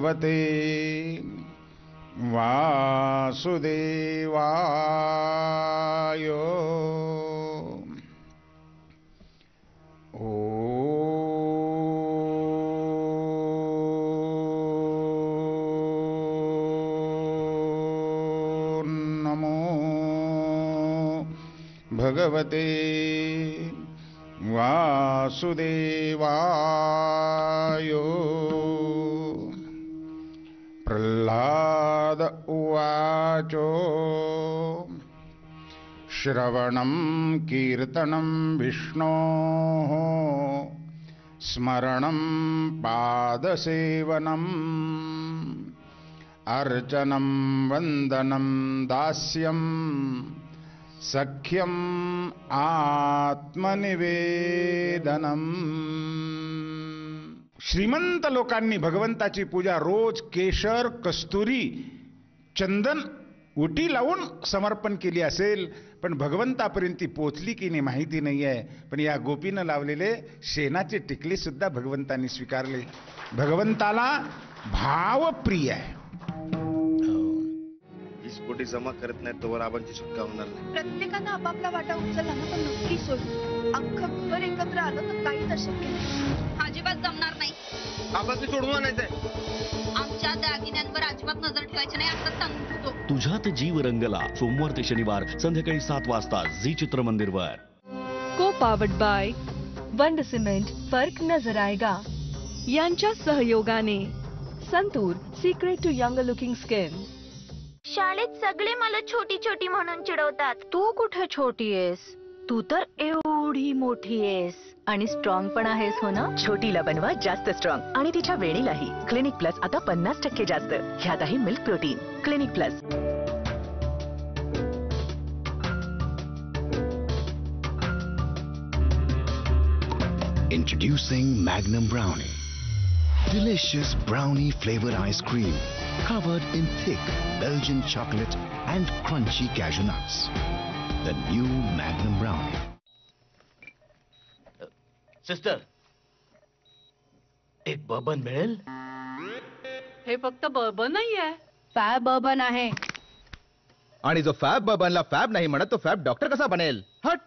भगवते वासुदेवाय। भगवते वासुदेवाय। प्रह्लाद उवाच श्रवणं कीर्तनं विष्णोः स्मरणं पादसेवनम् अर्चनं वन्दनं दास्यं सख्यम आत्मनिवेदनम। श्रीमंत लोकांनी भगवंताची पूजा रोज केशर, कस्तुरी, चंदन, उटी लावून समर्पण केली असेल, पण भगवंतापर्यंत ती पोचली की नाही माहिती नाही आहे. पण या गोपीनं लावलेले शेणाचे टिकले सुद्धा भगवंतांनी स्वीकारले. भगवंताला भावप्रिय आहे. कोटी जमा करत नाही तोवर आबांची सुटका होणार नाही. प्रत्येकानं आपापला वाटा उचलला ना तर नक्की सोडू. अख्खं घर एकत्र आलं तर काहीच अशक्य नाही. अजिबात जमणार नाही. आबांनी सोडून आणायचंय. आमच्या दागिन्यांवर अजिबात नजर ठेवायची नाही असं सांगून ठेवतो. तुझ्यात जीव रंगला सोमवार ते शनिवार संध्याकाळी 7 वाजता झी चित्रमंदिरवर. को पावर्ड बाय वंडर सिमेंट, फर्क नजर आएगा यांच्या सहयोगाने Santoor secret to younger looking skin. शाळेत सगळे मला छोटी छोटी म्हणून चिडवतात. तू कुठे छोटी आहेस? तू तर एवढी मोठी आहेस आणि स्ट्रॉंग पण आहेस हो ना. छोटीला बनवा जास्त स्ट्रॉंग आणि तिच्या वेळेलाही. क्लिनिक प्लस आता 50% जास्त. ह्यात आहे milk protein. Clinic plus. Introducing Magnum Brownie. Delicious brownie flavor ice cream covered in thick Belgian chocolate and crunchy cashew nuts. The new Magnum Brownie. Sister, एक बर्बन मिळेल? हे फक्त बर्बन नाहीये, फॅब बर्बन आहे. आणि जो फॅब बर्बनला फॅब नाही म्हणत तो फॅब डॉक्टर कसा बनेल? हट.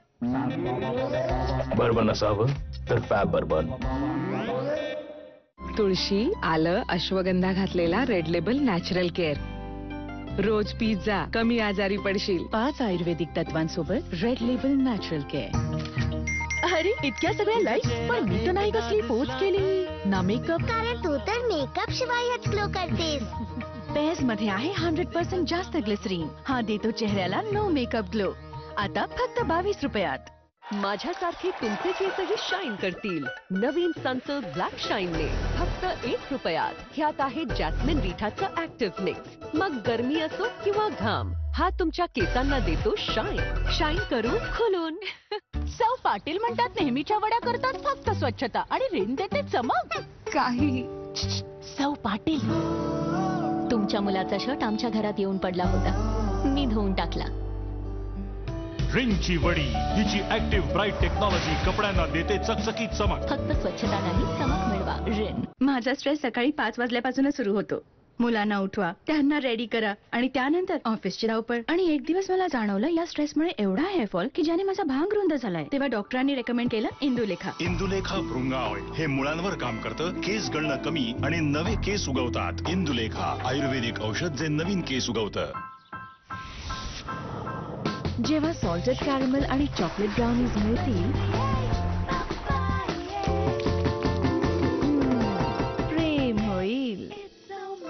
बर्बन असावं तर फॅब बर्बन. तुळशी, आलं, अश्वगंधा घातलेला रेड लेबल नॅचरल केअर. रोज पिझ्झा, कमी आजारी पडशील. 5 आयुर्वेदिक तत्वांसोबत रेड लेबल नॅचरल केअर. अरे इतक्या सगळ्या लाईफ, पण मी तर नाही कसली पोस्ट केली ना मेकअप. कारण तू तर मेकअप शिवायच ग्लो करतेस. पेस मध्ये आहे 100% जास्त ग्लिसरीन. हा देतो चेहऱ्याला नो मेकअप ग्लो. आता फक्त 22 रुपयात. माझ्यासारखे तुमचे केसही शाईन करतील नवीन सनसिल्क ब्लॅक शाईनने फक्त 1 रुपयात. ह्यात आहे जॅस्मिन रिठाचं ऍक्टिव्ह मिक्स. मग गरमी असो किंवा घाम, हा तुमच्या केसांना देतो शाईन. शाईन करून खुलून. सौ पाटील म्हणतात नेहमीच्या वड्या करतात फक्त स्वच्छता आणि रिन देते चमक. काही सौ पाटील. तुमच्या मुलाचा शर्ट आमच्या घरात येऊन पडला होता, मी धुवून टाकला. रिनची वडी, हिची ऍक्टिव्ह ब्राईट टेक्नॉलॉजी कपड्यांना देते चकचकीत चमक. फक्त स्वच्छता नाही, चमक मिळवा. रिन. माझा स्ट्रेस सकाळी 5 वाजल्यापासूनच सुरू होतो. मुलांना उठवा, त्यांना रेडी करा आणि त्यानंतर ऑफिसची धावपळ. आणि एक दिवस मला जाणवलं या स्ट्रेसमुळे एवढा हेअरफॉल की ज्याने माझा भांग रुंद झालाय. तेव्हा डॉक्टरांनी रेकमेंड केलं इंदुलेखा. इंदुलेखा भृंगा ऑइल हे मुळांवर काम करतं, केस गळणं कमी आणि नवे केस उगवतात. इंदुलेखा आयुर्वेदिक औषध जे नवीन केस उगवतं. जेव्हा सॉल्टेड कॅरमल आणि चॉकलेट ब्राउनीज मिळतील, प्रेम होईल.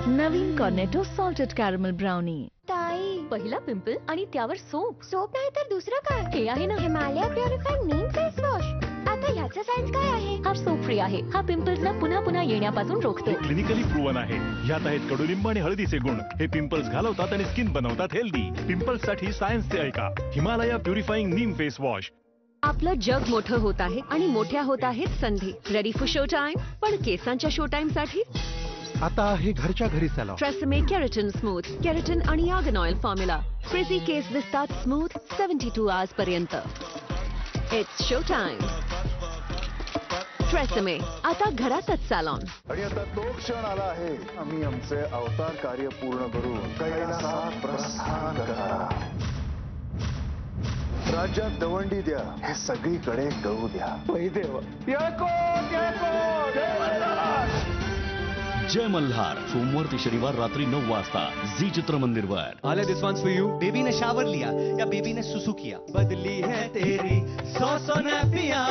नवीन कॉर्नेटो सॉल्टेड कॅरमल ब्राउनी. ताई, पहिला पिंपल आणि त्यावर सोप. सोप नाही तर दुसरं काय? हे आहे ना हिमालय प्युरिफाईड नीम फेस वॉश. आता ह्याचं सायन्स काय आहे? हा सोप फ्री आहे. हा पिंपल्सना पुन्हा पुन्हा येण्यापासून रोखतो. क्लिनिकली प्रूव्हन आहे. यात आहेत कडुलिंब आणि हळदीचे गुण. हे पिंपल्स घालवतात आणि स्किन बनवतात हेल्दी. पिंपल्स साठी सायन्सचे ऐका. हिमालया प्युरिफाईंग नीम फेस वॉश. आपलं जग मोठं होत आहे आणि मोठ्या होत आहेत संधी. Ready for show time. पण केसांच्या शो टाइम साठी आता आहे घरच्या घरी salon. TRESemme keratin smooth. Keratin आणि आर्गन ऑइल फॉर्म्युला. फ्रिझी केस दिसतात स्मूथ 72 आवर्स पर्यंत. It's show time. ट्रेसेमे आता घरातच सॅलॉन. आणि आता तो क्षण आला आहे, आम्ही आमचे अवतार कार्य पूर्ण करून कैलासात प्रस्थान करणार. राज्यात दवंडी द्या, हे सगळीकडे कळू द्या. देव जय मल्हार सोमवार ते शनिवार रात्री 9 वाजता झी चित्रमंदिरवर. आले दिस वन्स फॉर यू. बेबी ने शावर लिया या बेबी ने सुसु किया, बदली है तेरी सौ नैपियां,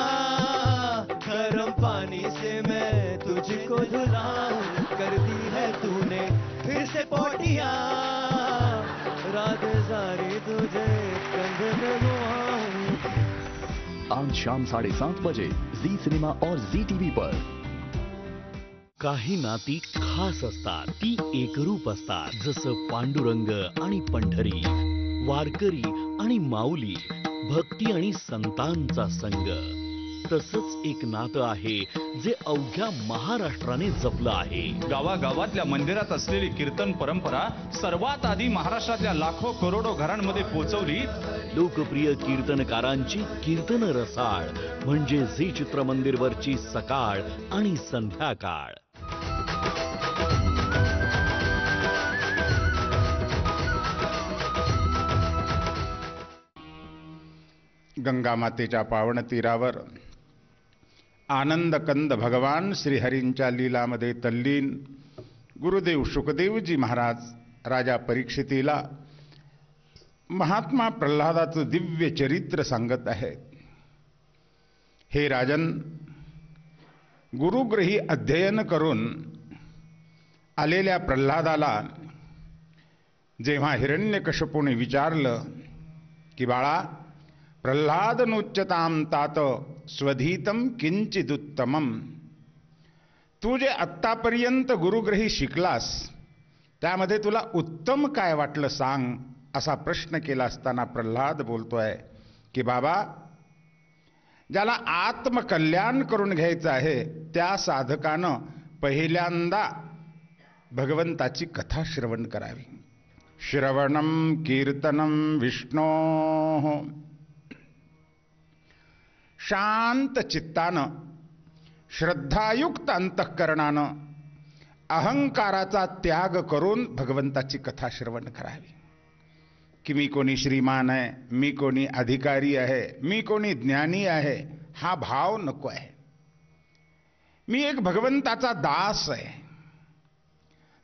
गर्म पानी से मैं तुझको धुलाऊं, कर दी है तूने फिर से पोटियां, रात सारी तुझे कंधे पे घुमाऊं. आज शाम 7:30 बजे झी सिनेमा और झी टीव्ही पर. काही नाती खास असतात, ती एकरूप असतात. जसं पांडुरंग आणि पंढरी, वारकरी आणि माऊली, भक्ती आणि संतांचा संग. तसंच एक नातं आहे जे अवघ्या महाराष्ट्राने जपलं आहे. गावागावातल्या मंदिरात असलेली कीर्तन परंपरा सर्वात आधी महाराष्ट्रातल्या लाखो करोडो घरांमध्ये पोहोचवली. लोकप्रिय कीर्तनकारांची कीर्तन रसाळ म्हणजे झी चित्रमंदिरवरची सकाळ आणि संध्याकाळ. गंगा मातेच्या पावन तीरावर आनंद कंद भगवान श्रीहरींच्या लीलामध्ये तल्लीन गुरुदेव शुकदेवजी महाराज राजा परीक्षितीला महात्मा प्रल्हादाचं दिव्य चरित्र सांगत आहेत. हे राजन, गुरुग्रही अध्ययन करून आलेल्या प्रल्हादाला जेव्हा हिरण्यकश्यपूने विचारलं की बाळा, प्रल्हादनुच्यतां तात स्वधीतम किंचिदुत्तमम, तू जे आत्तापर्यंत गुरुग्रही शिकलास त्यामध्ये तुला उत्तम काय वाटलं सांग, असा प्रश्न केला असताना प्रल्हाद बोलतोय की बाबा, ज्याला आत्मकल्याण करून घ्यायचं आहे त्या साधकानं पहिल्यांदा भगवंताची कथा श्रवण करावी. श्रवणम कीर्तनम विष्णोः शांत चित्तानं, श्रद्धायुक्त अंतःकरणानं, अहंकाराचा त्याग करून भगवंताची कथा श्रवण करावी. की मी कोणी श्रीमान आहे, मी कोणी अधिकारी आहे, मी कोणी ज्ञानी आहे, हा भाव नको आहे. मी एक भगवंताचा दास आहे.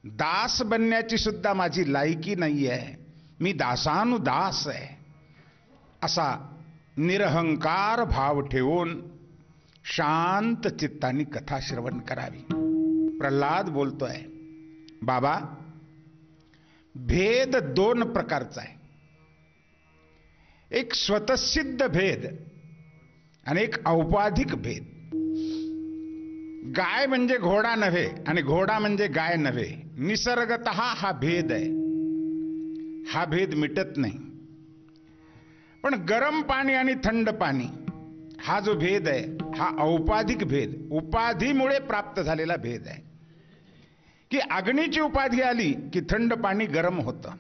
दास बनण्याची सुद्धा माझी लायकी नाही आहे, मी दासानुदास आहे. असा निरहंकार भाव ठेवून शांत चित्तानी कथा श्रवण करावी. प्रल्हाद बोलतोय, बाबा, भेद दोन प्रकारचा आहे. एक स्वतःसिद्ध भेद आणि एक औपाधिक भेद. गाय म्हणजे घोडा नव्हे आणि घोडा म्हणजे गाय नव्हे. निसर्गतः हा भेद आहे. हा भेद मिटत नाही. पण गरम पाणी आणि थंड पाणी हा जो भेद आहे हा औपाधिक भेद, उपाधीमुळे प्राप्त झालेला भेद आहे. की अग्नीची उपाधी आली की थंड पाणी गरम होतं,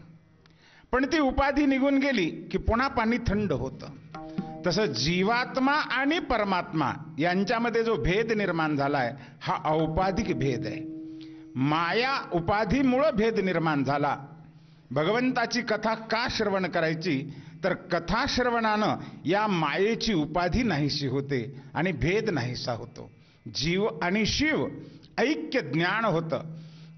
पण ती उपाधी निघून गेली की पुन्हा पाणी थंड होतं. तसं जीवात्मा आणि परमात्मा यांच्यामध्ये जो भेद निर्माण झालाय हा औपाधिक भेद आहे. माया उपाधीमुळे भेद निर्माण झाला. भगवंताची कथा का श्रवण करायची, तर कथा श्रवणानं या मायेची उपाधी नाहीशी होते आणि भेद नाहीसा होतो. जीव आणि शिव ऐक्य ज्ञान होतं.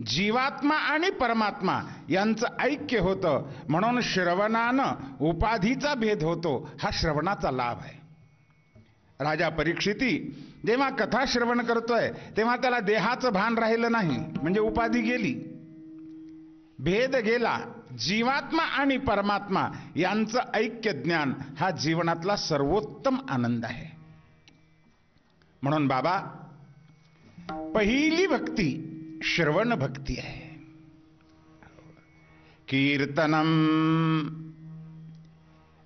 जीवात्मा आणि परमात्मा यांचं ऐक्य होतं. म्हणून श्रवणानं उपाधीचा भेद होतो. हा श्रवणाचा लाभ आहे. राजा परीक्षिती जेव्हा कथा श्रवण करतोय तेव्हा त्याला देहाचं भान राहिलं नाही, म्हणजे उपाधी गेली, भेद गेला. जीवात्मा आणि परमात्मा यांचं ऐक्य ज्ञान हा जीवनातला सर्वोत्तम आनंद आहे. म्हणून बाबा, पहिली भक्ती श्रवण भक्ती आहे. कीर्तनम,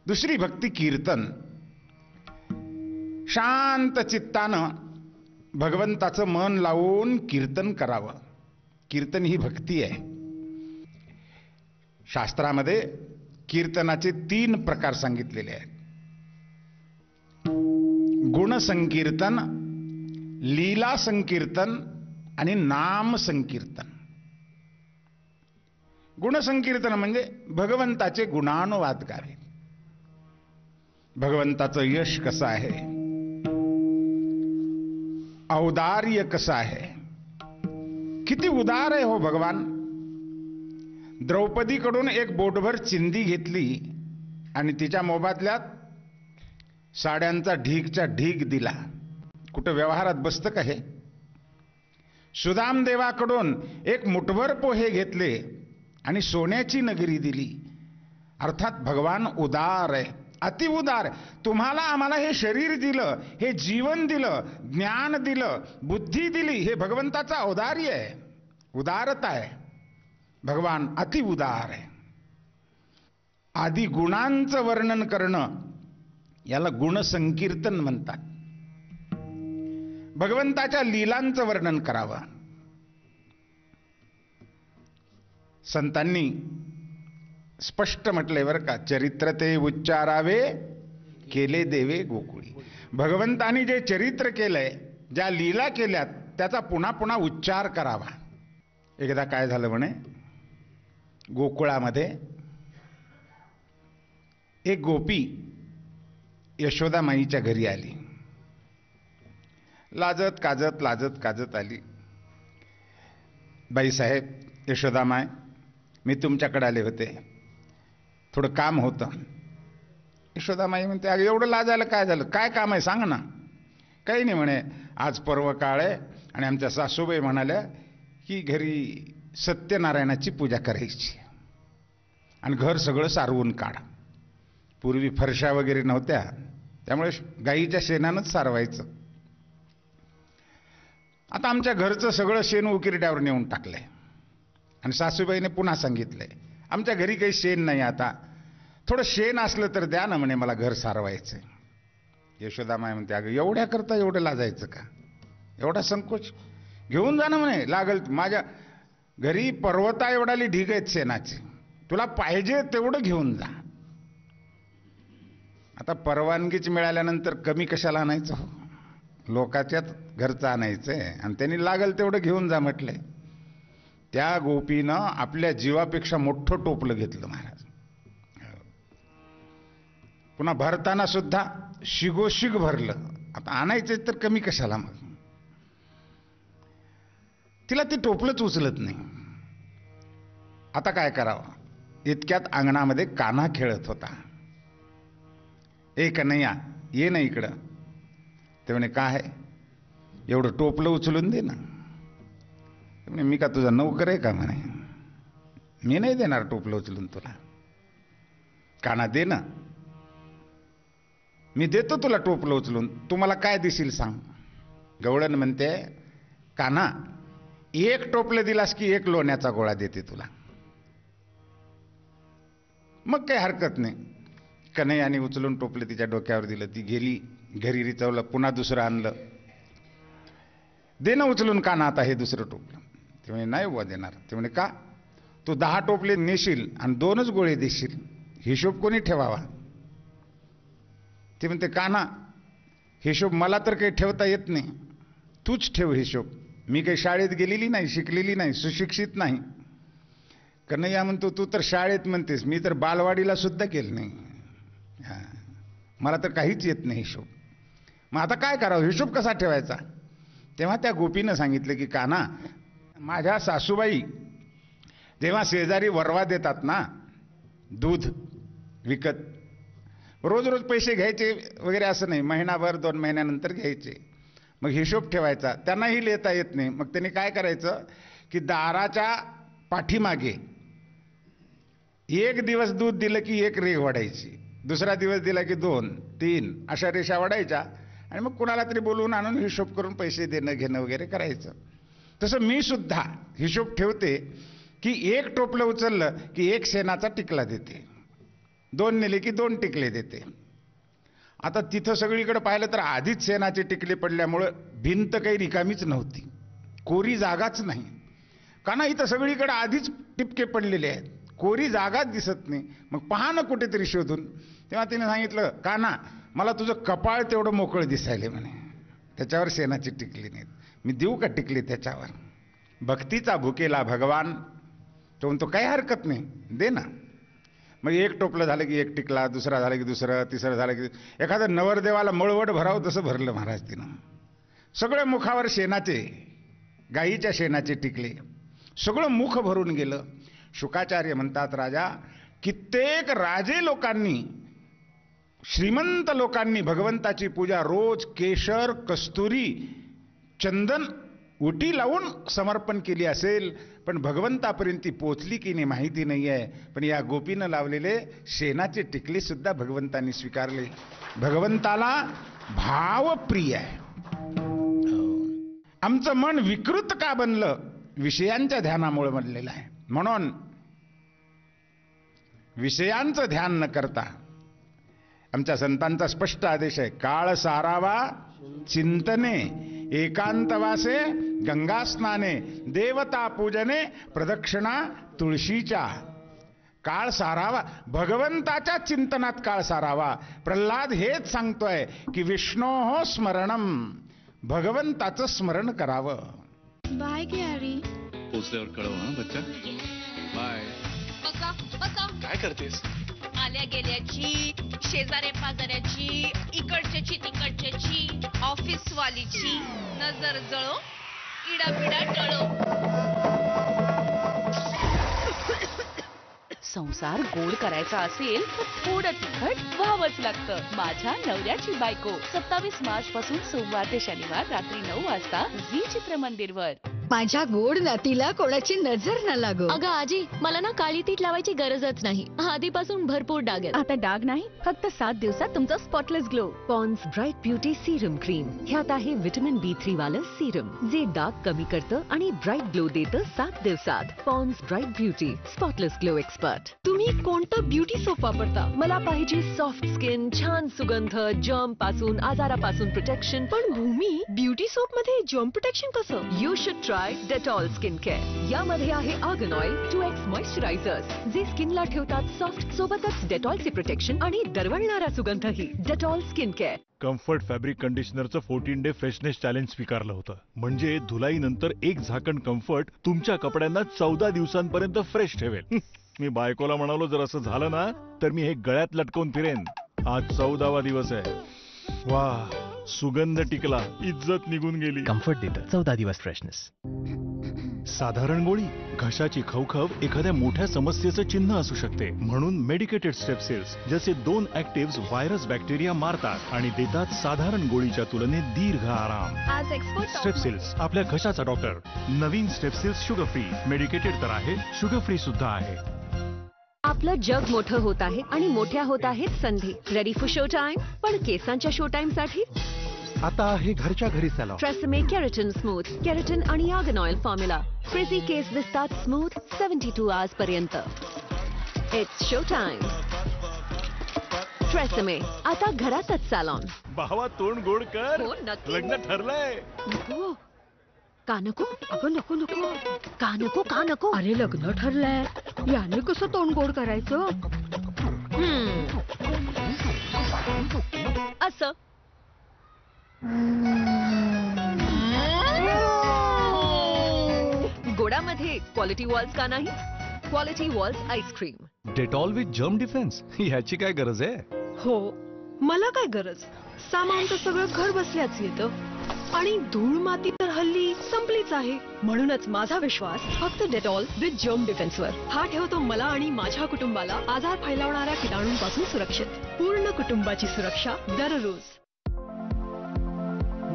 दुसरी भक्ती कीर्तन. शांत चित्तानं भगवंताचं मन लावून कीर्तन करावं. कीर्तन ही भक्ती आहे. शास्त्रामध्ये कीर्तनाचे 3 प्रकार सांगितलेले आहेत. गुणसंकीर्तन, लीला संकीर्तन आणि नाम संकीर्तन. गुणसंकीर्तन म्हणजे भगवंताचे गुणानुवाद गावे. भगवंताचं यश कसं आहे, औदार्य कसं आहे, किती उदार आहे हो भगवान. द्रौपदीकडून एक बोटभर चिंदी घेतली आणि तिच्या मोबदल्यात साड्यांचा ढीगच्या ढीग दिला. कुठं व्यवहारात बसतं का हे? सुदामदेवाकडून एक मुठभर पोहे घेतले आणि सोन्याची नगरी दिली. अर्थात भगवान उदार आहे, अति उदार. तुम्हाला आम्हाला हे शरीर दिलं, हे जीवन दिलं, ज्ञान दिलं, बुद्धी दिली, हे भगवंताचं औदार्य आहे, उदारता आहे. भगवान अति उदार आहे. आदी गुणांचं वर्णन करणं याला गुणसंकीर्तन म्हणतात. भगवंताच्या लीलांचं वर्णन करावं. संतांनी स्पष्ट म्हटलंय बरं का, चरित्र ते उच्चारावे केले देवे गोकुळी. भगवंतानी जे चरित्र केलंय, ज्या लीला केल्यात, त्याचा पुन्हा पुन्हा उच्चार करावा. एकदा काय झालं म्हणे, गोकुळामध्ये एक गोपी यशोदामाईच्या घरी आली. लाजत काजत आली. बाईसाहेब, यशोदामाय, मी तुमच्याकडे आले होते, थोडं काम होतं. यशोदामाई म्हणते, अगं एवढं लाजायला काय झालं, काय काम आहे सांग ना. काही नाही म्हणे, आज पर्व काळ आहे आणि आमच्या सासूबाई म्हणाल्या की घरी सत्यनारायणाची पूजा करायची आणि घर सगळं सारवून काढ. पूर्वी फरशा वगैरे नव्हत्या, त्यामुळे गाईच्या शेणानंच सारवायचं. आता आमच्या घरचं सगळं शेण उकिरड्यावर नेऊन टाकलंय आणि सासूबाईने पुन्हा सांगितलंय, आमच्या घरी काही शेण नाही, आता थोडं शेण असलं तर द्या ना म्हणे, मला घर सारवायचंय. यशोदामाई म्हणते, अगं एवढ्या करता एवढं लाजायचं का, एवढा संकोच, घेऊन जा ना म्हणे. लागल, माझ्या घरी पर्वता एवढाली ढीग आहेत शेणाची, तुला पाहिजे तेवढं घेऊन जा. आता परवानगीच मिळाल्यानंतर कमी कशाला आणायचं हो, लोकाच्याच घरचं आणायचंय आणि त्यांनी लागल तेवढं घेऊन जा म्हटलंय. त्या गोपीनं आपल्या जीवापेक्षा मोठं टोपलं घेतलं महाराज. पुन्हा भरताना सुद्धा शिगोशिग भरलं. आता आणायचं तर कमी कशाला मग. तिला ते टोपलंच उचलत नाही. आता काय करावं. इतक्यात अंगणामध्ये कान्हा खेळत होता. ए कन्हैया, ये ना इकडं. ते म्हणे, काय एवढं टोपलं उचलून दे ना. म्हणे, मी का तुझा नोकर आहे का म्हणे, मी नाही देणार टोपलं उचलून तुला. कान्हा, दे ना, मी देतो तुला टोपलं उचलून, तू मला काय देशील सांग. गवळण म्हणते, कान्हा, एक टोपलं दिलास की एक लोण्याचा गोळा देते तुला. मग काही हरकत नाही. कन्हैयाने उचलून टोपलं तिच्या डोक्यावर दिलं. ती गेली घरी, रिचवलं, पुन्हा दुसरं आणलं. दे ना उचलून कान्हा आता हे दुसरं टोपलं. ते म्हणे, नाही बुवा देणार. ते म्हणे, का, तू 10 टोपले नेशील आणि 2च गोळे देशील, हिशोब कोणी ठेवावा. ते म्हणते, कान्हा, हिशोब मला तर काही ठेवता येत नाही, तूच ठेव हिशोब. मी काही शाळेत गेलेली नाही, शिकलेली नाही, सुशिक्षित नाही. कन्हैया म्हणतो, तू तर शाळेत म्हणतेस, मी तर बालवाडीला सुद्धा गेलं नाही, मला तर काहीच येत नाही हिशोब. मग आता काय करावं, हिशोब कसा ठेवायचा. तेव्हा त्या गोपीनं सांगितलं की, कान्हा, माझ्या सासूबाई जेव्हा शेजारी वरवा देतात ना, दूध विकत, रोज रोज पैसे घ्यायचे वगैरे असं नाही, महिनाभर 2 महिन्यानंतर घ्यायचे. मग हिशोब ठेवायचा. त्यांनाही लिहिता येत नाही. मग त्यांनी काय करायचं की दाराच्या पाठीमागे 1 दिवस दूध दिलं की 1 रेघ वाढायची, दुसरा दिवस दिला की 2, 3 अशा रेषा वाढायच्या आणि मग कुणाला तरी बोलवून आणून हिशोब करून पैसे देणं घेणं वगैरे करायचं. तसं मी सुद्धा हिशोब ठेवते की 1 टोपलं उचललं की 1 शेणाचा टिकला देते, 2 नेले की 2 टिकले देते. आता तिथं सगळीकडे पाहिलं तर आधीच शेणाचे टिकले पडल्यामुळं भिंत काही रिकामीच नव्हती, कोरी जागाच नाही. का ना, इथं सगळीकडे आधीच टिपके पडलेले आहेत, कोरी जागाच दिसत नाही. मग पहा ना कुठेतरी शोधून. तेव्हा तिने सांगितलं, कान्हा, मला तुझं कपाळ तेवढं मोकळं दिसायले म्हणे. त्याच्यावर शेणाची टिकली नाहीत. मी देऊ का टिकली त्याच्यावर? भक्तीचा भुकेला भगवान तो म्हणतो काही हरकत नाही, दे ना. मग एक टोपलं झालं की एक टिकला, दुसरा झाला की दुसरं, तिसरं झालं की एखादं नवरदेवाला मळवट भरावं तसं भरलं महाराज तिनं. सगळं मुखावर शेणाचे, गाईच्या शेणाचे टिकले, सगळं मुख भरून गेलं. शुकाचार्य म्हणतात, राजा कित्येक राजे लोकांनी, श्रीमंत लोकांनी भगवंताची पूजा रोज केशर, कस्तुरी, चंदन, उटी लावून समर्पण केली असेल, पण भगवंतापर्यंत ती पोचली की नाही माहिती नाही आहे. पण या गोपीनं लावलेले शेणाचे टिकले सुद्धा भगवंतांनी स्वीकारले. भगवंताला भावप्रिय आहे. आमचं मन विकृत का बनलं? विषयांच्या ध्यानामुळे बनलेलं आहे. म्हणून विषयांचं ध्यान न करता आमच्या संतांचा स्पष्ट आदेश आहे, काळ सारावा चिंतने, एकांतवासे गंगा स्नाने, देवता पूजने, प्रदक्षिणा तुळशीच्या. काळ सारावा, भगवंताच्या चिंतनात काळ सारावा. प्रल्हाद हेच सांगतोय की विष्णोः स्मरणम, भगवंताचं स्मरण करावं. Bye Gary. पोचल्यावर कळव हा बच्चा. बाय. बसा बसा. काय करतेस? आल्या गेल्याची, शेजाऱ्या पाजाऱ्याची, इकडच्याची तिकडच्याची, ऑफिस वालीची नजर जळो, इडापिडा टळो. संसार गोड करायचा असेल तर थोडं तिखट व्हावंच लागतं. माझ्या नवऱ्याची बायको 27 मार्च पासून सोमवार ते शनिवार रात्री 9 वाजता झी चित्रमंदिरवर. माझ्या गोड नातीला कोणाची नजर न लागो. अगं आजी, मला ना काळी तीट लावायची गरजच नाही. आधीपासून भरपूर डाग आहेत. आता डाग नाही, फक्त 7 दिवसात तुमचा spotless glow. Pond's bright beauty serum cream. ह्यात आहे व्हिटॅमिन B3 वालं सिरम, जे डाग कमी करतं आणि ब्राईट ग्लो देतं 7 दिवसात. Pond's bright beauty spotless glow expert. तुम्ही कोणतं ब्युटी सोप वापरता? मला पाहिजे सॉफ्ट स्किन, छान सुगंध, जर्म पासून, आजारापासून प्रोटेक्शन. पण भूमी, ब्युटी सोप मध्ये जर्म प्रोटेक्शन कसं? You should try Dettol skin care. यामध्ये आहे आर्गन ऑइल, 2X मॉइश्चरायझर्स, जे स्किनला ठेवतात सॉफ्ट, सोबतच डेटॉलचे प्रोटेक्शन आणि दरवळणारा सुगंधही. Dettol skin care. Comfort fabric कंडिशनरचं 14 डे फ्रेशनेस चॅलेंज स्वीकारलं होतं. म्हणजे धुलाईनंतर एक झाकण कम्फर्ट तुमच्या कपड्यांना 14 दिवसांपर्यंत फ्रेश ठेवेल. मी बायकोला म्हणालो, जर असं झालं ना तर मी हे गळ्यात लटकवून फिरेन. आज 14वा दिवस आहे. वा, सुगंध टिकला, इज्जत निघून गेली. कम्फर्ट देतं 14 दिवस फ्रेशनेस. साधारण गोळी घशाची खवखव एखाद्या मोठ्या समस्येचं चिन्ह असू शकते. म्हणून मेडिकेटेड स्ट्रेप्सिल्स जसे 2 ऍक्टिव्ह व्हायरस बॅक्टेरिया मारतात आणि देतात साधारण गोळीच्या तुलनेत दीर्घ आराम. आज एक्सपर्ट स्ट्रेप्सिल्स, आपल्या घशाचा डॉक्टर. नवीन स्ट्रेप्सिल्स शुगर फ्री, मेडिकेटेड तर आहे, शुगर फ्री सुद्धा आहे. आपलं जग मोठं होत आहे आणि मोठ्या होत आहेत संधी. Ready for show time? पण केसांच्या शो टाइम साठी आता आहे घरच्या घरी salon. TRESemme keratin smooth, keratin आणि आर्गन ऑइल फॉर्म्युला. फ्रिझी केस दिसतात स्मूथ 72 आवर्स पर्यंत. It's show time. ट्रेसेमे, आता घरातच सॅलॉन. भावा, तोंड गोड कर. हो, नक्की. लग्न ठरलंय. नको का नको? अगं नको नको. का नको का नको? अरे लग्न ठरलंय, याने कसं तोंड गोड करायचं? असं. गोडामध्ये क्वालिटी वॉल्स का नाही? Quality Wall's ice cream. Dettol with germ defence, ह्याची काय गरज आहे? हो, मला काय गरज? सामान तर सगळं घर बसल्याच येतं आणि धूळ माती तर हल्ली संपलीच आहे. म्हणूनच माझा विश्वास फक्त डेटॉल विथ जर्म डिफेन्स वर. हा ठेवतो मला आणि माझ्या कुटुंबाला आजार फैलावणाऱ्या किटाणूंपासून सुरक्षित. पूर्ण कुटुंबाची सुरक्षा दररोज.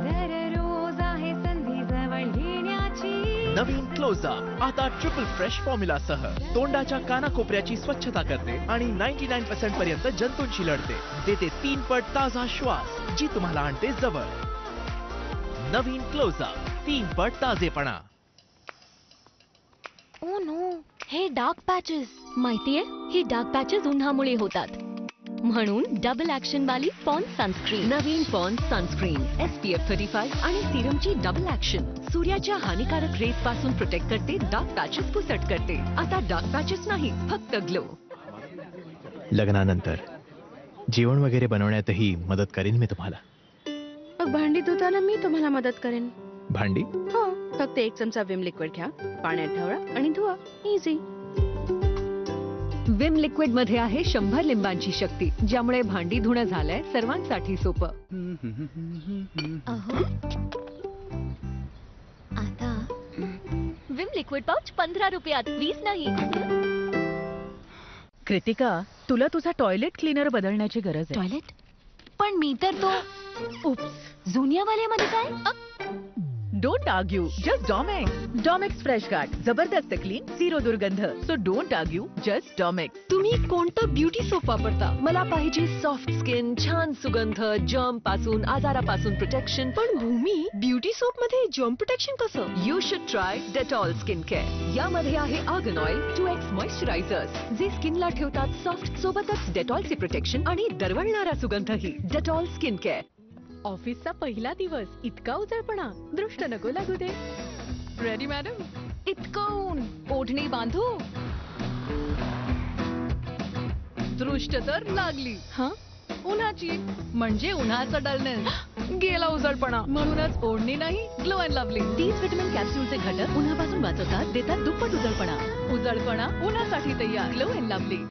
दररोज आहे संधी जवळ घेण्याची. नवीन क्लोजअप आता ट्रिपल फ्रेश फॉर्म्युला सह तोंडाच्या कानाकोपऱ्याची स्वच्छता करते आणि 99% पर्यंत जंतूंशी लढते. देते 3 पट ताजा श्वास, जी तुम्हाला आणते जवळ. नवीन क्लोजअप, 3 पट ताजेपणा. ओ नो, हे डार्क पॅचेस. माहितीये, ही डार्क पॅचेस उन्हामुळे होतात. म्हणून डबल ऍक्शन वाली पॉन्स सनस्क्रीन. नवीन पॉन्स सनस्क्रीन SPF 35 आणि सिरमची डबल ऍक्शन सूर्याच्या हानिकारक रेस पासून प्रोटेक्ट करते, डार्क पॅचेस पुसट करते. आता डार्क पॅचेस नाही, फक्त ग्लो. लग्नानंतर जेवण वगैरे बनवण्यातही मदत करीन मी तुम्हाला. मग भांडी धुताना मी तुम्हाला मदत करेन. भांडी? हो, फक्त 1 चमचा विम लिक्विड घ्या, पाण्यात ढवळा आणि धुवा. इझी. विम लिक्विड मध्ये आहे 100 लिंबांची शक्ती, ज्यामुळे भांडी धुणं झालंय सर्वांसाठी सोपं. आता विम लिक्विड पाउच 15 रुपयात, 20 नाही. कृतिका, तुला तुझा टॉयलेट क्लीनर बदलण्याची गरज आहे. टॉयलेट? पण मी तर तो जुन्या वाल्यामध्ये काय? Don't argue, just Domex. Domex fresh guard, जबरदस्त क्लीन, 0 दुर्गंध. So don't argue, just Domex. तुम्ही कोणतं ब्युटी सोप वापरता? मला पाहिजे सॉफ्ट स्किन, छान सुगंध, जर्म पासून, आजारापासून प्रोटेक्शन. पण भूमी, ब्युटी सोप मध्ये जर्म प्रोटेक्शन कसं? You should try Dettol skin care. यामध्ये आहे आर्गन ऑइल, 2X मॉइश्चरायझर्स, जे स्किनला ठेवतात सॉफ्ट, सोबतच डेटॉलचे प्रोटेक्शन आणि दरवळणारा सुगंधही. Dettol skin care. ऑफिसचा पहिला दिवस, इतका उजळपणा, दृष्ट नको लागू दे. Ready madam? इतकं ऊन, ओढणी बांधू? दृष्ट तर लागली. उन्हाची, म्हणजे उन्हाचा डलनेस गेला उजळपणा. म्हणूनच ओढणी नाही, ग्लो अँड लवली. 30 व्हिटॅमिन कॅप्सूलचे घटक उन्हापासून वाचवतात, देतात दुप्पट उजळपणा. उजळपणा उन्हासाठी तयार. Glow and lovely.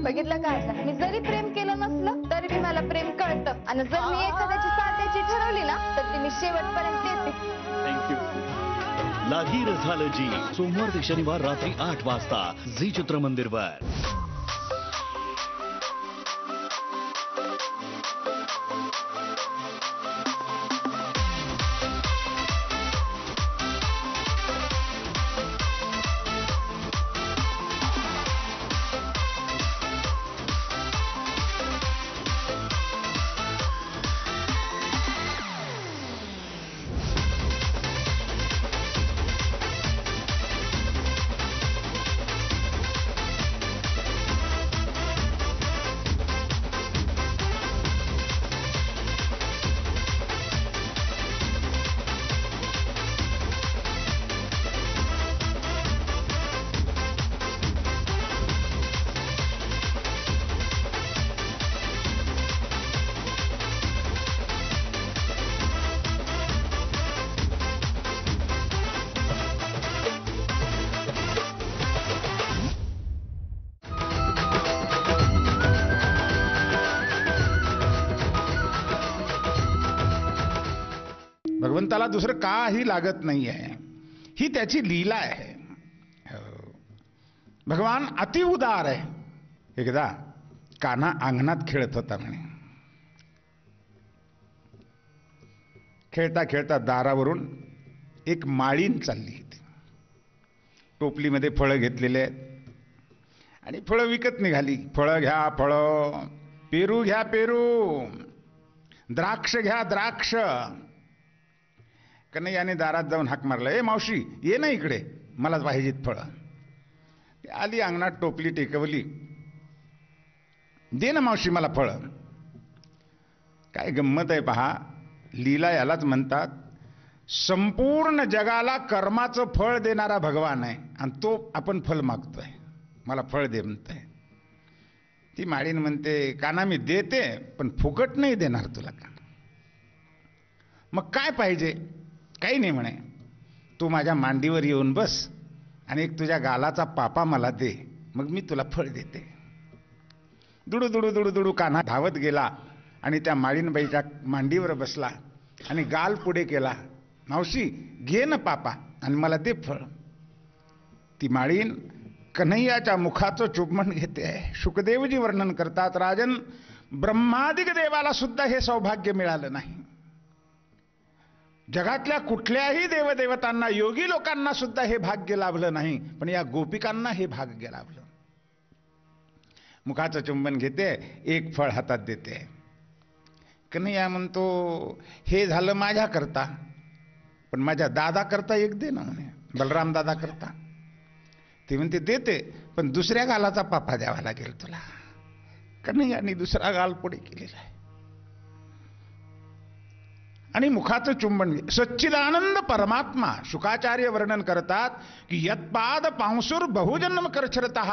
बघितलं का आता, मी जरी प्रेम केलं नसलं तरी बी मला प्रेम कळतं. आणि जर मी एखाद्याची साथ द्यायची ठरवली ना, तर ती मी शेवटपर्यंत देते. थँक्यू. लाधीर झालं जी, सोमवार ते शनिवार रात्री 8 वाजता झी चित्रमंदिरवर. भगवंताला दुसरं काही लागत नाही आहे, ही त्याची लीला आहे. भगवान अति उदार आहे. एकदा कान्हा अंगणात खेळत होता म्हणे. खेळता खेळता दारावरून एक माळीन चालली होती. टोपलीमध्ये फळं घेतलेले आहेत आणि फळं विकत निघाली. फळं घ्या फळं, पेरू घ्या पेरू, द्राक्ष घ्या द्राक्ष. कन्हैयाने दारात जाऊन हाक मारला, ए मावशी ये ना इकडे, मला पाहिजेत फळं. आली अंगणात, टोपली टेकवली, दे ना मावशी मला फळं. काय गंमत आहे पहा, लीला यालाच म्हणतात. संपूर्ण जगाला कर्माचं फळ देणारा भगवान आहे आणि तो आपण फल मागतोय, मला फळ दे म्हणतोय. ती माळीन म्हणते, काना मी देते पण फुकट नाही देणार तुला. का मग काय पाहिजे? काही नाही म्हणे, तू माझ्या मांडीवर येऊन बस आणि एक तुझ्या गालाचा पापा मला दे, मग मी तुला फळ देते. दुडू दुडू दुडू दुडू कान्हा धावत गेला आणि त्या माळीनबाईच्या मांडीवर बसला आणि गाल पुढे केला. मावशी घे ना पापा आणि मला दे फळ. ती माळीन कन्हैयाच्या मुखाचं चुंबन घेते आहे. शुकदेवजी वर्णन करतात, राजन ब्रह्मादिक देवाला सुद्धा हे सौभाग्य मिळालं नाही. जगातल्या कुठल्याही देवदेवतांना, योगी लोकांना सुद्धा हे भाग्य लाभलं नाही, पण या गोपिकांना हे भाग्य लाभलं. मुखाचं चुंबन घेते, एक फळ हातात देते. कन्हैया म्हणतो, हे झालं माझ्या करता, पण माझ्या दादा करता एक दे ना म्हणे, बलराम दादा करता. ते म्हणते देते, पण दुसऱ्या गालाचा पापा द्यावा लागेल तुला. कन्हैयाने दुसरा गाल पुढे केलेला आहे. आणि मुखाचं चुंबन. सच्चिदानंद परमात्मा शुकाचार्य वर्णन करतात की यत्पाद पांसुर बहुजन्म करछरतः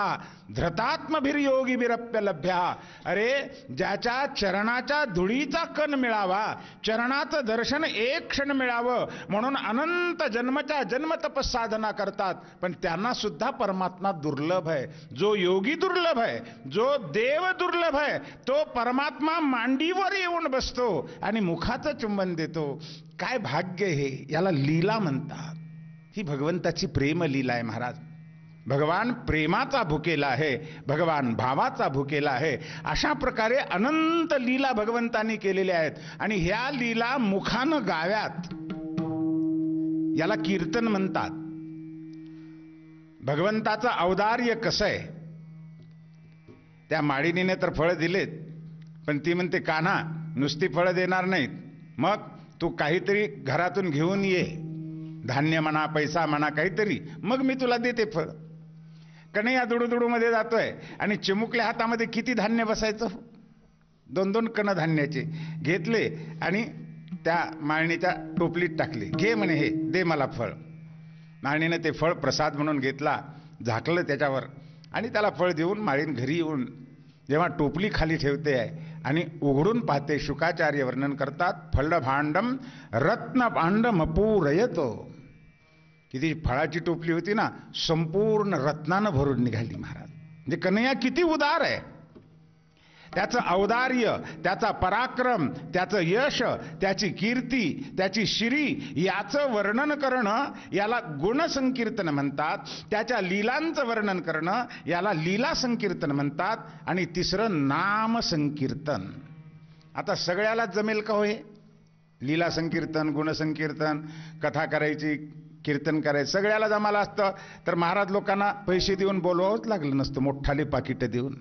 धृतात्मभिर्योगीभिरप्य लभ्या. अरे ज्याच्या चरणाच्या धुळीचा कण मिळावा, चरणाचं दर्शन एक क्षण मिळावं म्हणून अनंत जन्मच्या जन्म तपसाधना करतात, पण त्यांना सुद्धा परमात्मा दुर्लभ आहे. जो योगी दुर्लभ आहे, जो देव दुर्लभ आहे, तो परमात्मा मांडीवर येऊन बसतो आणि मुखाचं चुंबन देतो. काय भाग्य हे. याला लीला म्हणतात. ही भगवंताची प्रेम लीला आहे महाराज. भगवान प्रेमाचा भुकेला आहे, भगवान भावाचा भुकेला आहे. अशा प्रकारे अनंत लीला भगवंतांनी केलेल्या आहेत आणि ह्या लीला मुखानं गाव्यात. याला कीर्तन म्हणतात. भगवंताचं औदार्य कसं आहे. त्या माळिनीने तर फळ दिलेत, पण ती म्हणते कान्हा नुसती फळं देणार नाहीत, मग तू काहीतरी घरातून घेऊन ये, धान्य म्हणा, पैसा म्हणा, काहीतरी, मग मी तुला देते फळ. कन्हैया दुडूदुडू मध्ये जातोय आणि चिमुकल्या हातामध्ये किती धान्य बसायचं. 2-2 कण धान्याचे घेतले आणि त्या माळणीच्या टोपलीत टाकले. घे म्हणे, हे दे मला फळ. माळणीने ते फळ प्रसाद म्हणून घेतला, झाकलं त्याच्यावर आणि त्याला फळ देऊन माळीन घरी येऊन जेव्हा टोपली खाली ठेवते आहे आणि उघडून पाहते, शुकाचार्य वर्णन करतात, फळ भांडम रत्न भांडम पूरयतो. किती फळाची टोपली होती ना, संपूर्ण रत्नानं भरून निघाली महाराज. म्हणजे कन्हैया किती उदार आहे. त्याचं औदार्य, त्याचा पराक्रम, त्याचं यश, त्याची कीर्ती, त्याची श्री याचं वर्णन करणं याला गुणसंकीर्तन म्हणतात. त्याच्या लीलांचं वर्णन करणं याला लीला संकीर्तन म्हणतात. आणि तिसरं नाम संकीर्तन. आता सगळ्याला जमेल का होय? लीला संकीर्तन, गुणसंकीर्तन, कथा करायची, कीर्तन करायचं सगळ्याला जमाला असतं तर महाराज लोकांना पैसे देऊन बोलवावंच लागलं नसतं, मोठाले पाकिटं देऊन.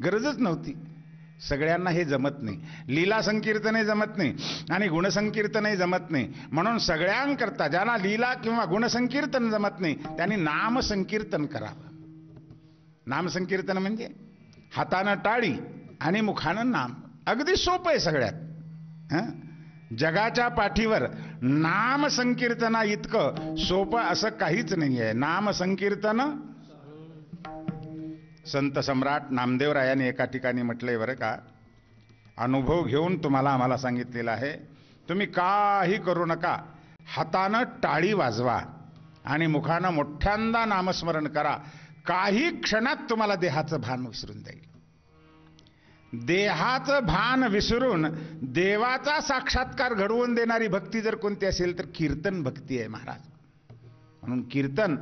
गरजच नव्हती. सगळ्यांना हे जमत नाही. लीला संकीर्तनही जमत नाही आणि गुणसंकीर्तनही जमत नाही. म्हणून सगळ्यांकरता ज्यांना लीला किंवा गुणसंकीर्तन जमत नाही त्यांनी नामसंकीर्तन करावं. नामसंकीर्तन म्हणजे हातानं टाळी आणि मुखानं नाम. अगदी सोपं आहे सगळ्यात. जगाच्या पाठीवर नामसंकीर्तना इतकं सोपं असं काहीच नाही आहे. नामसंकीर्तन संत सम्राट नामदेवरायांनी एका ठिकाणी म्हटलंय बरं का, अनुभव घेऊन तुम्हाला आम्हाला सांगितलेलं आहे. तुम्ही काही करू नका, हातानं टाळी वाजवा आणि मुखानं मोठ्यांदा नामस्मरण करा. काही क्षणात तुम्हाला देहाचं भान विसरून जाईल. देहाचं भान विसरून देवाचा साक्षात्कार घडवून देणारी भक्ती जर कोणती असेल तर कीर्तन भक्ती आहे महाराज. म्हणून कीर्तन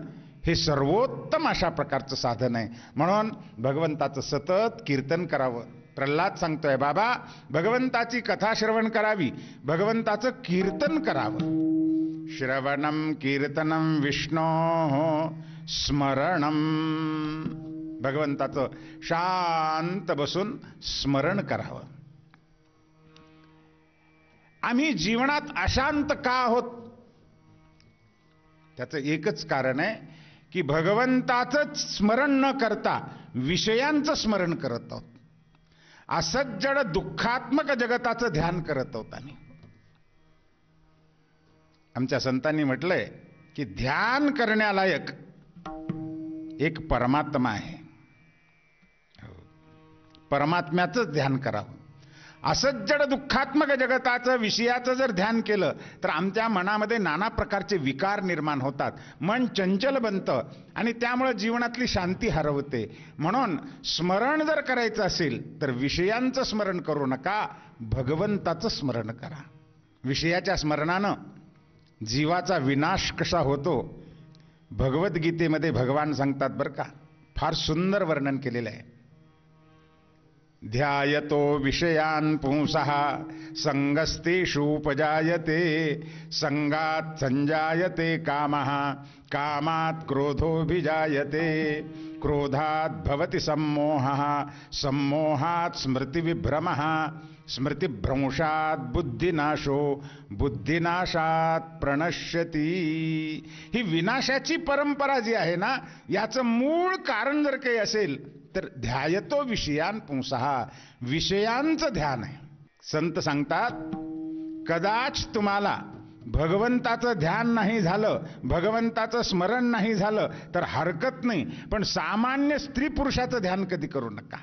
हे सर्वोत्तम अशा प्रकारचं साधन आहे. म्हणून भगवंताचं सतत कीर्तन करावं. प्रल्हाद सांगतोय, बाबा भगवंताची कथा श्रवण करावी, भगवंताचं कीर्तन करावं. श्रवणम कीर्तनम विष्णो स्मरणम. भगवंताचं शांत बसून स्मरण करावं. आम्ही जीवनात अशांत का आहोत? त्याचं एकच कारण आहे की भगवंताचं स्मरण न करता विषयांचं स्मरण करत आहोत. असज्जड दुःखात्मक जगताचं ध्यान करत आहोत आम्ही. आमच्या संतांनी म्हटलंय की ध्यान करण्यालायक एक परमात्मा आहे. परमात्म्याचंच ध्यान करावं. असज्जड दुःखात्मक जगताचं विषयाचं जर ध्यान केलं तर आमच्या मनामध्ये नाना प्रकारचे विकार निर्माण होतात. मन चंचल बनतं आणि त्यामुळे जीवनातली शांती हरवते. म्हणून स्मरण जर करायचं असेल तर विषयांचं स्मरण करू नका, भगवंताचं स्मरण करा. विषयाच्या स्मरणानं जीवाचा विनाश कसा होतो भगवद्गीतेमध्ये भगवान सांगतात बरं का. फार सुंदर वर्णन केलेलं आहे. ध्यायतो विषयान् पुंसः संगस्तेषूपजायते संगात् संजायते कामः कामात् क्रोधोऽभिजायते क्रोधात् भवति सम्मोहः सम्मोहात् स्मृतिविभ्रमः स्मृतिभ्रंशात् बुद्धिनाशो बुद्धिनाशात् प्रणश्यति. ही विनाशाची परंपरा जी आहे ना, याचं मूळ कारण जर काही असेल तर ध्यायतो विषयान् पुंसः, विषयांचं ध्यान आहे. संत सांगतात कदाच तुम्हाला भगवंताचं ध्यान नाही झालं, भगवंताचं स्मरण नाही झालं तर हरकत नाही, पण सामान्य स्त्री पुरुषाचं ध्यान कधी करू नका.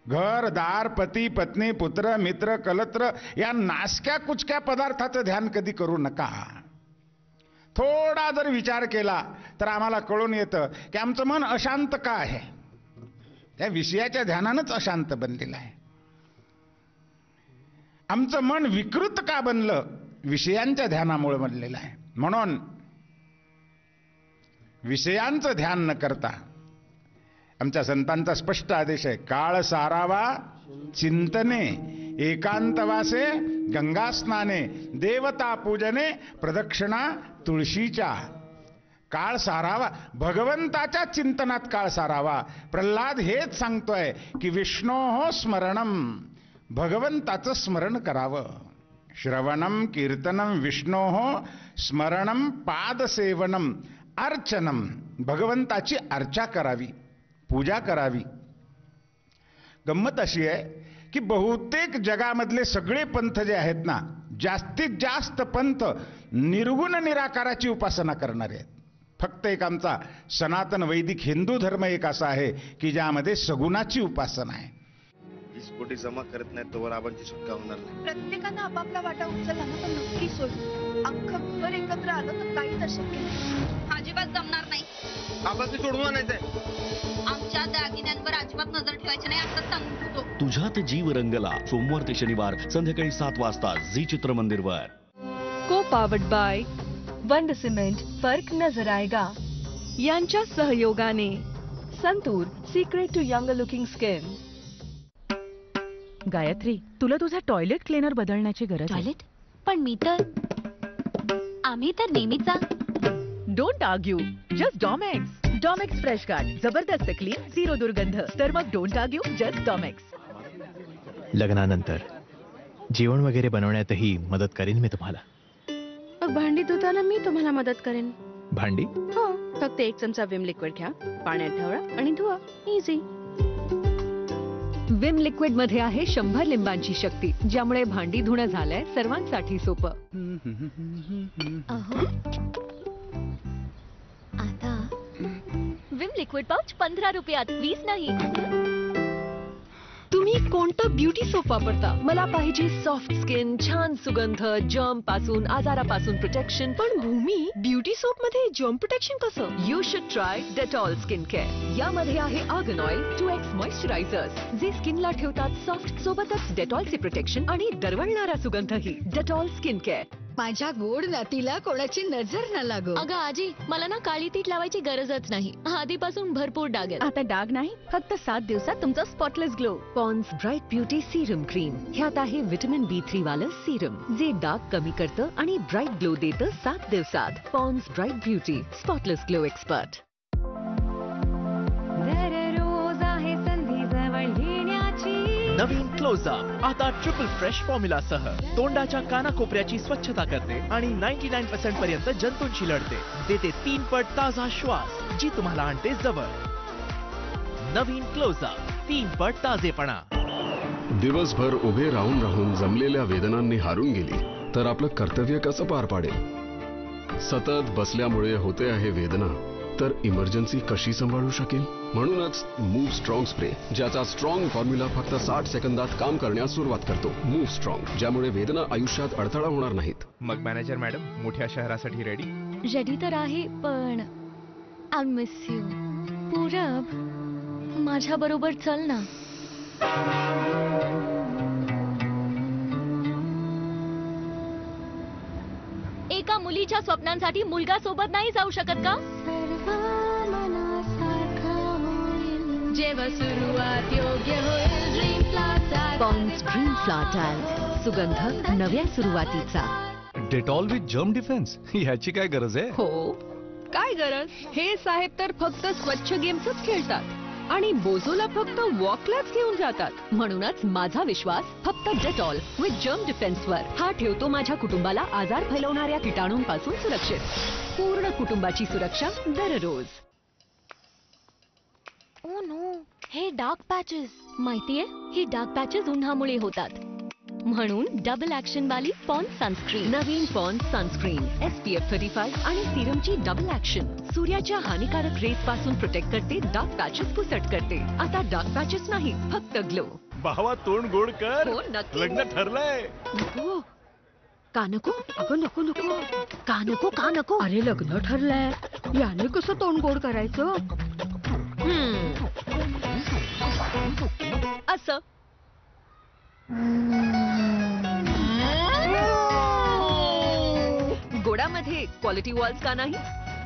घर दार पती पत्नी पुत्र मित्र कलत्र या नासक्या कुचक्या पदार्थाचं ध्यान कधी करू नका. थोडा जर विचार केला तर आम्हाला कळून येतं की आमचं मन अशांत का आहे. त्या विषयाच्या ध्यानानंच अशांत बनलेलं आहे. आमचं मन विकृत का बनलं? विषयांच्या ध्यानामुळे बनलेलं आहे. म्हणून विषयांचं ध्यान न करता आमच्या संतांचा स्पष्ट आदेश आहे, काळ सारावा चिंतने, एकांतवासे गंगा स्नाने, देवता पूजने, प्रदक्षिणा तुळशीच्या. काळ सारावा, भगवंताच्या चिंतनात काळ सारावा. प्रल्हाद हेच सांगतोय की विष्णोः स्मरणम, भगवंताचं स्मरण करावं. श्रवणम कीर्तनम विष्णोः स्मरणम पादसेवनम अर्चनम, भगवंताची अर्चा करावी, पूजा करावी. गंमत अशी आहे की बहुतेक जगामधले सगळे पंथ जे आहेत ना, जास्तीत जास्त पंथ निर्गुण निराकाराची उपासना करणारे आहेत. फक्त एक आमचा सनातन वैदिक हिंदू धर्म एक असा आहे की ज्यामध्ये सगुणाची उपासना आहे. 20 कोटी जमा करत नाही तोवर आबांची सुटका होणार नाही. प्रत्येकानं आपापला वाटा उचलला ना तर नक्की सोडू. अख्खं घर एकत्र आलं तर काहीच अशक्य नाही. अजिबात जमणार नाही. आबांची सोडून आणायचंय. आमच्या दागिन्यांवर अजिबात नजर ठेवायची नाही, आता सांगून ठेवतो. तुझ्यात जीव रंगला, सोमवार ते शनिवार संध्याकाळी 7 वाजता झी चित्रमंदिरवर. को पावर्ड बाय वंड सिमेंट, फर्क नजर आएगा यांच्या सहयोगाने Santoor secret to young looking skin. Gayatri, तुला तुझा टॉयलेट क्लीनर बदलण्याची गरज आहे. टॉयलेट? पण मी तर, आम्ही तर नेहमीचा. Don't argue, just Domex. Domex fresh guard, जबरदस्त क्लीन, 0 दुर्गंध. तर मग डोंट आर्ग्यू, जस्ट डॉमेक्स. लग्नानंतर जेवण वगैरे बनवण्यातही मदत करेन मी तुम्हाला. मग भांडी धुताना मी तुम्हाला मदत करेन. भांडी? हो, फक्त 1 चमचा विम लिक्विड घ्या, पाण्यात ढवळा आणि धुवा. इझी. विम लिक्विड मध्ये आहे 100 लिंबांची शक्ती, ज्यामुळे भांडी धुणं झालंय सर्वांसाठी सोपं. आता विम लिक्विड पाउच 15 रुपयात, 20 नाही. तुम्ही कोणतं ब्युटी सोप वापरता? मला पाहिजे सॉफ्ट स्किन, छान सुगंध, जर्म पासून आजारापासून प्रोटेक्शन. पण भूमी, ब्युटी सोप मध्ये जर्म प्रोटेक्शन कसं? You should try Dettol skin care. यामध्ये आहे आर्गन ऑइल, 2x मॉइश्चरायझर्स, जे स्किनला ठेवतात सॉफ्ट, सोबतच डेटॉलचे प्रोटेक्शन आणि दरवळणारा सुगंधही. Dettol skin care. माझ्या गोड नातीला कोणाची नजर न लागो. अगं आजी, मला ना काळी तीट लावायची गरजच नाही. आधीपासून भरपूर डाग आहेत. आता डाग नाही, फक्त 7 दिवसात तुमचा spotless glow. Pond's bright beauty serum cream. ह्यात आहे व्हिटॅमिन B3 वालं सिरम, जे डाग कमी करतं आणि ब्राईट ग्लो देतं 7 दिवसात. Pond's bright beauty, spotless glow expert. दररोज आहे संधी जवळ येण्याची. नवीन क्लोजअप आता ट्रिपल फ्रेश फॉर्म्युला सह तोंडाच्या कानाकोपऱ्याची स्वच्छता करते आणि 99% पर्यंत जंतूंशी लढते. देते 3 पट ताजा श्वास, जी तुम्हाला आणते जवळ. नवीन क्लोजअप, 3 पट ताजेपणा. दिवसभर उभे राहून राहून जमलेल्या वेदनांनी हारून गेली तर आपलं कर्तव्य कसं पार पाडेल? सतत बसल्यामुळे होते आहे वेदना, तर इमर्जन्सी कशी सांभाळू शकेल? म्हणूनच मूव्ह स्ट्रॉंग स्प्रे, ज्याचा स्ट्रॉंग फॉर्म्युला फक्त 60 सेकंदात काम करण्यास सुरुवात करतो. मूव्ह स्ट्रॉंग, ज्यामुळे वेदना आयुष्यात अडथळा होणार नाहीत. मग मॅनेजर मॅडम, मोठ्या शहरासाठी रेडी? रेडी तर आहे, पण आय मिस यू. पूरब, माझ्या बरोबर चल ना. एका मुलीच्या स्वप्नांसाठी मुलगा सोबत नाही जाऊ शकत का? जेव्हा सुरुवात योग्य होईल, dream flower. Pond's dream flower, सुगंध नव्या सुरुवातीचा. डेटॉल विथ जर्म डिफेन्स, ह्याची काय गरज आहे? हो, काय गरज? हे साहेब तर फक्त स्वच्छ गेम्सच खेळतात आणि बोजोला फक्त वॉकलाच घेऊन जातात. म्हणूनच माझा विश्वास फक्त डेटॉल विथ जर्म डिफेन्सवर. हा ठेवतो माझ्या कुटुंबाला आजार फैलवणाऱ्या किटाणूंपासून सुरक्षित. पूर्ण कुटुंबाची सुरक्षा दररोज. ओ नो, हे डार्क पॅचेस. माहितीये, ही डार्क पॅचेस उन्हामुळे होतात. म्हणून डबल ऍक्शन वाली पॉन्स सनस्क्रीन. नवीन पॉन्स सनस्क्रीन SPF 35 आणि सिरमची डबल ऍक्शन. सूर्याच्या हानिकारक रेस पासून प्रोटेक्ट करते, डार्क पॅचेस पुसट करते. आता डार्क पॅचेस नाही, फक्त ग्लो. भावा तोंड गोड कर. हो, नक्की. लग्न ठरलंय. नको का नको? अगं नको नको का नको का नको? अरे लग्न ठरलंय, याने कसं तोंड गोड करायचं? असं गोडामध्ये क्वालिटी वॉल्स का नाही?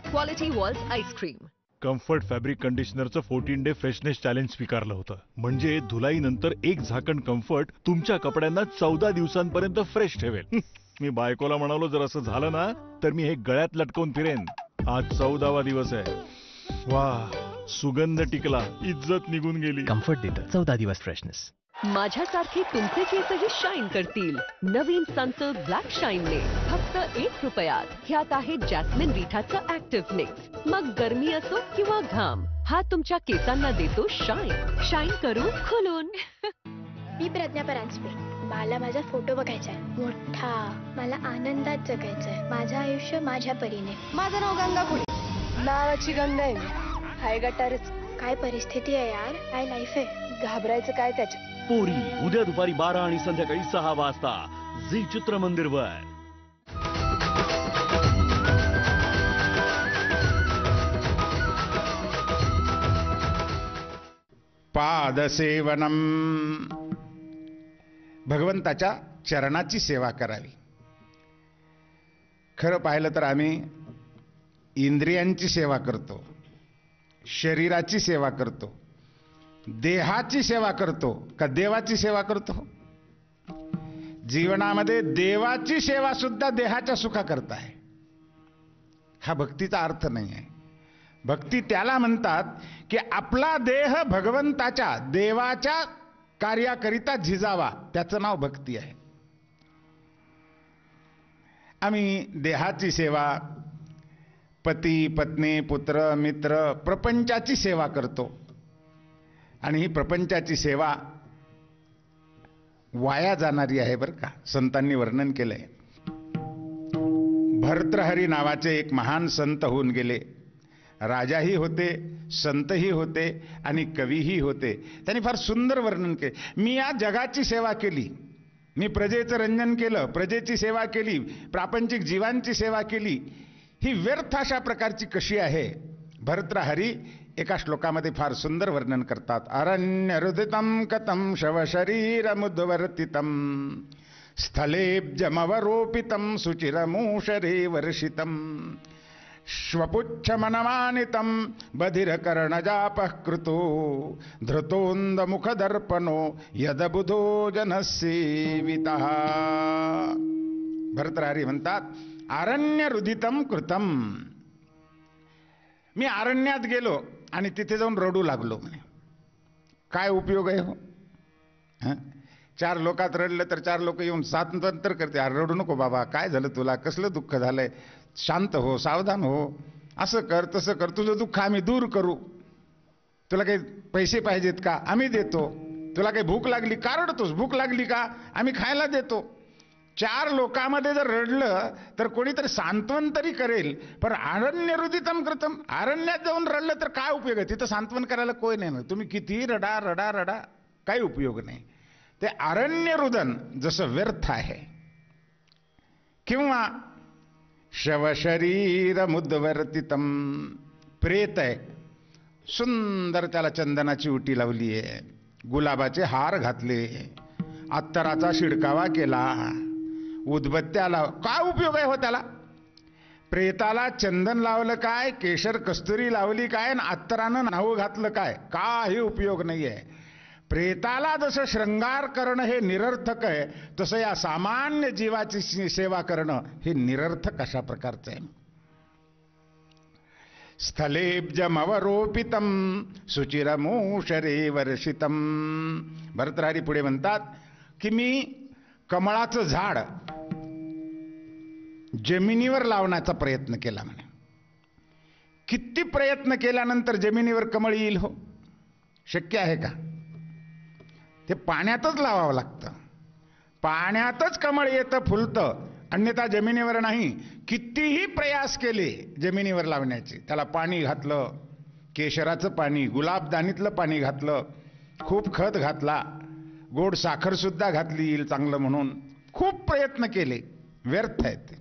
Quality Wall's ice cream. Comfort fabric कंडिशनरचं 14 डे फ्रेशनेस चॅलेंज स्वीकारलं होतं. म्हणजे धुलाईनंतर एक झाकण कम्फर्ट तुमच्या कपड्यांना 14 दिवसांपर्यंत फ्रेश ठेवेल. मी बायकोला म्हणालो जर असं झालं ना तर मी हे गळ्यात लटकवून फिरेन. आज 14वा दिवस आहे. वाह, सुगंध टिकला, इज्जत निघून गेली. कम्फर्ट देतं 14 दिवस फ्रेशनेस. माझ्यासारखे तुमचे केसही शाईन करतील नवीन सनसिल्क ब्लॅक शाईनने फक्त ₹1. ह्यात आहे जॅस्मिन रिठाचं ऍक्टिव्ह मिक्स. मग गरमी असो किंवा घाम, हा तुमच्या केसांना देतो शाईन. शाईन करून खुलून. मी प्रज्ञा परांजपे. मला माझा फोटो बघायचा आहे मोठा. मला आनंदात जगायचंय. माझं आयुष्य माझ्या परीने. माझं नाव गंगा पुढे. नावाची गंगा आहे. हाय गटारच. काय परिस्थिती आहे यार, काय लाईफ आहे. घाबरायचं काय त्याच्यात. पोरी उद्या दुपारी 12 आणि संध्याकाळी 6 वाजता झी चित्रमंदिरवर. पादसेवनम. भगवंताच्या चरणाची सेवा करावी. खरं पाहिलं तर आम्ही इंद्रियांची सेवा करतो, शरीराची सेवा करतो, देहाची सेवा करतो का देवाची सेवा करतो? जीवनामध्ये देवाची सेवा सुद्धा देहाच्या सुखाकरता आहे. हा भक्तीचा अर्थ नाही आहे. भक्ती त्याला म्हणतात की आपला देह भगवंताच्या देवाच्या कार्याकरिता झिजावा, त्याचं नाव भक्ती आहे. आम्ही देहाची सेवा, पती पत्नी पुत्र मित्र प्रपंचाची सेवा करतो. आणि ही प्रपंचाची सेवा वाया जाणारी आहे बरं का. संतांनी वर्णन केलंय. भर्तृहरी नावाचे एक महान संत होऊन गेले. राजाही होते, संतही होते आणि कवीही होते. त्यांनी फार सुंदर वर्णन केले. मी या जगाची सेवा केली, मी प्रजेचं रंजन केलं, प्रजेची सेवा केली, प्रापंचिक जीवांची सेवा केली. ही व्यर्थ अशा प्रकारची कशी आहे? भर्तृहरी एका श्लोकामध्ये फार सुंदर वर्णन करतात. अरण्य रुदितम कथम शवशरीरमुद्वर्तितम स्थलेब्जमवरोपितम सुचिरमूषरे वर्षितम श्वपुच्छ मनमानितम बधिरकर्णजापः कृतो धृतोन्दमुखदर्पणो यदबुधो जनसेवितः. भर्तृहरी म्हणतात अरण्य रुदितम कृतम. मी अरण्यात गेलो आणि तिथे जाऊन रडू लागलो. म्हणे काय उपयोग आहे हो? 4 लोकात रडलं तर 4 लोक येऊन सातंतर करते. अरे रडू नको बाबा, काय झालं तुला, कसलं दुःख झालंय, शांत हो, सावधान हो, असं कर तसं कर, तुझं दुःख आम्ही दूर करू. तुला काही पैसे पाहिजेत का? आम्ही देतो. तुला काही भूक लागली का रडतोस? भूक लागली का? आम्ही खायला देतो. 4 लोकांमध्ये जर रडलं तर कोणीतरी सांत्वन तरी करेल. पण अरण्य रुदितम कृतम, अरण्यात जाऊन रडलं तर काय उपयोग आहे? तिथं सांत्वन करायला कोण नाही ना. तुम्ही कितीही रडा रडा रडा, काही उपयोग नाही. ते अरण्य रुदन जसं व्यर्थ आहे. किंवा शवशरीर मुद्वर्तितम, प्रेत आहे, सुंदर त्याला चंदनाची उटी लावली आहे, गुलाबाचे हार घातले, अत्तराचा शिडकावा केला, उदबत्त्या लाव, काय उपयोग आहे हो त्याला? प्रेताला चंदन लावलं काय, केशर कस्तुरी लावली काय, आणि अत्तरानं नाव घातलं काय, काही उपयोग नाही आहे. प्रेताला जसं श्रंगार करणं हे निरर्थक आहे, तसं या सामान्य जीवाची सेवा करणं हे निरर्थक अशा प्रकारचं आहे. स्थलेब्जमवरोपितम सुचिरमूषरे वर्षितम. भर्तृहरी पुढे म्हणतात की मी कमळाचं झाड जमिनीवर लावण्याचा प्रयत्न केला. म्हणे किती प्रयत्न केल्यानंतर जमिनीवर कमळ येईल हो? शक्य आहे का? ते पाण्यातच लावावं लागतं. पाण्यातच कमळ येतं फुलतं, अन्यथा जमिनीवर नाही. कितीही प्रयास केले जमिनीवर लावण्याचे, त्याला पाणी घातलं, केशराचं पाणी, गुलाबदानीतलं पाणी घातलं, खूप खत घातला, गोड साखर सुद्धा घातली येईल चांगलं म्हणून, खूप प्रयत्न केले, व्यर्थ आहेत ते.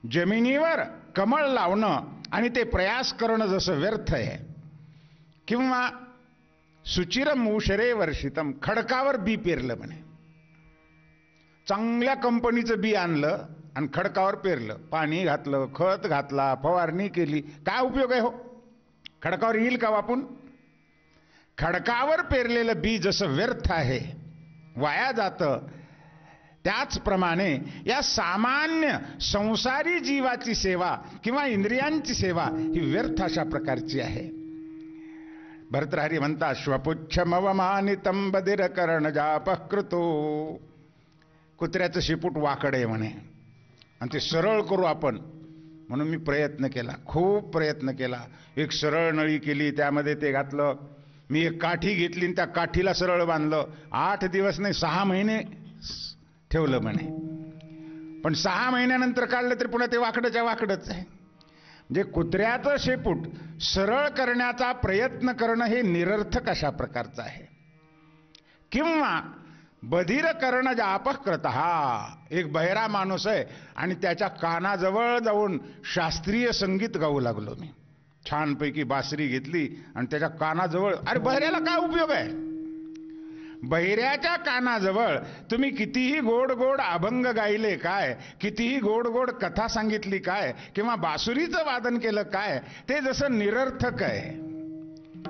जमिनीवर कमळ लावणं आणि ते प्रयास करणं जसं व्यर्थ आहे. किंवा सुचिरम ऊशरे वर्षितम, खडकावर बी पेरलं म्हणे. चांगल्या कंपनीचं बी आणलं आणि खडकावर पेरलं, पाणी घातलं, खत घातला, फवारणी केली, काय उपयोग आहे हो? खडकावर येईल का वापून? खडकावर पेरलेलं बी जसं व्यर्थ आहे, वाया जातं, त्याचप्रमाणे या सामान्य संसारी जीवाची सेवा किंवा इंद्रियांची सेवा ही व्यर्थ अशा प्रकारची आहे. भर्तृहरी म्हणतात, श्वपुच्छमवमानितं बधिर कर्ण जापकृतो. कुत्र्याचं शेपूट वाकड आहे म्हणे आणि ते सरळ करू आपण म्हणून मी प्रयत्न केला, खूप प्रयत्न केला. एक सरळ नळी केली, त्यामध्ये ते घातलं. मी एक काठी घेतली आणि त्या काठीला सरळ बांधलं. 8 दिवस नाही 6 महिने ठेवलं म्हणे. पण 6 महिन्यानंतर काढलं तरी पुन्हा ते वाकडच्या वाकडच आहे. म्हणजे कुत्र्याचं शेपूट सरळ करण्याचा प्रयत्न करणं हे निरर्थक अशा प्रकारचं आहे. किंवा बधिर कर्ण जापकृत, हा एक बहिरा माणूस आहे आणि त्याच्या कानाजवळ जाऊन शास्त्रीय संगीत गाऊ लागलो मी. छानपैकी बासरी घेतली आणि त्याच्या कानाजवळ, अरे बहिऱ्याला काय उपयोग आहे? बहिऱ्याच्या कानाजवळ तुम्ही कितीही गोड गोड अभंग गायले काय, कितीही गोड गोड कथा सांगितली काय, किंवा बासुरीचं वादन केलं काय, ते जसं निरर्थक आहे.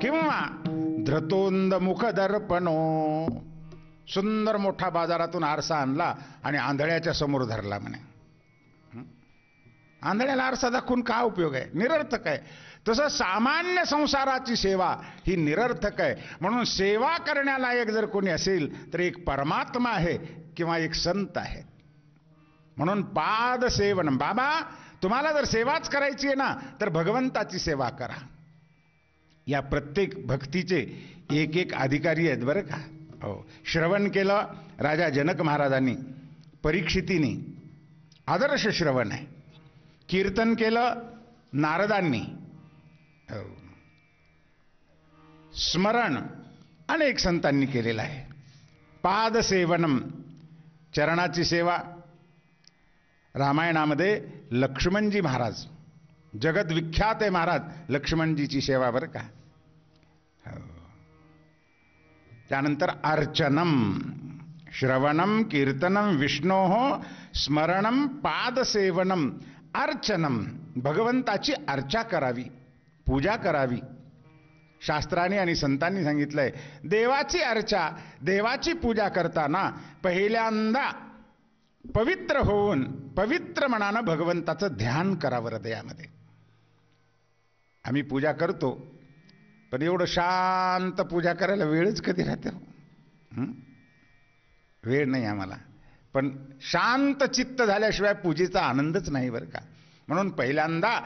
किंवा धृतोंद मुख दर्पणो, सुंदर मोठा बाजारातून आरसा आणला आणि आंधळ्याच्या समोर धरला म्हणे. आंधळ्याला आरसा दाखवून काय उपयोग आहे? निरर्थक आहे. तसं सामान्य संसाराची सेवा ही निरर्थक आहे. म्हणून सेवा करण्यालायक जर कोणी असेल तर एक परमात्मा आहे किंवा एक संत आहे. म्हणून पाद सेवन, बाबा तुम्हाला जर सेवाच करायची आहे ना तर भगवंताची सेवा करा. या प्रत्येक भक्तीचे एक एक अधिकारी आहेत बरं का. हो, श्रवण केलं राजा जनक महाराजांनी, परीक्षितीने, आदर्श श्रवण आहे. कीर्तन केलं नारदांनी, स्मरण अनेक संतांनी केलेलं आहे. पादसेवनम, चरणाची सेवा. रामायणामध्ये लक्ष्मणजी महाराज, जगत विख्यात आहे महाराज लक्ष्मणजीची सेवा बरं का. त्यानंतर अर्चनम, श्रवणम कीर्तनम विष्णोः स्मरणम पादसेवनम अर्चनम, भगवंताची अर्चा करावी, पूजा करावी. शास्त्राने आणि संतांनी सांगितलंय देवाची अर्चा, देवाची पूजा करताना पहिल्यांदा पवित्र होऊन पवित्र मनानं भगवंताचं ध्यान करावं हृदयामध्ये. आम्ही पूजा करतो पण एवढं शांत पूजा करायला वेळच कधी राहते? वेळ नाही आम्हाला. पण शांत चित्त झाल्याशिवाय पूजेचा आनंदच नाही बरं का. म्हणून पहिल्यांदा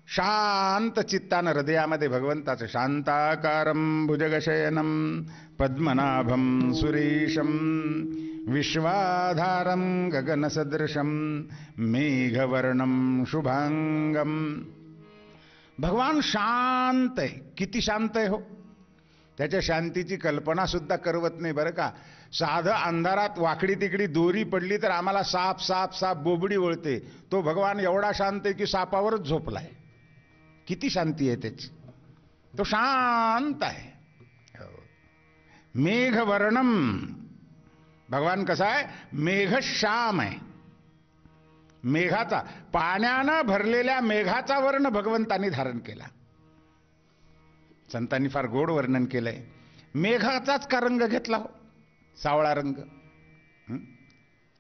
शांत चित्तानं हृदयामध्ये भगवंताचं, शांताकारं भुजगशयनं पद्मनाभं सुरेशं विश्वाधारं गगनसदृशं मेघवर्णं शुभांगम. भगवान शांत आहे. किती शांत आहे हो, त्याच्या शांतीची कल्पना सुद्धा करवत नाही बरं का. साधं अंधारात वाकडी तिकडी दोरी पडली तर आम्हाला साप साप साप बोबडी वळते, तो भगवान एवढा शांत आहे की सापावरच झोपलाय. किती शांती आहे त्याची, तो शांत आहे. मेघवर्णम, भगवान कसा आहे? मेघश्याम आहे. मेघाचा, पाण्यानं भरलेल्या मेघाचा वर्ण भगवंतांनी धारण केला. संतांनी फार गोड वर्णन केलंय. मेघाचाच का रंग घेतला हो? सावळा रंग.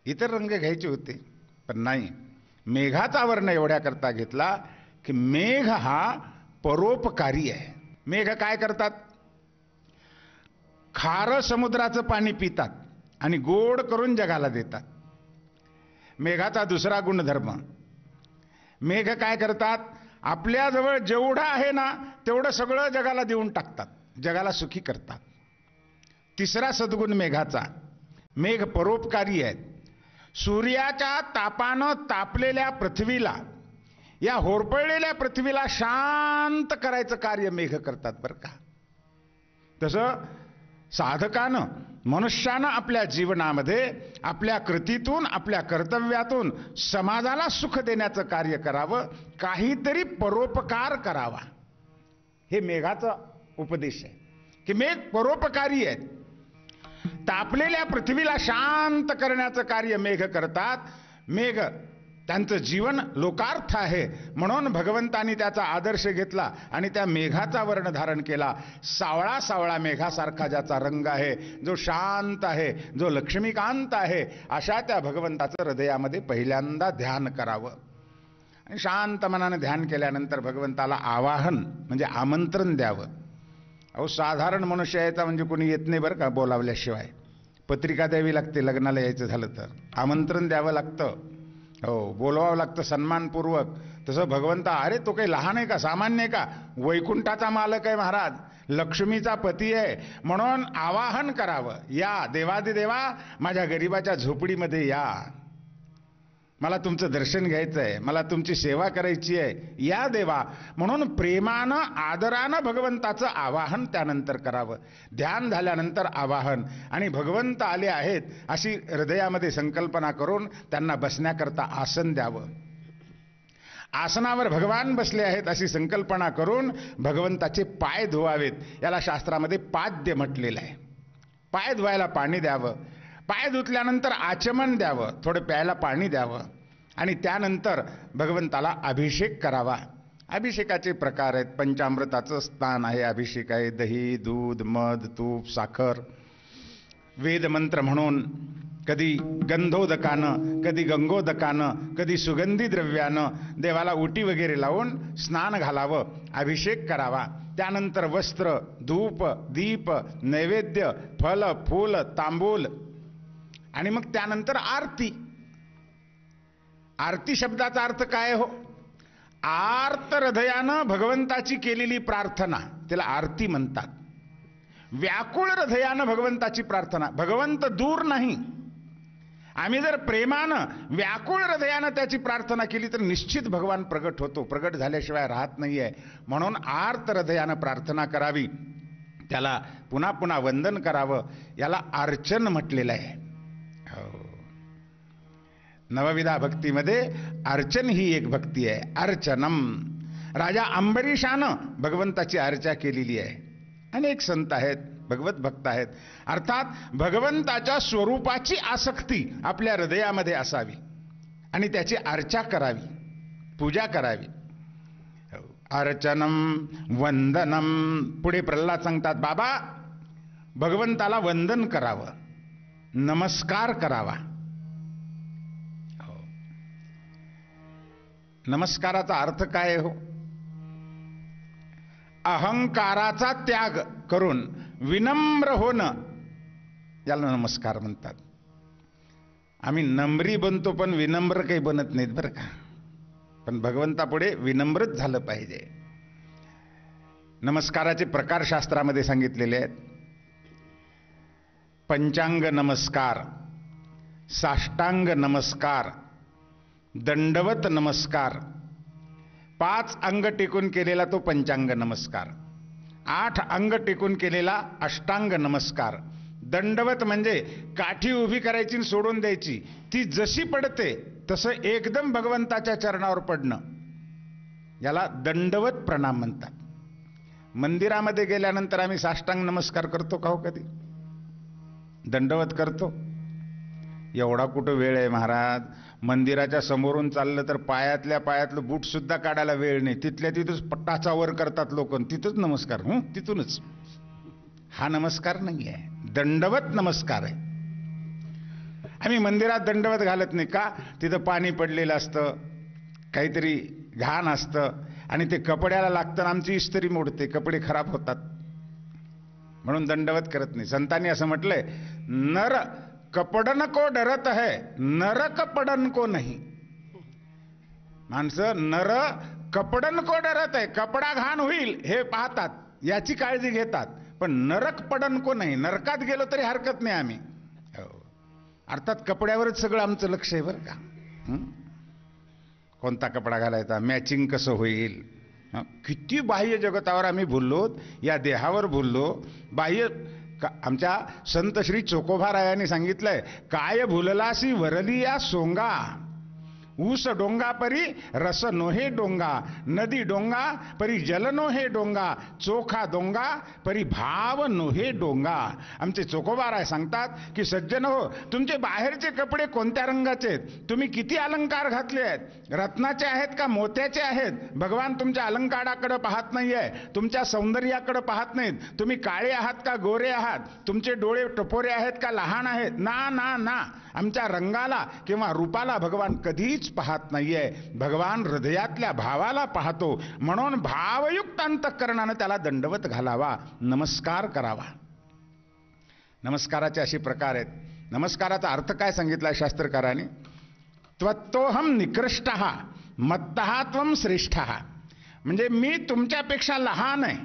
इतर रंग घ्यायचे होते पण नाही, मेघाचा वर्ण एवढ्या करता घेतला की मेघ हा परोपकारी आहे. मेघ काय करतात? खारं समुद्राचं पाणी पितात आणि गोड करून जगाला देतात. मेघाचा दुसरा गुणधर्म, मेघ काय करतात? आपल्याजवळ जेवढं आहे ना तेवढं सगळं जगाला देऊन टाकतात, जगाला सुखी करतात. तिसरा सद्गुण मेघाचा, मेघ परोपकारी आहेत. सूर्याच्या तापानं तापलेल्या पृथ्वीला, या होरपळलेल्या पृथ्वीला शांत करायचं कार्य मेघ करतात बरं का. तसं साधकानं, मनुष्यानं आपल्या जीवनामध्ये आपल्या कृतीतून, आपल्या कर्तव्यातून समाजाला सुख देण्याचं कार्य करावं, काहीतरी परोपकार करावा. हे मेघाचा उपदेश आहे की मेघ परोपकारी आहेत. तापलेल्या पृथ्वीला शांत करण्याचं कार्य मेघ करतात. मेघ त्यांचं जीवन लोकार्थ आहे म्हणून भगवंतांनी त्याचा आदर्श घेतला आणि त्या मेघाचा वर्ण धारण केला. सावळा सावळा मेघासारखा ज्याचा रंग आहे, जो शांत आहे, जो लक्ष्मीकांत आहे, अशा त्या भगवंताचं हृदयामध्ये पहिल्यांदा ध्यान करावं. आणि शांत मनानं ध्यान केल्यानंतर भगवंताला आवाहन म्हणजे आमंत्रण द्यावं. अहो साधारण मनुष्य यायचा म्हणजे कोणी येत नाही बरं का बोलावल्याशिवाय. पत्रिका द्यावी लागते लग्नाला यायचं झालं तर, आमंत्रण द्यावं लागतं, हो बोलवावं लागतं सन्मानपूर्वक. तसं भगवंता, अरे तो काही लहान आहे का, सामान्य आहे का, वैकुंठाचा मालक आहे महाराज, लक्ष्मीचा पती आहे, म्हणून आवाहन करावं. या देवादिदेवा माझ्या गरिबाच्या झोपडीमध्ये या, मला तुमचं दर्शन घ्यायचं आहे, मला तुमची सेवा करायची आहे, या देवा. म्हणून प्रेमानं आदरानं भगवंताचं आवाहन त्यानंतर करावं. ध्यान झाल्यानंतर आवाहन, आणि भगवंत आले आहेत अशी हृदयामध्ये संकल्पना करून त्यांना बसण्याकरता आसन द्यावं. आसनावर भगवान बसले आहेत अशी संकल्पना करून भगवंताचे पाय धुवावेत. याला शास्त्रामध्ये पाद्य म्हटलेलं आहे. पाय धुवायला पाणी द्यावं. पाय धुतल्यानंतर आचमन द्यावं, थोडं प्यायला पाणी द्यावं, आणि त्यानंतर भगवंताला अभिषेक करावा. अभिषेकाचे प्रकार आहेत. पंचामृताचं स्थान आहे, अभिषेक आहे. दही, दूध, मध, तूप, साखर, वेदमंत्र म्हणून, कधी गंधोदकानं, कधी गंगोदकानं, कधी सुगंधी द्रव्यानं देवाला उटी वगैरे लावून स्नान घालावं, अभिषेक करावा. त्यानंतर वस्त्र, धूप, दीप, नैवेद्य, फल, फूल, तांबूल, आणि मग त्यानंतर आरती. आरती शब्दाचा अर्थ काय हो? आर्त हृदयानं भगवंताची केलेली प्रार्थना, त्याला आरती म्हणतात. व्याकुळ हृदयानं भगवंताची प्रार्थना. भगवंत दूर नाही. आम्ही जर प्रेमानं व्याकुळ हृदयानं त्याची प्रार्थना केली तर निश्चित भगवान प्रगट होतो. प्रगट झाल्याशिवाय राहत नाहीये. म्हणून आर्त हृदयानं प्रार्थना करावी, त्याला पुन्हा पुन्हा वंदन करावं. याला अर्चन म्हटलेलं आहे. नवविधा भक्तीमध्ये अर्चन ही एक भक्ती आहे. अर्चनम. राजा अंबरीशानं भगवंताची अर्चा केलेली आहे. अनेक संत आहेत, भगवत भक्त आहेत. अर्थात भगवंताच्या स्वरूपाची आसक्ती आपल्या हृदयामध्ये असावी आणि त्याची अर्चा करावी, पूजा करावी. अर्चनम वंदनम. पुढे प्रल्हाद सांगतात, बाबा भगवंताला वंदन करावं, नमस्कार करावा. नमस्काराचा अर्थ काय हो? अहंकाराचा त्याग करून विनम्र होणं, याला नमस्कार म्हणतात. आम्ही नम्री बनतो पण विनम्र काही बनत नाहीत बरं का. पण भगवंतापुढे विनम्रच झालं पाहिजे. नमस्काराचे प्रकार शास्त्रामध्ये सांगितलेले आहेत. पंचांग नमस्कार, साष्टांग नमस्कार, दंडवत नमस्कार. 5 अंग टेकून केलेला तो पंचांग नमस्कार, 8 अंग टेकून केलेला अष्टांग नमस्कार. दंडवत म्हणजे काठी उभी करायची आणि सोडून द्यायची, ती जशी पडते तसं एकदम भगवंताच्या चरणावर पडणं, याला दंडवत प्रणाम म्हणतात. मंदिरामध्ये गेल्यानंतर आम्ही साष्टांग नमस्कार करतो का हो? कधी दंडवत करतो? एवढा कुठं वेळ आहे महाराज. मंदिराच्या समोरून चाललं तर पायातल्या पायातलं बूट सुद्धा काढायला वेळ नाही. तिथल्या तिथंच टाचावर करतात लोक, तिथंच नमस्कार, तिथूनच. हा नमस्कार नाही आहे, दंडवत नमस्कार आहे. आम्ही मंदिरात दंडवत घालत नाही का? तिथं पाणी पडलेलं असतं, काहीतरी घाण असतं आणि ते कपड्याला लागतं, आमची इस्त्री मोडते, कपडे खराब होतात, म्हणून दंडवत करत नाही. संतांनी असं म्हटलंय, नर कपडन को डरत है, नरक पडन को नाही. माणसं नर कपडन को डरत आहे, कपडा घाण होईल हे पाहतात, याची काळजी घेतात, पण नरक पडन को नाही. नरकात गेलो तरी हरकत नाही आम्ही. अर्थात कपड्यावरच सगळं आमचं लक्ष आहे बरं का. कोणता कपडा घालायचा, मॅचिंग कसं होईल. किती बाह्य जगतावर आम्ही बोललो, या देहावर बोललो. बाह्य आमच्या संत श्री चोकोबा रायांनी सांगितलंय, काय भुललासी वरली या सोंगा, ऊस डोंगा परी रस नोहे डोंगा, नदी डोंगा परी जल नोहे डोंगा, चोखा डोंगा परी भाव नोहे डोंगा. आमचे चोकोबाराय सांगतात की सज्जन हो, तुमचे बाहेरचे कपडे कोणत्या रंगाचे आहेत, तुम्ही किती अलंकार घातले आहेत, रत्नाचे आहेत का मोत्याचे आहेत, भगवान तुमच्या अलंकाराकडे पाहत नाहीये, तुमच्या सौंदर्याकडे पाहत नाहीत. तुम्ही काळे आहात का गोरे आहात, तुमचे डोळे टपोरे आहेत का लहान आहेत. ना ना ना, आमच्या रंगाला किंवा रूपाला भगवान कधीच पाहत नाहीये. भगवान हृदयातल्या भावाला पाहतो. म्हणून भावयुक्त अंतःकरणानं त्याला दंडवत घालावा, नमस्कार करावा. नमस्काराचे असे प्रकार आहेत. नमस्काराचा अर्थ काय सांगितलाय शास्त्रकारांनी, त्वत्तोहम निकृष्टः मत्तः त्वं श्रेष्ठः. म्हणजे मी तुमच्यापेक्षा लहान आहे,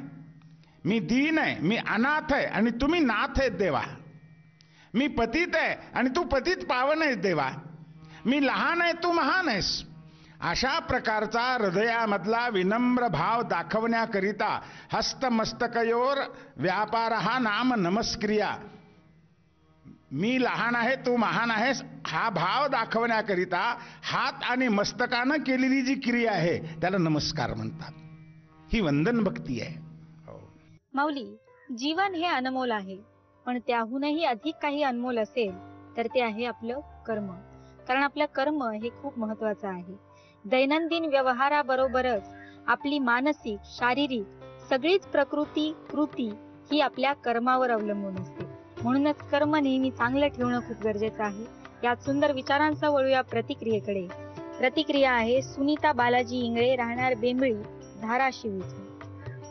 मी दीन आहे, मी अनाथ आहे आणि तुम्ही नाथ आहेत देवा. मी पतित आहे आणि तू पतित पावन आहेस देवा. मी लहान आहे, तू महान आहेस. अशा प्रकारचा हृदयामधला विनम्र भाव दाखवण्याकरिता हस्तमस्तकयोर व्यापार हा नाम नमस्क्रिया. मी लहान आहे, तू महान आहेस, हा भाव दाखवण्याकरिता हात आणि मस्तकानं केलेली जी क्रिया आहे त्याला नमस्कार म्हणतात. ही वंदन भक्ती आहे. माऊली, जीवन हे अनमोल आहे, पण त्याहूनही अधिक काही अनमोल असेल तर ते आहे आपलं कर्म. कारण आपलं कर्म हे खूप महत्वाचं आहे. दैनंदिन व्यवहाराबरोबरच आपली मानसिक, शारीरिक सगळीच प्रकृती, कृती ही आपल्या कर्मावर अवलंबून असते. म्हणूनच कर्म नेहमी चांगलं ठेवणं खूप गरजेचं आहे. यात सुंदर विचारांचा वळूया प्रतिक्रियेकडे. प्रतिक्रिया आहे सुनीता बालाजी इंगळे, राहणार बेंबळी, धाराशिव.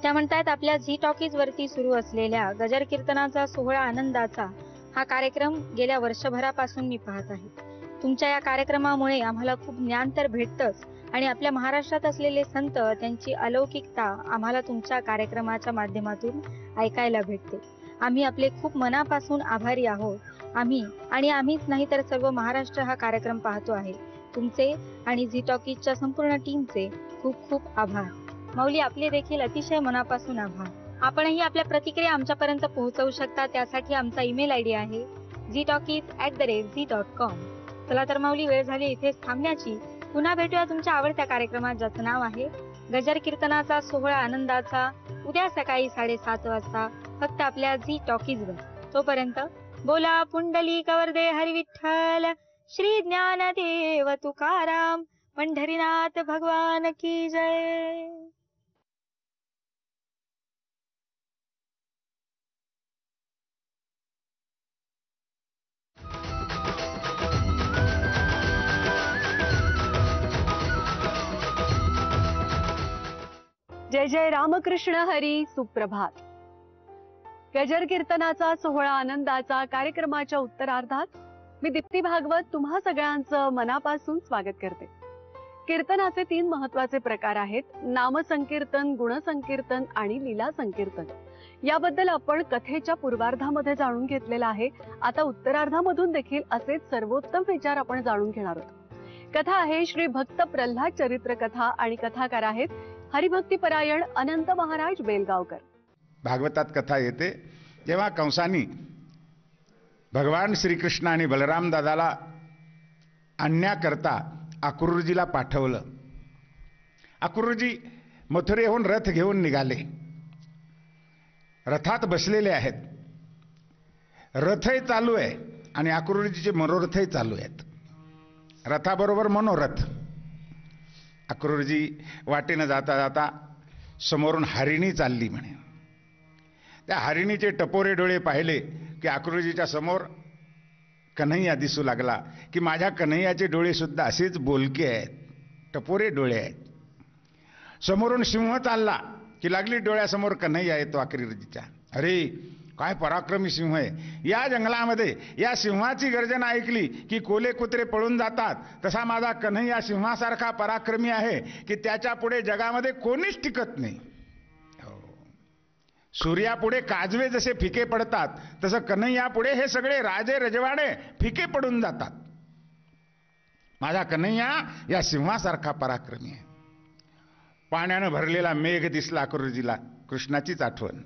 त्या म्हणतात, आपल्या झी टॉकीज वरती सुरू असलेल्या गजर कीर्तनाचा सोहळा आनंदाचा हा कार्यक्रम गेल्या वर्षभरापासून मी पाहत आहे. तुमच्या या कार्यक्रमामुळे आम्हाला खूप ज्ञान तर भेटतंच आणि आपल्या महाराष्ट्रात असलेले संत, त्यांची अलौकिकता आम्हाला तुमच्या कार्यक्रमाच्या माध्यमातून ऐकायला भेटते. आम्ही आपले खूप मनापासून आभारी आहोत. आम्हीच नाही तर सर्व महाराष्ट्र हा कार्यक्रम पाहतो आहे. तुमचे आणि झी टॉकीजच्या संपूर्ण टीमचे खूप खूप आभार. माऊली, आपले देखील अतिशय मनापासून आभार. आपणही आपल्या प्रतिक्रिया आमच्यापर्यंत पोहोचवू शकता. त्यासाठी आमचा ईमेल आयडी आहे ztalkies@z.com. चला तर माऊली, वेळ झाली इथेच थांबण्याची. पुन्हा भेटूया तुमच्या आवडत्या कार्यक्रमात, ज्याचं नाव आहे गजर कीर्तनाचा सोहळा आनंदाचा, उद्या सकाळी 7:30 वाजता फक्त आपल्या झी टॉकीजवर. तोपर्यंत बोला पुंडलिक वरदे हरी विठ्ठल, श्री ज्ञानदेव तुकाराम, पंढरीनाथ भगवान की जय. जय जय रामकृष्ण हरी. सुप्रभात. गजर कीर्तनाचा सोहळा आनंदाचा कार्यक्रमाच्या उत्तरार्धात मी दीप्ती भागवत तुम्हा सगळ्यांचं मनापासून स्वागत करते. कीर्तनाचे 3 महत्वाचे प्रकार आहेत, नामसंकीर्तन, गुणसंकीर्तन आणि लीला संकीर्तन. याबद्दल आपण कथेच्या पूर्वार्धामध्ये जाणून घेतलेला आहे. आता उत्तरार्धामधून देखील असेच सर्वोत्तम विचार आपण जाणून घेणार आहोत. कथा आहे श्री भक्त प्रल्हाद चरित्र कथा आणि कथाकार आहेत हरिभक्तीपरायण अनंत महाराज बेलगावकर. भागवतात कथा येते तेव्हा कंसानी भगवान श्रीकृष्ण आणि बलराम दादाला आणण्याकरता अक्रूरजीला पाठवलं. अक्रूरजी मथुरेहून रथ घेऊन निघाले. रथात बसलेले आहेत, रथही चालू आहे आणि अक्रूरजीचे मनोरथही चालू आहेत. रथाबरोबर मनोरथ. अक्रूरजी वाटेनं जाता जाता समोरून हरिणी चालली म्हणे. त्या हरिणीचे टपोरे डोळे पाहिले की अक्रूरजीच्या समोर कन्हैया दिसू लागला की माझ्या कन्हैयाचे डोळे सुद्धा असेच बोलके आहेत, टपोरे डोळे आहेत. समोरून सिंह चालला की लागली डोळ्यासमोर कन्हैया येतो अक्रूरजीच्या. अरे काय पराक्रमी सिंह आहे. या जंगलामध्ये या सिंहाची गर्जना ऐकली की कोले कुत्रे पळून जातात, तसा माझा कन्हैया सिंहासारखा पराक्रमी आहे की त्याच्या पुढे जगामध्ये कोणीच टिकत नाही. सूर्यापुढे काजवे जसे फिके पडतात तसं कन्हैयापुढे हे सगळे राजे रजवाडे फिके पडून जातात. माझा कन्हैया या सिंहासारखा पराक्रमी आहे. पाण्यानं भरलेला मेघ दिसला अक्रूरजीला, कृष्णाचीच आठवण.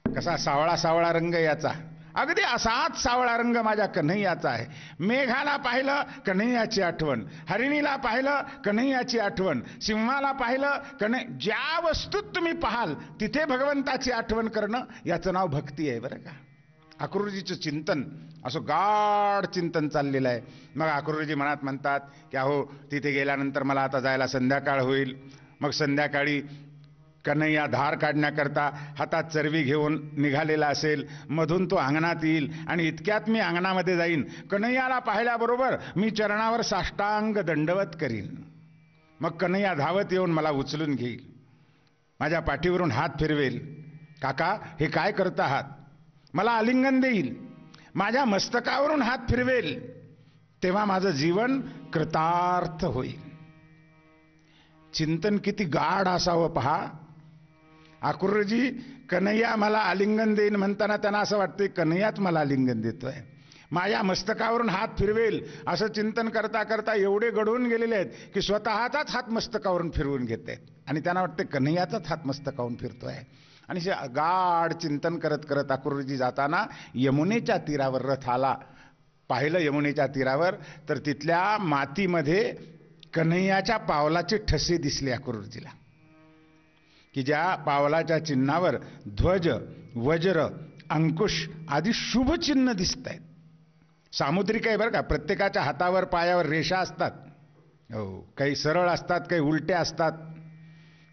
कसा सावळा सावळा रंग याचा, अगदी असाच सावळा रंग माझ्या कन्हैयाचा आहे. मेघाला पाहिलं कन्हैयाची आठवण, हरिणीला पाहिलं कन्हैयाची आठवण, सिंहाला पाहिलं ज्या वस्तूत तुम्ही पाहाल तिथे भगवंताची आठवण करणं याचं नाव भक्ती आहे बरं का. अक्रूरजीचं चिंतन असं गाढ चिंतन चाललेलं आहे. मग अक्रूरजी मनात म्हणतात की अहो तिथे गेल्यानंतर मला आता जायला संध्याकाळ होईल. मग संध्याकाळी कन्हैया धार काढण्याकरता हातात चरवी घेऊन निघालेला असेल, मधून तो अंगणात येईल आणि इतक्यात मी अंगणामध्ये जाईन. कन्हैयाला पाहिल्याबरोबर मी चरणावर साष्टांग दंडवत करीन. मग कन्हैया धावत येऊन मला उचलून घेईल, माझ्या पाठीवरून हात फिरवेल. काका हे काय करत आहात? मला आलिंगन देईल, माझ्या मस्तकावरून हात फिरवेल. तेव्हा माझं जीवन कृतार्थ होईल. चिंतन किती गाढ असावं पहा. अक्रूरजी कन्हैया मला आलिंगन देईन म्हणताना त्यांना असं वाटतंय कन्हैयाच मला आलिंगन देतोय, माझ्या मस्तकावरून हात फिरवेल असं चिंतन करता करता एवढे घडून गेलेले आहेत की स्वतःचाच हात मस्तकावरून फिरवून घेत आहेत आणि त्यांना वाटते कन्हैयाचाच हात मस्तकावरून फिरतोय. आणि गाढ चिंतन करत करत अक्रूरजी जाताना यमुनेच्या तीरावर रथ आला. पाहिलं यमुनेच्या तीरावर तर तिथल्या मातीमध्ये कन्हैयाच्या पावलाचे ठसे दिसले अक्रूरजीला, की ज्या पावलाच्या चिन्हावर ध्वज, वज्र, अंकुश आदी शुभ चिन्ह दिसत आहेत. सामुद्रिक आहे बरं का. प्रत्येकाच्या हातावर पायावर रेषा असतात. हो, काही सरळ असतात, काही उलट्या असतात,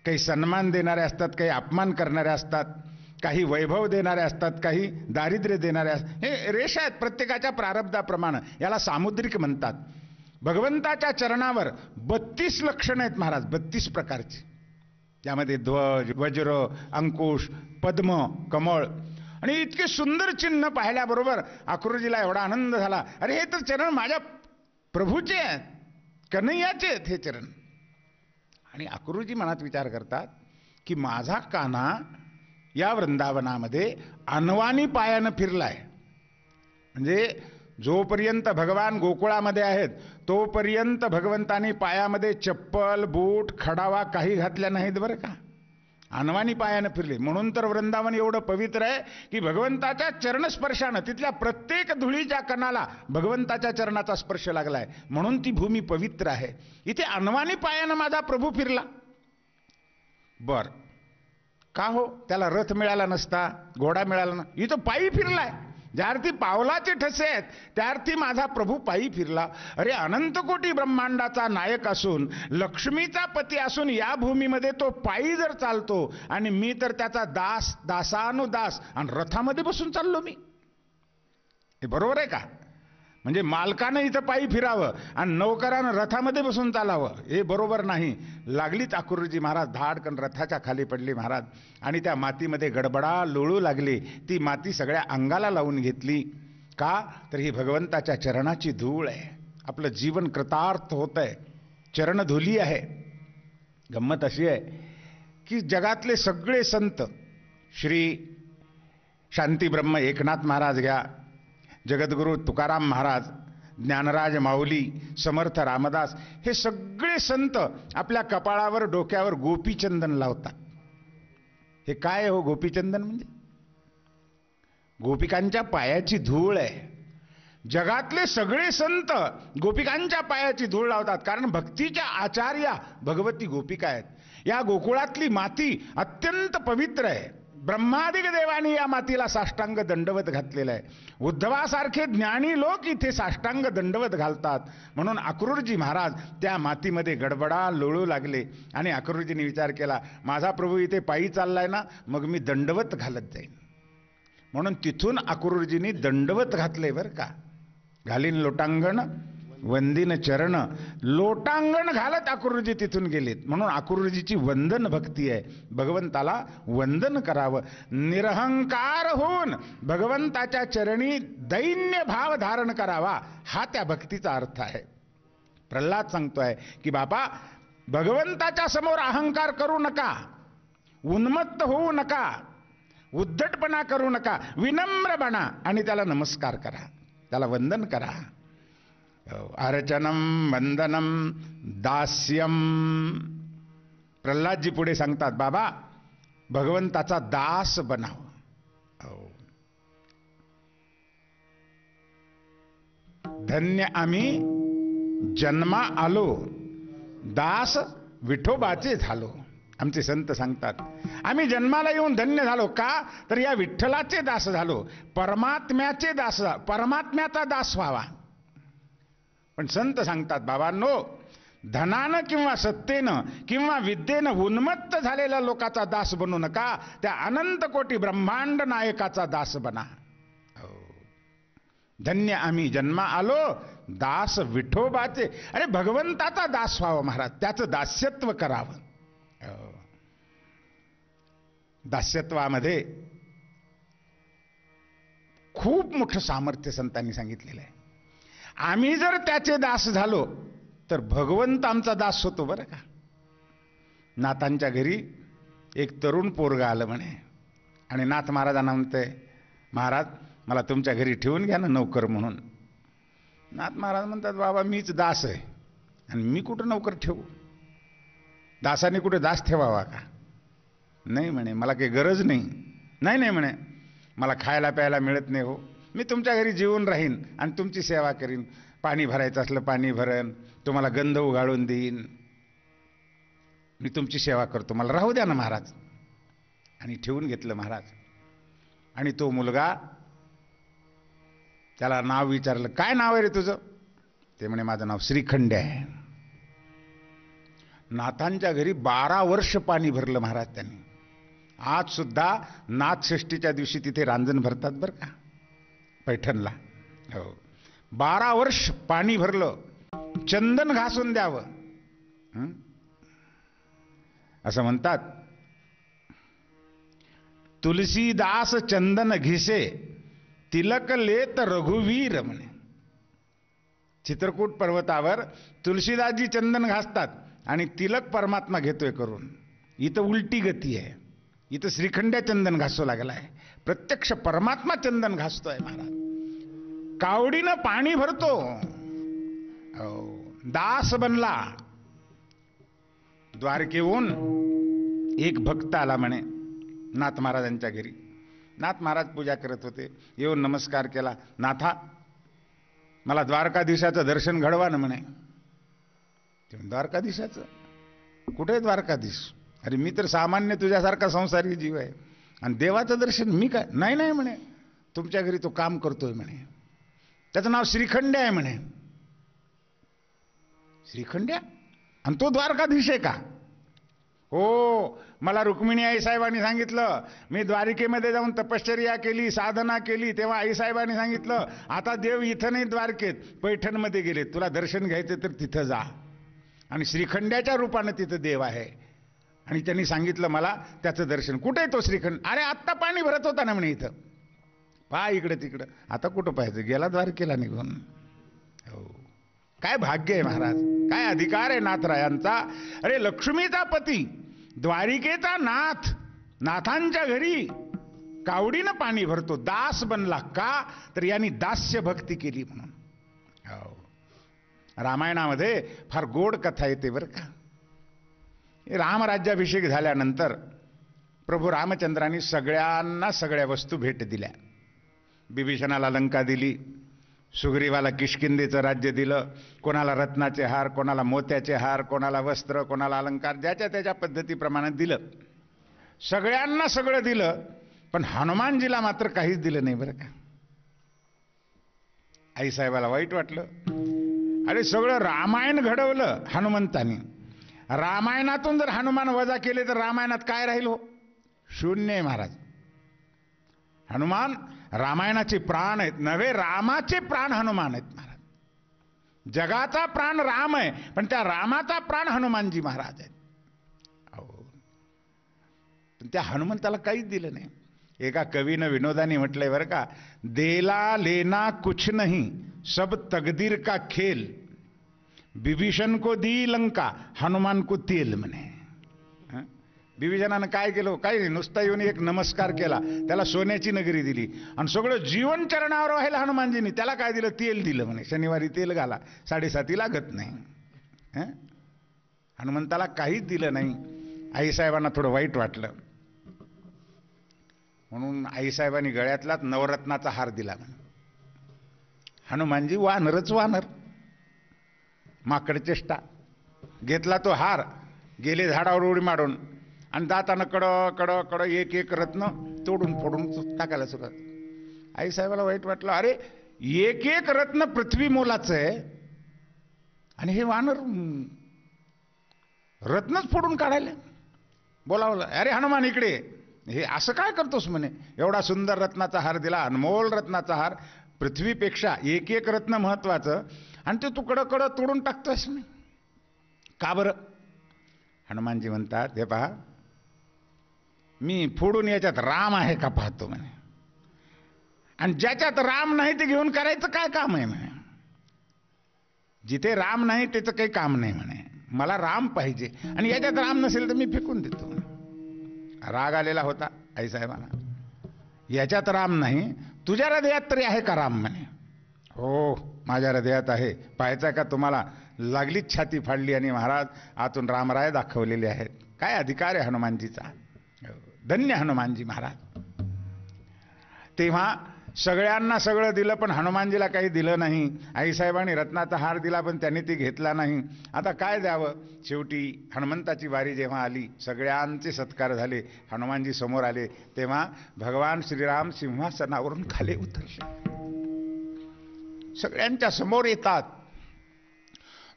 काही सन्मान देणारे असतात, काही अपमान करणारे असतात, काही वैभव देणारे असतात, काही दारिद्र्य देणारे असतात. हे रेषा आहेत प्रत्येकाच्या प्रारब्धाप्रमाणे. याला सामुद्रिक म्हणतात. भगवंताच्या चरणावर 32 लक्षणं आहेत महाराज, 32 प्रकारची. त्यामध्ये ध्वज, वज्र, अंकुश, पद्म, कमळ आणि इतके सुंदर चिन्ह पाहिल्याबरोबर अक्रूरजीला एवढा आनंद झाला. अरे हे तर चरण माझ्या प्रभूचे आहेत, कन्हैयाचे आहेत हे चरण. आणि अक्रूरजी मनात विचार करतात की माझा कान्हा या वृंदावनामध्ये अनवानी पायानं फिरलाय. म्हणजे जोपर्यंत भगवान गोकुळामध्ये आहेत तोपर्यंत भगवंतानी पायामध्ये चप्पल, बूट, खडावा काही घातल्या नाहीत बरं का. अनवानी पायानं फिरले. म्हणून तर वृंदावन एवढं पवित्र आहे की भगवंताच्या चरणस्पर्शानं तिथल्या प्रत्येक धुळीच्या कणाला भगवंताच्या चरणाचा स्पर्श लागलाय, म्हणून ती भूमी पवित्र आहे. इथे अनवानी पायानं माझा प्रभू फिरला. बर का हो? त्याला रथ मिळाला नसता, घोडा मिळाला ना, इथं पायी फिरलाय. ज्या अर्थी पावलाचे ठसे आहेत त्या अर्थी माझा प्रभू पायी फिरला. अरे अनंत कोटी ब्रह्मांडाचा नायक असून, लक्ष्मीचा पती असून या भूमीमध्ये तो पायी जर चालतो आणि मी तर त्याचा दास, दासानुदास आणि रथामध्ये बसून चाललो मी, हे बरोबर आहे का? म्हणजे मालकानं इथं पायी फिरावं आणि नौकरानं रथामध्ये बसून चालावं, हे बरोबर नाही. लागलीच अक्रूरजी महाराज धाडकन रथाच्या खाली पडली महाराज आणि त्या मातीमध्ये गडबडा लोळू लागली. ती माती सगळ्या अंगाला लावून घेतली. का तर ही भगवंताच्या चरणाची धूळ आहे. आपलं जीवन कृतार्थ होत आहे, चरणधुली आहे. गंमत अशी आहे की जगातले सगळे संत, श्री शांती ब्रह्म एकनाथ महाराज घ्या, जगद्गुरु तुकाराम महाराज, ज्ञानराज माऊली, समर्थ रामदास, हे सगळे संत आपल्या कपाळावर, डोक्यावर गोपीचंदन लावतात. हे काय हो गोपीचंदन? म्हणजे गोपिकांच्या पायाची धूळ आहे. जगातले सगळे संत गोपिकांच्या पायाची धूळ लावतात, कारण भक्तीच्या आचार्या भगवती गोपिका आहेत. या गोकुळातली माती अत्यंत पवित्र आहे. ब्रह्मादिक देवानी या मातीला साष्टांग दंडवत घातलेला आहे. उद्धवासारखे ज्ञानी लोक इथे साष्टांग दंडवत घालतात. म्हणून अक्रूरजी महाराज त्या मातीमध्ये गडबडा लोळू लागले आणि अक्रूरजीने विचार केला, माझा प्रभू इथे पायी चाललाय ना, मग मी दंडवत घालत जाईन. म्हणून तिथून अक्रूरजींनी दंडवत घातले बरं का. घालीन लोटांगण वंदिन चरण, लोटांगण घालत अक्रूरजी तिथून गेलेत. म्हणून अक्रूरजीची वंदन भक्ती आहे. भगवंताला वंदन करावं, निरहंकार होऊन भगवंताच्या चरणी दैन्य भाव धारण करावा, हा त्या भक्तीचा अर्थ आहे. प्रल्हाद सांगतोय की बाबा भगवंताच्या समोर अहंकार करू नका, उन्मत्त होऊ नका. उद्धटपणा करू नका, विनम्र बना आणि त्याला नमस्कार करा, त्याला वंदन करा. अर्चनम वंदनम दास्यम. प्रल्हादजी पुढे सांगतात, बाबा भगवंताचा दास बनाव. धन्य आम्ही जन्मा आलो, दास विठोबाचे झालो. आमचे संत सांगतात आम्ही जन्माला येऊन धन्य झालो. का तर या विठ्ठलाचे दास झालो, परमात्म्याचे दास, परमात्म्याचा दास व्हावा. पण संत सांगतात बाबांनो, धनानं किंवा सत्तेनं किंवा विद्येनं उन्मत्त झालेल्या लोकाचा दास बनू नका, त्या अनंत कोटी ब्रह्मांड नायकाचा दास बना. धन्य आम्ही जन्मा आलो, दास विठोबाचे. अरे भगवंताचा दास व्हावं महाराज, त्याचं दास्यत्व करावं. दास्यत्वामध्ये खूप मोठं सामर्थ्य संतांनी सांगितलेलं आहे. आम्ही जर त्याचे दास झालो तर भगवंत आमचा दास होतो बरं का. नाथांच्या घरी एक तरुण पोरगा आलं म्हणे आणि नाथ महाराजांना म्हणते, महाराज मला तुमच्या घरी ठेवून घ्या ना नौकर म्हणून. नाथ महाराज म्हणतात, बाबा मीच दास आहे आणि मी कुठं नौकर ठेवू, दासाने कुठे दास ठेवावा का. नाही म्हणे, मला काही गरज नाही. नाही म्हणे, मला खायला प्यायला मिळत नाही हो, मी तुमच्या घरी जेवून राहीन आणि तुमची सेवा करीन. पाणी भरायचं असलं पाणी भरेन, तुम्हाला गंध उगाळून देईन, मी तुमची सेवा करतो, मला राहू द्या ना महाराज. आणि ठेवून घेतलं महाराज. आणि तो मुलगा, त्याला नाव विचारलं, काय नाव आहे रे तुझं. ते म्हणे माझं नाव श्रीखंड आहे. नाथांच्या घरी 12 वर्ष पाणी भरलं महाराज त्यांनी. आज सुद्धा नाथषष्टीच्या दिवशी तिथे रांजण भरतात बरं का पैठणला. हो, 12 वर्ष पाणी भरलं, चंदन घासून द्यावं असं म्हणतात. तुलसीदास चंदन घिसे, तिलक लेत रघुवीर म्हणे. चित्रकूट पर्वतावर तुलसीदासजी चंदन घासतात आणि तिलक परमात्मा घेतोय करून. इथं उलटी गती आहे, इथं श्रीखंड्या चंदन घासू लागलाय, प्रत्यक्ष परमात्मा चंदन घासतोय महाराज. कावडीनं पाणी भरतो, दास बनला. द्वारकेहून एक भक्त आला म्हणे नाथ महाराजांच्या घरी. नाथ महाराज पूजा करत होते, येऊन नमस्कार केला. नाथा मला द्वारकाधीशाचं दर्शन घडवा ना म्हणे. द्वारकाधीशाचं कुठे द्वारकाधीश, अरे मी तर सामान्य तुझ्यासारखा संसारी जीव आहे आणि देवाचं दर्शन मी काय. नाही म्हणे, तुमच्या घरी तो काम करतोय म्हणे, त्याचं नाव श्रीखंड्या आहे म्हणे. श्रीखंड्या आणि तो द्वारकाधीश आहे का. हो, मला रुक्मिणी आईसाहेबांनी सांगितलं, मी द्वारिकेमध्ये जाऊन तपश्चर्या केली, साधना केली, तेव्हा आईसाहेबांनी सांगितलं आता देव इथं नाही द्वारकेत, पैठणमध्ये गेले, तुला दर्शन घ्यायचं तर तिथं जा. आणि श्रीखंड्याच्या रूपानं तिथं देव आहे. आणि त्यांनी सांगितलं मला त्याचं दर्शन. कुठे आहे तो श्रीखंड. अरे आत्ता पाणी भरत होता ना म्हणे इथं, पहा इकडे तिकडं. आता कुठं पाहायचं, गेला द्वारकेला निघून. हो, काय भाग्य आहे महाराज, काय अधिकार आहे नाथरायांचा. अरे लक्ष्मीचा पती, द्वारिकेचा नाथ, नाथांच्या घरी कावडीनं पाणी भरतो, दास बनला. का तर यांनी दास्य भक्ती केली म्हणून. हो, रामायणामध्ये फार गोड कथा येते बरं का. रामराज्याभिषेक झाल्यानंतर प्रभू रामचंद्रांनी सगळ्यांना सगळ्या वस्तू भेट दिल्या. बिभीषणाला लंका दिली, सुग्रीवाला किष्किंधेचं राज्य दिलं, कोणाला रत्नाचे हार, कोणाला मोत्याचे हार, कोणाला वस्त्र, कोणाला अलंकार, ज्याच्या त्याच्या पद्धतीप्रमाणे दिलं. सगळ्यांना सगळं दिलं, पण हनुमानजीला मात्र काहीच दिलं नाही बरं का. आईसाहेबाला वाईट वाटलं. अरे सगळं रामायण घडवलं हनुमंतानी, रामायणातून जर हनुमान वजा केले तर रामायणात काय राहील हो. शून्य आहे महाराज. हनुमान रामायणाचे प्राण आहेत नव्हे, रामाचे प्राण हनुमान आहेत महाराज. जगाचा प्राण राम आहे, पण त्या रामाचा प्राण हनुमानजी महाराज आहेत. पण त्या हनुमंताला काहीच दिलं नाही. एका कवीनं विनोदाने म्हटलंय बरं का, देला लेना कुछ नहीं सब तकदीर का खेल, विभीषण को दी लंका हनुमान को तेल म्हणे. विभीषणानं काय केलं? काही नाही, नुसता येऊन एक नमस्कार केला, त्याला सोन्याची नगरी दिली आणि सगळं जीवन चरणावर व्हायला हनुमानजींनी त्याला काय दिलं? तेल दिलं म्हणे, शनिवारी तेल घाला, 7:30 लागत नाही. हनुमंताला काहीच दिलं नाही. आईसाहेबांना थोडं वाईट वाटलं, म्हणून आईसाहेबांनी गळ्यातलाच नवरत्नाचा हार दिला. हनुमानजी वानरच वानर, माकड चेष्टा. घेतला तो हार, गेले झाडावर उडी मारून आणि दातानं कड एक एक रत्न तोडून फोडून टाकायला सुरुवात. आईसाहेबाला वाईट वाटलं, अरे एक एक रत्न पृथ्वी मोलाचं आहे आणि हे वानर रत्नच फोडून काढायला. बोलावलं, अरे हनुमान इकडे, हे असं काय करतोस म्हणे. एवढा सुंदर रत्नाचा हार दिला, अनमोल रत्नाचा हार, पृथ्वीपेक्षा एक एक रत्न महत्वाचं, आणि ते तू कड तोडून टाकतोस म्हणे. का बरं? हनुमानजी म्हणतात, हे पहा, मी फोडून याच्यात राम आहे का पाहतो म्हणे, आणि ज्याच्यात राम नाही ते घेऊन करायचं काय काम आहे म्हणे. जिथे राम नाही त्याचं काही काम नाही म्हणे, मला राम पाहिजे, आणि याच्यात राम नसेल तर मी फेकून देतो. राग आलेला होता आईसाहेबांना. याच्यात राम नाही, तुझ्या हृदयात तरी आहे का राम म्हणे. हो, माझ्या हृदयात आहे. पाहायचा का तुम्हाला? लागलीच छाती फाडली आणि महाराज आतून रामराय दाखवलेले आहेत. काय अधिकार आहे हनुमानजीचा. धन्य हनुमानजी महाराज. तेव्हा सगळ्यांना सगळं दिलं पण हनुमानजीला काही दिलं नाही. आईसाहेबांनी रत्नाचा हार दिला पण त्यांनी ती घेतला नाही. आता काय द्यावं? शेवटी हनुमंताची वारी जेव्हा आली, सगळ्यांचे सत्कार झाले, हनुमानजी समोर आले, तेव्हा भगवान श्रीराम सिंहासनावरून खाली उतरले. सगळ्यांच्या समोर येतात,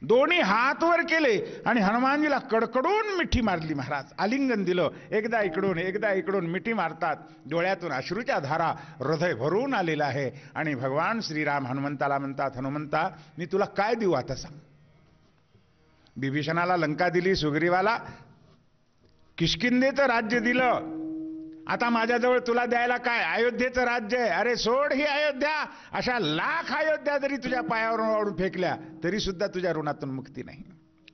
दोन्ही हात वर केले आणि हनुमानजीला कडकडून मिठी मारली. महाराज आलिंगन दिलं, एकदा इकडून मिठी मारतात. डोळ्यातून अश्रूच्या धारा, हृदय भरून आलेलं आहे. आणि भगवान श्रीराम हनुमंताला म्हणतात, हनुमंता मी तुला काय देऊ आता सांग. विभीषणाला लंका दिली, सुग्रीवाला किष्किंधेचं राज्य दिलं, आता माझ्याजवळ तुला द्यायला काय? अयोध्येचं राज्य आहे. अरे सोड ही अयोध्या, अशा लाख अयोध्या जरी तुझ्या पायावरून वाढून फेकल्या तरी सुद्धा तुझ्या ऋणातून मुक्ती नाही.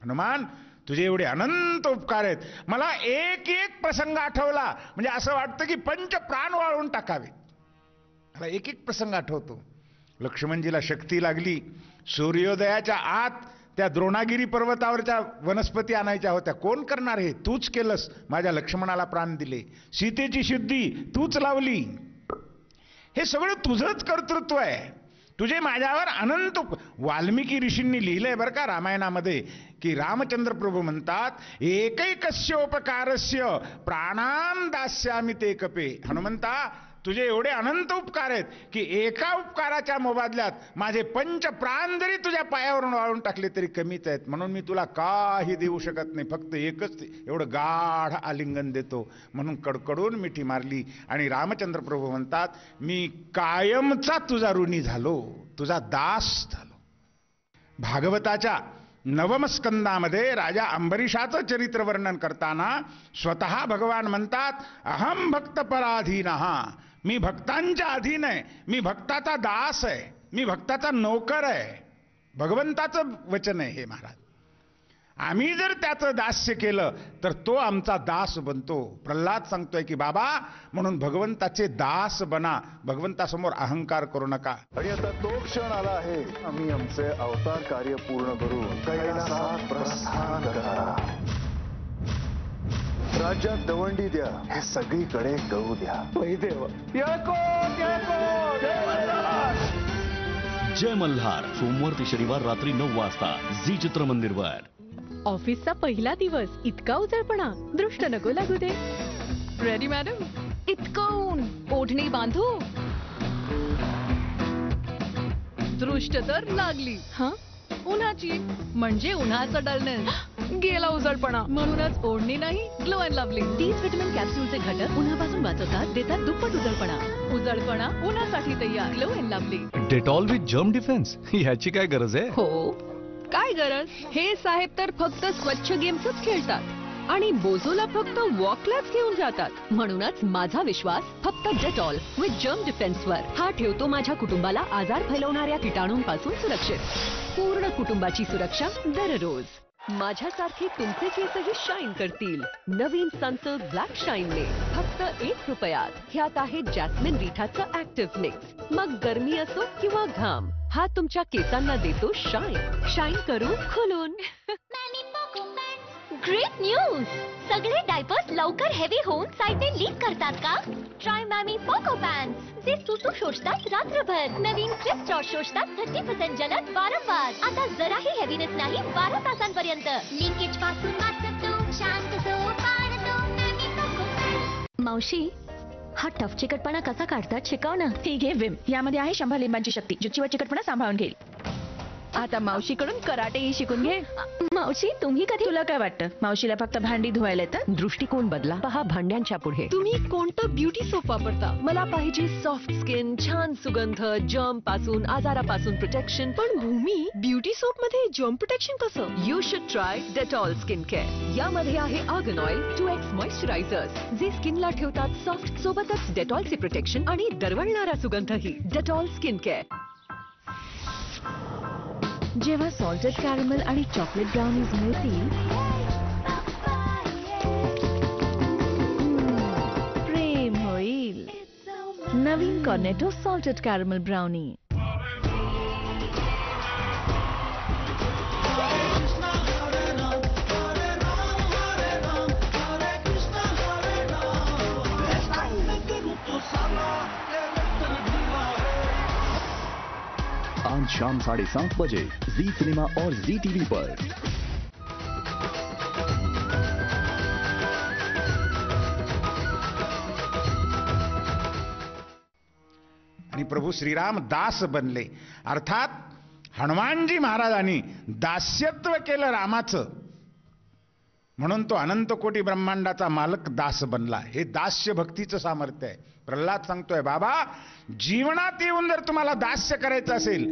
हनुमान, तुझे एवढे अनंत उपकार आहेत. मला एक एक प्रसंग आठवला म्हणजे असं वाटतं की पंच प्राण वाळून टाकावे. मला एक एक प्रसंग आठवतो. लक्ष्मणजीला शक्ती लागली, सूर्योदयाच्या आत त्या द्रोणागिरी पर्वतावरच्या वनस्पती आणायच्या होत्या. कोण करणार हे? तूच केलंस. माझ्या लक्ष्मणाला प्राण दिले. सीतेची शुद्धी तूच लावली. हे सगळं तुझंच कर्तृत्व आहे. तुझे माझ्यावर अनंत. वाल्मिकी ऋषींनी लिहिलंय बरं का रामायणामध्ये की रामचंद्र प्रभू म्हणतात, एकैकस्योपकारस्य प्राणान् दास्यामि ते कपे. हनुमंता, तुझे एवढे अनंत उपकार आहेत की एका उपकाराच्या मोबदल्यात माझे पंच प्राण जरी तुझ्या पायावरून वाळून टाकले तरी कमीच आहेत. म्हणून मी तुला काही देऊ शकत नाही, फक्त एकच एवढं गाढ आलिंगन देतो. म्हणून कडकडून मिठी मारली आणि रामचंद्र प्रभू म्हणतात, मी कायमचा तुझा ऋणी झालो, तुझा दास झालो. भागवताच्या नवम स्कंदामध्ये राजा अंबरीषाचं चरित्र वर्णन करताना स्वतः भगवान म्हणतात, अहम भक्त पराधीनः. मी भक्तांच्या अधीन आहे, मी भक्ताचा दास आहे, मी भक्ताचा नोकर आहे. भगवंताचं वचन आहे हे महाराज. आम्ही जर त्याचं दास्य केलं तर तो आमचा दास बनतो. प्रल्हाद सांगतोय की बाबा, म्हणून भगवंताचे दास बना, भगवंतासमोर अहंकार करू नका. आणि आता तो क्षण आला आहे, आम्ही आमचे अवतार कार्य पूर्ण करून कैलासात प्रस्थान करणार. राज्यात दवंडी द्या, हे सगळीकडे कळू द्या. देव जय मल्हार, सोमवार ते शनिवार रात्री 9 वाजता झी चित्रमंदिरवर. ऑफिसचा पहिला दिवस, इतका उजळपणा दृष्ट नको लागू दे. Ready madam? इतकं ऊन, ओढणी बांधू? दृष्ट तर लागली. हा, उन्हाची, म्हणजे उन्हाचं डलनेस गेला उजळपणा. म्हणूनच ओढणी नाही, ग्लो अँड लव्हली. 30 व्हिटॅमिन कॅप्सूलचे घटक उन्हापासून वाचवतात, देतात दुप्पट उजळपणा. उजळपणा उन्हासाठी तयार. Glow and lovely. Dettol with germ defence, ह्याची काय गरज आहे? हो, काय गरज? हे साहेब तर फक्त स्वच्छ गेम्सच खेळतात आणि बोझोला फक्त वॉकलाच घेऊन जातात. म्हणूनच माझा विश्वास फक्त डेटॉल विथ जर्म डिफेन्सवर. हा ठेवतो माझ्या कुटुंबाला आजार फैलवणाऱ्या किटाणूंपासून सुरक्षित. पूर्ण कुटुंबाची सुरक्षा दररोज. माझ्यासारखे तुमचे केसही शाईन करतील नवीन सनसिल्क ब्लॅक शाईनने फक्त ₹1 ह्यात आहे जॅस्मिन रिठाचं ऍक्टिव्ह मिक्स. मग गरमी असो किंवा घाम, हा तुमच्या केसांना देतो शाईन. शाईन करू खुलून. Great news! सगळे डायपर्स लवकर हेवी होऊन साईडने लीक करतात का? ट्राय मॅमी पोको पॅन्ट्स, जे सुसू शोषतात रात्रभर. नवीन क्रिस्प शॉर्ट शोषतात 30% जलद वारंवार. आता जराही हेवीनेस नाही 12 तासांपर्यंत. लिंकेज पासून वाचतो, शांत झोप पाडतो मॅमी पोको पॅन्ट्स. मावशी, हा टफ चिकटपणा कसा काढतात शिकव ना. ठीक आहे विम, यामध्ये आहे 100 लिंबांची शक्ती जो चिवट चिकटपणा सांभाळून घेईल. आता मावशीकडून कराटेही शिकून घे. मावशी, तुम्ही कधी? तुला काय वाटतं, मावशीला फक्त भांडी धुवायला येतं? दृष्टिकोन बदला, पहा भांड्यांच्या पुढे. तुम्ही कोणतं ब्युटी सोप वापरता? मला पाहिजे सॉफ्ट स्किन, छान सुगंध, जर्म पासून, आजारापासून प्रोटेक्शन. पण भूमी, ब्युटी सोप मध्ये जर्म प्रोटेक्शन कसं? You should try Dettol skin care. यामध्ये आहे आर्गन ऑइल, 2x मॉइश्चरायझर्स, जे स्किनला ठेवतात सॉफ्ट, सोबतच डेटॉलचे प्रोटेक्शन आणि दरवळणारा सुगंधही. Dettol skin care. जेव्हा सॉल्टेड कॅरमल आणि चॉकलेट ब्राउनीज मिळतील, प्रेम होईल. नवीन कॉर्नेटो सॉल्टेड कॅरमल ब्राउनी. आज शाम 7:30 बजे जी सिनेमा और जी टीवी पर. आणि प्रभू श्रीराम दास बनले, अर्थात हनुमानजी महाराजांनी दास्यत्व केलं रामाचं, म्हणून तो अनंत कोटी ब्रह्मांडाचा मालक दास बनला. हे दास्य भक्तीचं सामर्थ्य आहे. प्रल्हाद सांगतोय, बाबा जीवनात येऊन जर तुम्हाला दास्य करायचं असेल,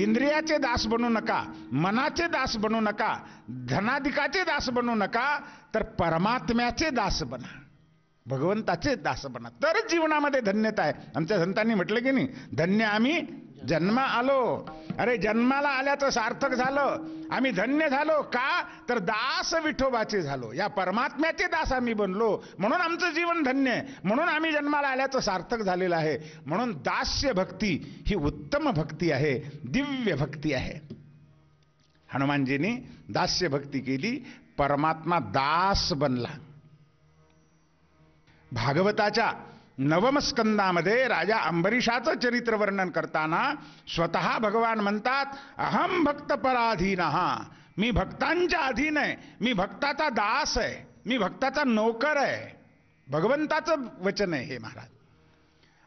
इंद्रियाचे दास बनू नका, मनाचे दास बनू नका, धनाधिकाचे दास बनू नका, तर परमात्म्याचे दास बना, भगवंताचे दास बना, तरच जीवनामध्ये धन्यता आहे. आमच्या संतांनी म्हटलं की नाही, धन्य आम्ही जन्मा आलो. अरे जन्माला आल्याचं सार्थक झालं, आम्ही धन्य झालो. का? तर दास विठोबाचे झालो, या परमात्म्याचे दास आम्ही बनलो, म्हणून आमचं जीवन धन्य आहे, म्हणून आम्ही जन्माला आल्याचं सार्थक झालेलं आहे. म्हणून दास्य भक्ती ही उत्तम भक्ती आहे, दिव्य भक्ती आहे. हनुमानजींनी दास्य भक्ती केली, परमात्मा दास बनला. भागवताच्या 9व स्कंदामध्ये राजा अंबरीषाचं चरित्र वर्णन करताना स्वतः भगवान म्हणतात, अहम भक्त पराधीनः, मी भक्तांच्या अधीन आहे, मी भक्ताचा दास आहे, मी भक्ताचा नोकर आहे. भगवंताचं वचन आहे हे महाराज.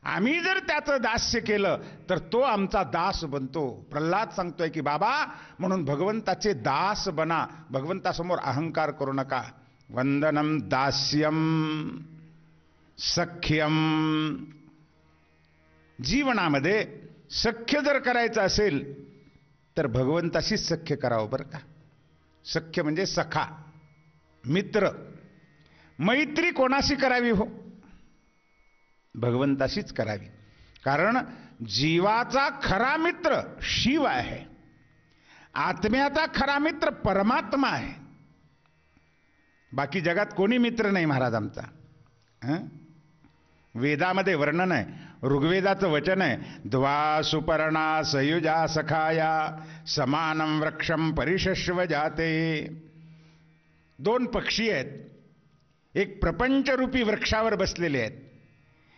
आम्ही जर त्याचं दास्य केलं तर तो आमचा दास बनतो. प्रल्हाद सांगतोय की बाबा, म्हणून भगवंताचे दास बना, भगवंतासमोर अहंकार करू नका. वंदनम दास्यम सख्यम. जीवनामध्ये सख्य जर करायचं असेल तर भगवंताशीच सख्य करावं बरं का. सख्य म्हणजे सखा, मित्र. मैत्री कोणाशी करावी हो? भगवंताशीच करावी. कारण जीवाचा खरा मित्र शिव आहे, आत्म्याचा खरा मित्र परमात्मा आहे. बाकी जगात कोणी मित्र नाही महाराज आमचा. वेदामध्ये वर्णन आहे, ऋग्वेदाचं वचन आहे, द्वा सुपर्णा सयुजा सखाया समानम वृक्षम परिशश्व जाते. 2 पक्षी आहेत, एक प्रपंचरूपी वृक्षावर बसलेले आहेत.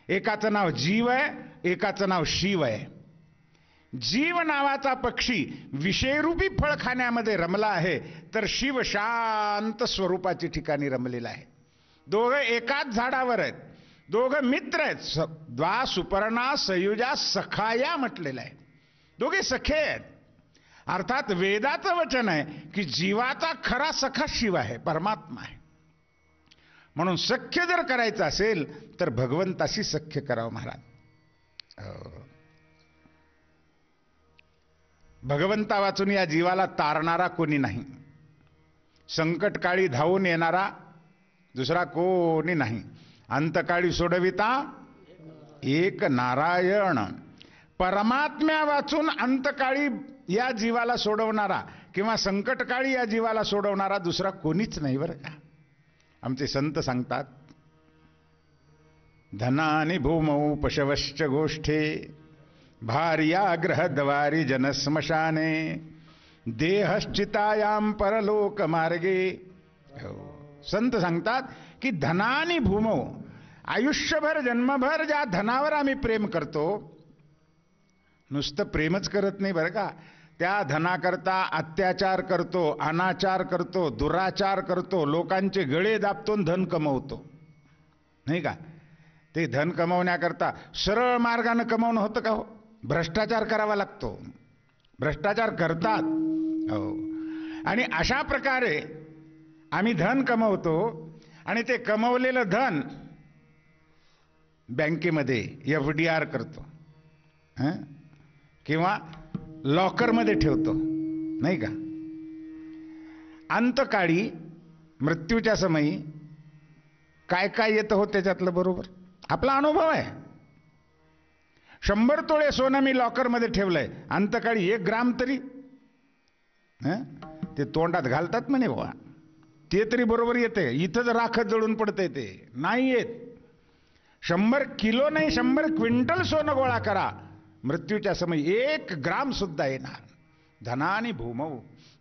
एकाचं नाव जीव आहे, एकाचं नाव शिव आहे. जीव नावाचा पक्षी विषयरूपी फळ खाण्यामध्ये रमला आहे, तर शिव शांत स्वरूपाची ठिकाणी रमलेला आहे. दोघं एकाच झाडावर आहेत, दोघं मित्र आहेत. द्वा सुपर्णा सयुजा सखाया म्हटलेलं आहे, दोघे सखे आहेत. अर्थात वेदाचं वचन आहे की जीवाचा खरा सखा शिव आहे, परमात्मा आहे. म्हणून सख्य जर करायचं असेल तर भगवंताशी सख्य करावं महाराज. भगवंता वाचून या जीवाला तारणारा कोणी नाही. संकटकाळी धावून येणारा दुसरा कोणी नाही. अंतकाळी सोडविता एक नारायण. परमात्म्या वाचून अंतकाळी या जीवाला सोडवणारा किंवा संकटकाळी या जीवाला सोडवणारा दुसरा कोणीच नाही बरं का. आमचे संत सांगतात, धनानि भूमौ पशवश्च गोष्ठे भार्याग्रहद्वारि जनस्मशाने देहश्चितायाम परलोक मार्गे. संत सांगतात की धनानि भूमौ, आयुष्यभर जन्मभर ज्या धनावर आम्ही प्रेम करतो, नुसतं प्रेमच करत नाही बरं का, त्या धनाकरता अत्याचार करतो, अनाचार करतो, दुराचार करतो, लोकांचे गळे दाबतो, धन कमवतो नाही का. ते धन कमवण्याकरता सरळ मार्गाने कमवणं होतं का हो? भ्रष्टाचार करावा लागतो. भ्रष्टाचार करतात हो. आणि अशा प्रकारे आम्ही धन कमवतो आणि ते कमवलेलं धन बँकेमध्ये FDR करतो किंवा लॉकरमध्ये ठेवतो नाही का. अंतकाळी मृत्यूच्या समयी काय काय येतं हो त्याच्यातलं बरोबर आपला अनुभव आहे. 100 तोळे सोनं मी लॉकरमध्ये ठेवलंय, अंतकाळी 1 ग्राम तरी ते तोंडात घालतात म्हणे बाबा, ते तरी बरोबर येते. इथंच राखत जळून पडतंय ते नाही येत. 100 किलो नाही 100 क्विंटल सोनं गोळा करा, मृत्यूच्या समयी 1 ग्राम सुद्धा येणार. धनानि भूमौ,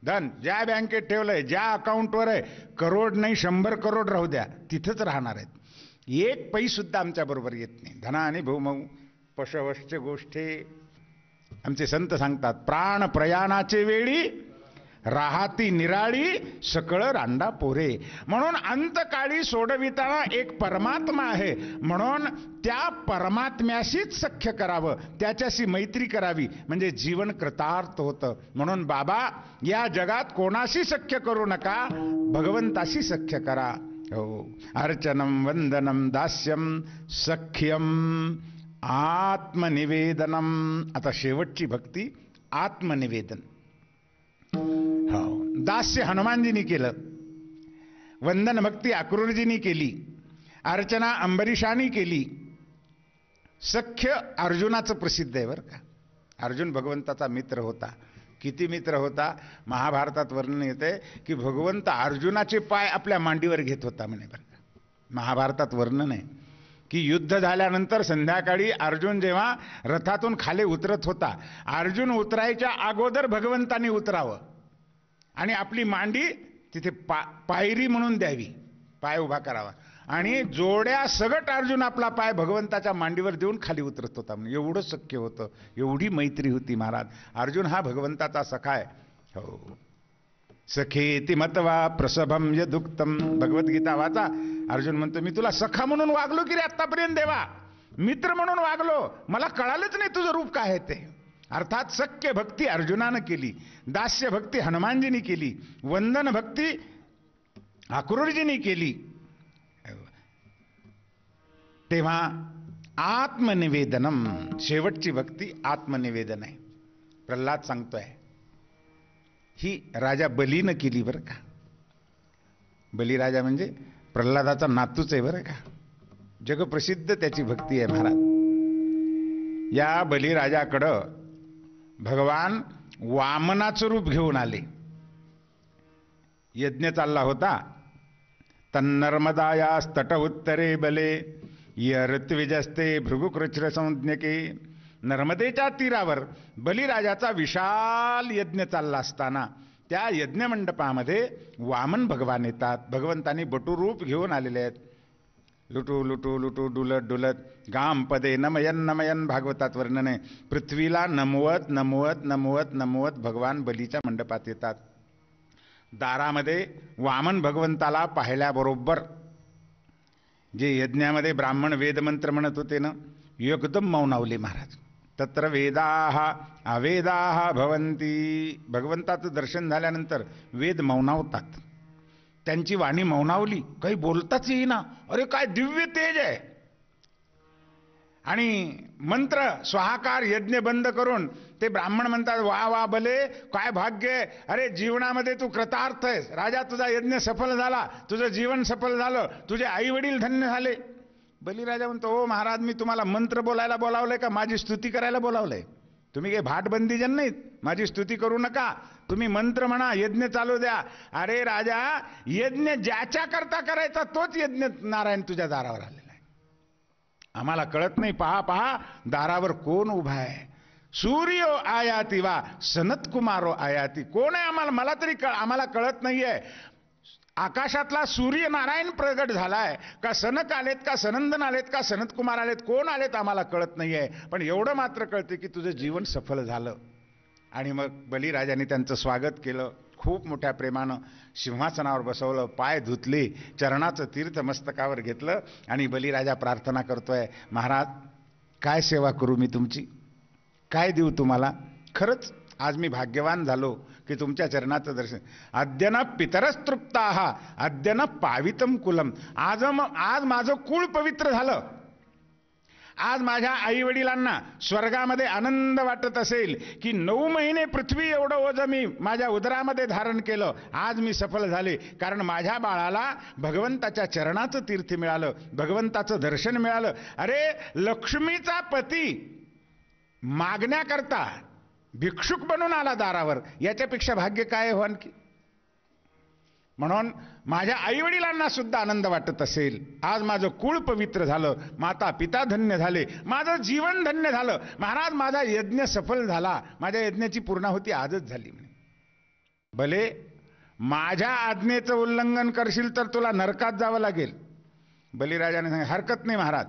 धन ज्या बँकेत ठेवलंय, ज्या अकाउंटवर आहे, करोड नाही 100 करोड राहू द्या, तिथंच राहणार आहेत. 1 पैसा सुद्धा आमच्या बरोबर येत नाही. धनानि भूमौ पशवश्च गोष्ठे. आमचे संत सांगतात, प्राण प्रयाणाचे वेळी राहाती निराळी सकळ रांडा पोरे. म्हणून अंतकाळी सोडविताना एक परमात्मा आहे, म्हणून त्या परमात्म्याशीच सख्य करावं, त्याच्याशी मैत्री करावी, म्हणजे जीवन कृतार्थ होतं. म्हणून बाबा, या जगात कोणाशी सख्य करू नका, भगवंताशी सख्य करा. हो, अर्चनम वंदनम दास्यम सख्यम आत्मनिवेदनम. आता शेवटची भक्ती आत्मनिवेदन. हो, दास्य हनुमानजींनी केलं, वंदन भक्ती अक्रूरजींनी केली, अर्चना अंबरीशानी केली, सख्य अर्जुनाचं प्रसिद्ध आहे बरं का. अर्जुन भगवंताचा मित्र होता. किती मित्र होता? महाभारतात वर्णन येते की भगवंत अर्जुनाचे पाय आपल्या मांडीवर घेत होता म्हणे बरं का. महाभारतात वर्णन आहे की युद्ध झाल्यानंतर संध्याकाळी अर्जुन जेव्हा रथातून खाली उतरत होता, अर्जुन उतरायच्या अगोदर भगवंतांनी उतरावं आणि आपली मांडी तिथे पायरी म्हणून द्यावी, पाय उभा करावा, आणि जोड्या सगट अर्जुन आपला पाय भगवंताच्या मांडीवर देऊन खाली उतरत होता. म्हणजे एवढं शक्य होतं, एवढी मैत्री होती महाराज. अर्जुन हा भगवंताचा सखा आहे. हो, सखेती मतवा प्रसभम यदुक्तम. भगवद्गीता वाचा. अर्जुन म्हणतो, मी तुला सखा म्हणून वागलो की रे आतापर्यंत देवा, मित्र म्हणून वागलो, मला कळालंच नाही तुझं रूप काय आहे ते. अर्थात सख्य भक्ती अर्जुनानं केली, दास्य भक्ती हनुमानजींनी केली, वंदन भक्ती अक्रूरजींनी केली. तेव्हा आत्मनिवेदनम, शेवटची भक्ती आत्मनिवेदन आहे. प्रल्हाद सांगतोय, ही राजा बलीनं केली बरं का. बलीराजा म्हणजे प्रल्हादाचा नातूच आहे बरं का. जगप्रसिद्ध त्याची भक्ती आहे महाराज. या बलीराजाकडं भगवान वामनाचं रूप घेऊन आले. यज्ञ चालला होता. तन्नर्मदायास तट उत्तरे बले यऋत्विजस्ते भृगुकृच्छ्र संज्ञके. नर्मदेच्या तीरावर बलीराजाचा विशाल यज्ञ चालला असताना त्या यज्ञ मंडपामध्ये वामन भगवान येतात. भगवंतांनी बटूरूप घेऊन आलेले आहेत. लुटू लुटू लुटू डुलत डुलत गाम पदे नमयन नमयन. भागवतात वर्णन आहे. पृथ्वीला नमवत नमवत नमवत नमवत भगवान बलीच्या मंडपात येतात. दारामध्ये वामन भगवंताला पाहिल्याबरोबर जे यज्ञामध्ये ब्राह्मण वेदमंत्र म्हणत होते ना, एकदम मौनावले महाराज. तत्र वेदाः अवेदाः भवन्ति. भगवंताचं दर्शन झाल्यानंतर वेद मौनावतात. त्यांची वाणी मौनावली, काही बोलताच येईना. अरे काय दिव्य तेज आहे. आणि मंत्र स्वाहाकार यज्ञ बंद करून ते ब्राह्मण म्हणतात, वा वा भले, काय भाग्य, अरे जीवनामध्ये तू कृतार्थ आहेस राजा, तुझा यज्ञ सफल झाला, तुझं जीवन सफल झालं, तुझे आई वडील धन्य झाले. बलीराजा म्हणतो, हो महाराज, मी तुम्हाला मंत्र बोलायला बोलावलंय का माझी स्तुती करायला बोलावलंय? तुम्ही काही भाटबंदीजन नाहीत, माझी स्तुती करू नका, तुम्ही मंत्र म्हणा, यज्ञ चालू द्या. अरे राजा, यज्ञ ज्याच्या करता करायचा तोच यज्ञ नारायण तुझ्या दारावर आलेला आहे. आम्हाला कळत नाही. पहा दारावर कोण उभा आहे. सूर्यो आयाती वा सनत कुमारो आयाती. कोण आहे आम्हाला, मला तरी आम्हाला कळत नाहीये. आकाशातला सूर्य नारायण प्रगट झालाय का सनक आलेत का सनंदन आलेत का सनत कुमार आलेत, कोण आलेत आम्हाला कळत नाहीये. पण एवढं मात्र कळते की तुझं जीवन सफल झालं. आणि मग बलिराजाने त्यांचं स्वागत केलं. खूप मोठ्या प्रेमानं सिंहासनावर बसवलं, पाय धुतले, चरणाचं तीर्थ मस्तकावर घेतलं आणि बलिराजा प्रार्थना करतोय, महाराज काय सेवा करू मी तुमची, काय देऊ तुम्हाला. खरंच आज मी भाग्यवान झालो की तुमच्या चरणाचं दर्शन. अद्यन पितरस्तृप्ताः अद्यन पावितम कुलम. आज माझं कुळ पवित्र झालं. आज माझ्या आई वडिलांना स्वर्गामध्ये आनंद वाटत असेल की 9 महिने पृथ्वी एवढं ओझं मी माझ्या उदरामध्ये धारण केलं. आज मी सफल झाले, कारण माझ्या बाळाला भगवंताच्या चरणाचं तीर्थ मिळालं, भगवंताचं दर्शन मिळालं. अरे लक्ष्मीचा पती मागण्याकरता भिक्षुक बनून आला दारावर, याच्यापेक्षा भाग्य काय हो आणखी. म्हणून माझ्या आईवडिलांना सुद्धा आनंद वाटत असेल. आज माझं कुळ पवित्र झालं, माता पिता धन्य झाले, माझं जीवन धन्य झालं. महाराज माझा यज्ञ सफल झाला, माझ्या यज्ञाची पूर्णाहुती आजच झाली म्हणे. भले माझ्या आज्ञेचं उल्लंघन करशील तर तुला नरकात जावं लागेल. बलिराजाने सांगितलं, हरकत नाही महाराज,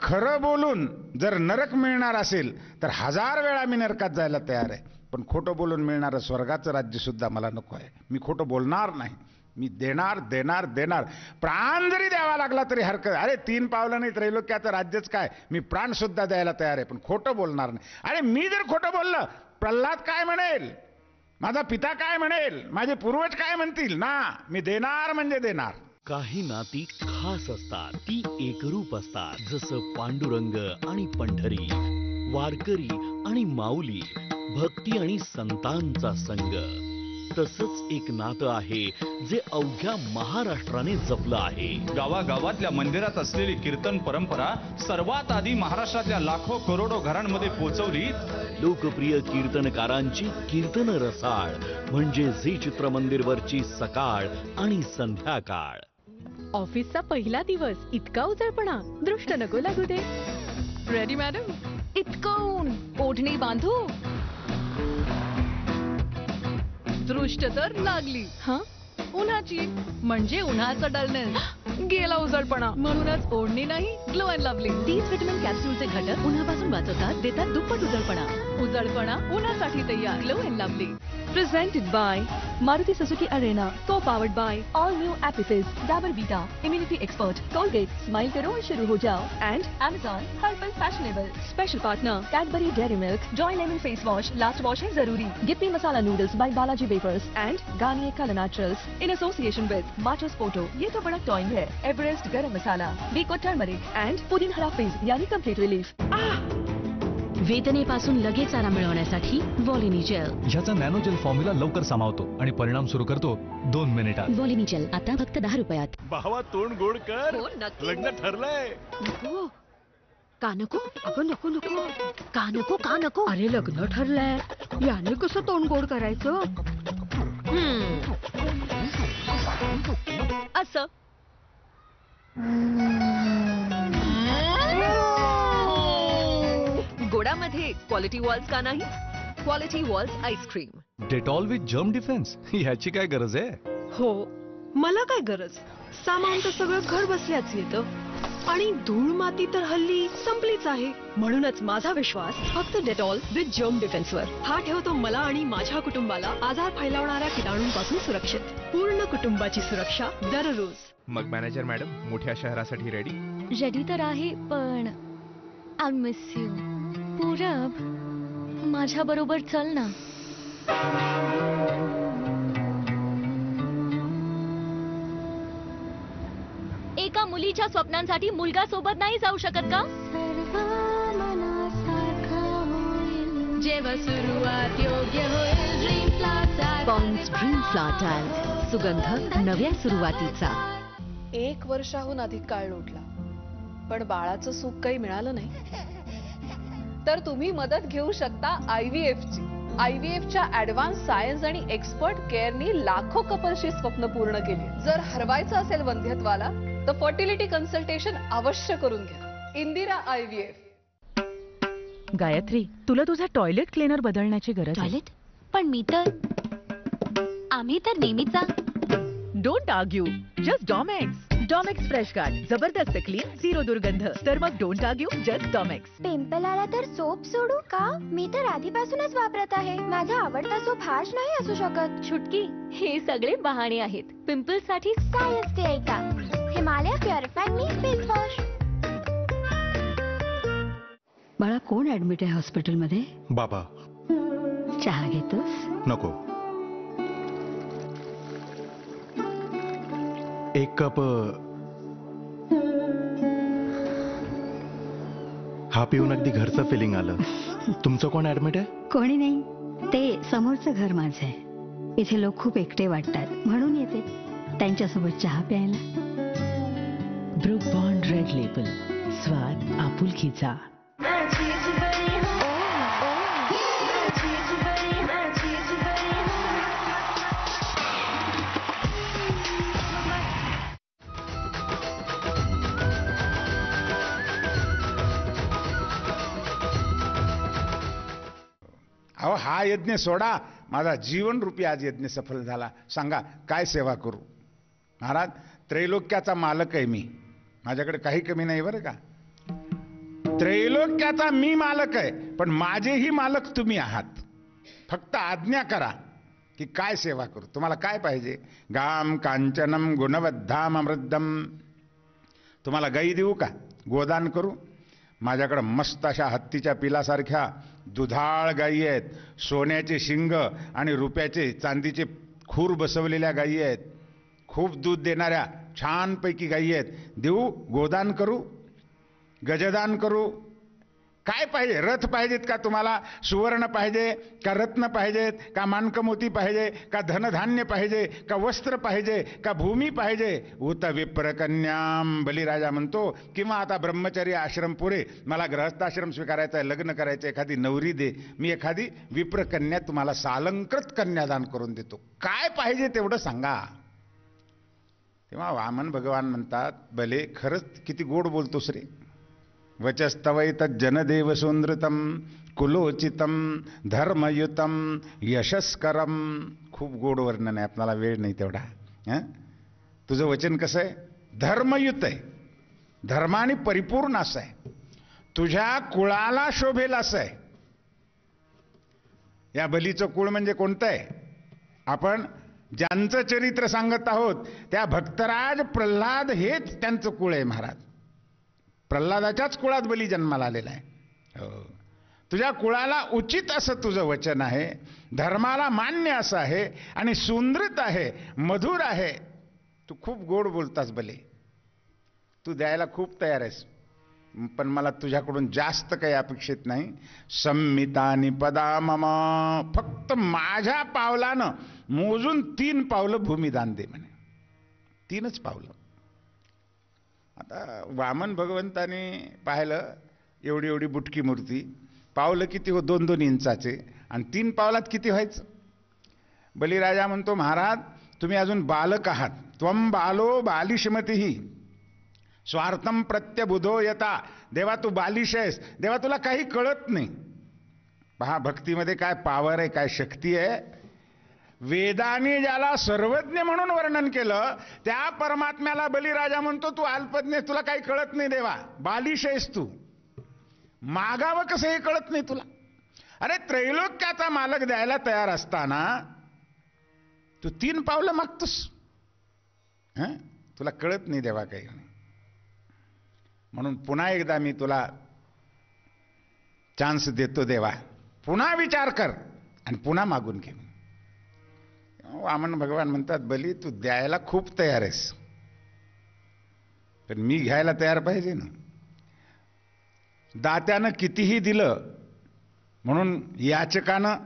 खरं बोलून जर नरक मिळणार असेल तर 1000 वेळा मी नरकात जायला तयार आहे, पण खोटं बोलून मिळणारं स्वर्गाचं राज्य सुद्धा मला नको आहे. मी खोटं बोलणार नाही, मी देणार देणार देणार. प्राण जरी द्यावा लागला तरी हरकत. अरे 3 पावलं नाही त्रैलोक्याचं राज्यच काय, मी प्राण सुद्धा द्यायला तयार आहे, पण खोटं बोलणार नाही. अरे मी जर खोटं बोललं, प्रल्हाद काय म्हणेल, माझा पिता काय म्हणेल, माझे पूर्वज काय म्हणतील ना. मी देणार म्हणजे देणार. काही नाती खास असतात, ती एकरूप असतात. जसं पांडुरंग आणि पंढरी, वारकरी आणि माऊली, भक्ती आणि संतांचा संग. तसंच एक नातं आहे जे अवघ्या महाराष्ट्राने जपलं आहे. गावागावातल्या मंदिरात असलेली कीर्तन परंपरा सर्वात आधी महाराष्ट्रातल्या लाखो करोडो घरांमध्ये पोहोचवली. लोकप्रिय कीर्तनकारांची कीर्तन रसाळ म्हणजे झी चित्रमंदिरवरची सकाळ आणि संध्याकाळ. ऑफिसचा पहिला दिवस, इतका उजळपणा, दृष्ट नको लागू दे. रेडी मॅडम, इतकं ऊन, ओढणी बांधू. दृष्ट तर लागली. उन्हाची म्हणजे उन्हाचं डलनेस, गेला उजळपणा. म्हणूनच ओढणी नाही, ग्लो अँड लवली. 30 व्हिटॅमिन कॅप्सूलचे घटक उन्हापासून वाचवतात, देतात दुप्पट उजळपणा. उजळपणा उन्हासाठी तयार, glow and lovely. Presented by Maruti Suzuki Arena, co-powered by all new Appy Fizz, Dabur Vita, Immunity Expert, Colgate, Smile करो और शुरू हो जाओ, and Amazon, Herbal Fashionable. Special partner Cadbury Dairy Milk, Joy Lemon Face Wash, Last Wash है जरूरी. Gippy Masala Noodles by Balaji Wafers and Garnier Color Naturals in association with Marchos Photo. ये तो बड़ा टॉइंग है. Everest गरम मसाला, Vico Turmeric and Pudin Hara Fizz यानी complete relief. वेदनेपासून लगेच आराम मिळवण्यासाठी वॉलिनी जेल. ह्याचा नॅनोजेल फॉर्म्युला लवकर सामावतो आणि परिणाम सुरू करतो 2 मिनिटात. वॉलिनी जेल आता फक्त 10 रुपयात. भावा तोंड गोड कर, लग्न ठरलंय. नको का नको, अगं नको नको का नको का नको. अरे लग्न ठरलंय, याने कसं तोंड गोड करायचं. असं गोडामध्ये क्वालिटी वॉल्स का नाही. Quality Wall's ice cream. Dettol with germ defence, ह्याची काय गरज आहे. हो, मला काय गरज. सामान तर सगळं घर बसल्याच येतं आणि धूळ माती तर हल्ली संपलीच आहे. म्हणूनच माझा विश्वास फक्त डेटॉल विथ जर्म डिफेन्सवर. हा ठेवतो मला आणि माझ्या कुटुंबाला आजार फैलावणाऱ्या किटाणूंपासून सुरक्षित. पूर्ण कुटुंबाची सुरक्षा दररोज. मग मॅनेजर मॅडम, मोठ्या शहरासाठी रेडी? रेडी तर आहे, पण आय मिस यू. पूरब, माझ्या बरोबर चल ना. एका मुलीच्या स्वप्नांसाठी मुलगा सोबत नाही जाऊ शकत का? जेव्हा सुरुवात योग्य होईल dream flat. Pond's dream flat, सुगंध नव्या सुरुवातीचा. 1 वर्षाहून अधिक काळ लोटला, पण बाळाचं सुख काही मिळालं नाही. तर तुम्ही मदत घेऊ शकता IVF ची. IVFच्या ऍडव्हान्स सायन्स आणि एक्सपर्ट केअरनी लाखो कपल्सची स्वप्न पूर्ण केली. जर हरवायचं असेल वंध्यत्वाला तर फर्टिलिटी कन्सल्टेशन अवश्य करून घ्या. इंदिरा IVF. गायत्री, तुला तुझा टॉयलेट क्लीनर बदलण्याची गरज आहे. टॉयलेट? पण मी तर आम्ही तर नेहमीचा. Don't argue, just Domex. Domex fresh guard, जबरदस्त क्लीन, झिरो दुर्गंध. तर मग don't argue, just Domex. Pimple आला तर सोप सोडू का? मी तर आधीपासूनच वापरत आहे. माझा आवडता सोप हाच नाही असू शकत. छुटकी, हे सगळे बहाणे आहेत. पिंपल साठी सायन्स ते ऐका. हिमालय प्युरिफाईड मी फेस वॉश. बाळा, कोण ऍडमिट आहे हॉस्पिटलमध्ये? बाबा. चहा घेतोस? नको. एक कप हा पिऊन अगदी घरचं फिलिंग आलं. तुमचं कोण ऍडमिट आहे? कोणी नाही, ते समोरचं घर माझं आहे. इथे लोक खूप एकटे वाटतात म्हणून येते त्यांच्यासोबत चहा प्यायला. ब्रुक बॉन्ड रेड लेबल, स्वाद आपुलकीचा. अहो, हा यज्ञ सोडा, माझा जीवन रूपी आज यज्ञ सफल झाला. सांगा काय सेवा करू? महाराज, त्रैलोक्याचा मालक आहे मी. माझ्याकडे काही कमी नाही बरं का. त्रैलोक्याचा मी मालक आहे, पण माझेही मालक तुम्ही आहात. फक्त आज्ञा करा की काय सेवा करू. तुम्हाला काय पाहिजे? गाम कांचनम गुणवद्धाम अमृतम. तुम्हाला गाई देऊ का? गोदान करू? माझ्याकडे मस्त अशा हत्तीच्या पिलासारख्या दुधाळ गायी आहेत. सोन्याचे शिंग आणि रुपयाचे चांदीचे खूर बसवलेल्या गायी आहेत. खूप दूध देणाऱ्या छानपैकी गायी आहेत. देऊ? गोदान करू? गजदान करू? काय पाहिजे? रथ पाहिजेत का तुम्हाला? सुवर्ण पाहिजे का? रत्न पाहिजेत का? माणकमोती पाहिजे का? धनधान्य पाहिजे का? वस्त्र पाहिजे का? भूमी पाहिजे? उत विप्रकन्याम, बलिराजा म्हणतो. किंवा आता ब्रह्मचर्य आश्रम पुरे, मला गृहस्थाश्रम स्वीकारायचा आहे, लग्न करायचं, एखादी नवरी दे. मी एखादी विप्रकन्या तुम्हाला सालंकृत कन्यादान करून देतो. काय पाहिजे तेवढं सांगा. तेव्हा वामन भगवान म्हणतात, भले खरंच किती गोड बोलतोस रे. वचस्तवैत जनदेव सुंदृतम कुलोचितम धर्मयुतम यशस्करम. खूप गोड वर्णन आहे, आपल्याला वेळ नाही तेवढा. तुझं वचन कसं आहे? धर्मयुत आहे, धर्माने परिपूर्ण असं आहे, तुझ्या कुळाला शोभेल असं आहे. या बलीचं कुळ म्हणजे कोणतं आहे? आपण ज्यांचं चरित्र सांगत आहोत त्या भक्तराज प्रल्हाद हेच त्यांचं कुळ आहे महाराज. प्रल्हादाच्याच कुळात बली जन्माला आलेला आहे. हो, तुझ्या कुळाला उचित असं तुझं वचन आहे, धर्माला मान्य असं आहे आणि सुंदृत आहे, मधुर आहे. तू खूप गोड बोलतास बले. तू द्यायला खूप तयार आहेस, पण मला तुझ्याकडून जास्त काही अपेक्षित नाही. संमितानी पदा मम, फक्त माझ्या पावलानं मोजून 3 पावलं भूमिदान दे म्हणे. 3च पावलं. आता वामन भगवंताने पाहिलं, एवढी एवढी बुटकी मूर्ती, पावलं किती हो? 2-2 इंचाचे, आणि 3 पावलात किती व्हायचं? बलिराजा म्हणतो, महाराज तुम्ही अजून बालक आहात. त्वम बालो बालिशमतीही स्वार्थम प्रत्यबुधो यता. देवा तू बालिश आहेस, देवा तुला काही कळत नाही. पहा भक्तीमध्ये काय पावर आहे, काय शक्ती आहे. वेदाने ज्याला सर्वज्ञ म्हणून वर्णन केलं त्या परमात्म्याला बलिराजा म्हणतो तू अल्पज्ञ, तुला काही कळत नाही देवा, बालिश आहेस तू, मागावं कसं हे कळत नाही तुला. अरे त्रैलोक्याचा मालक द्यायला तयार असताना तू 3 पावलं मागतोस. तुला कळत नाही देवा काही. म्हणून पुन्हा एकदा मी तुला चान्स देतो देवा, पुन्हा विचार कर आणि पुन्हा मागून घे. वामन भगवान म्हणतात, बली तू द्यायला खूप तयार आहेस, पण मी घ्यायला तयार पाहिजे ना. दात्यानं कितीही दिलं म्हणून याचकानं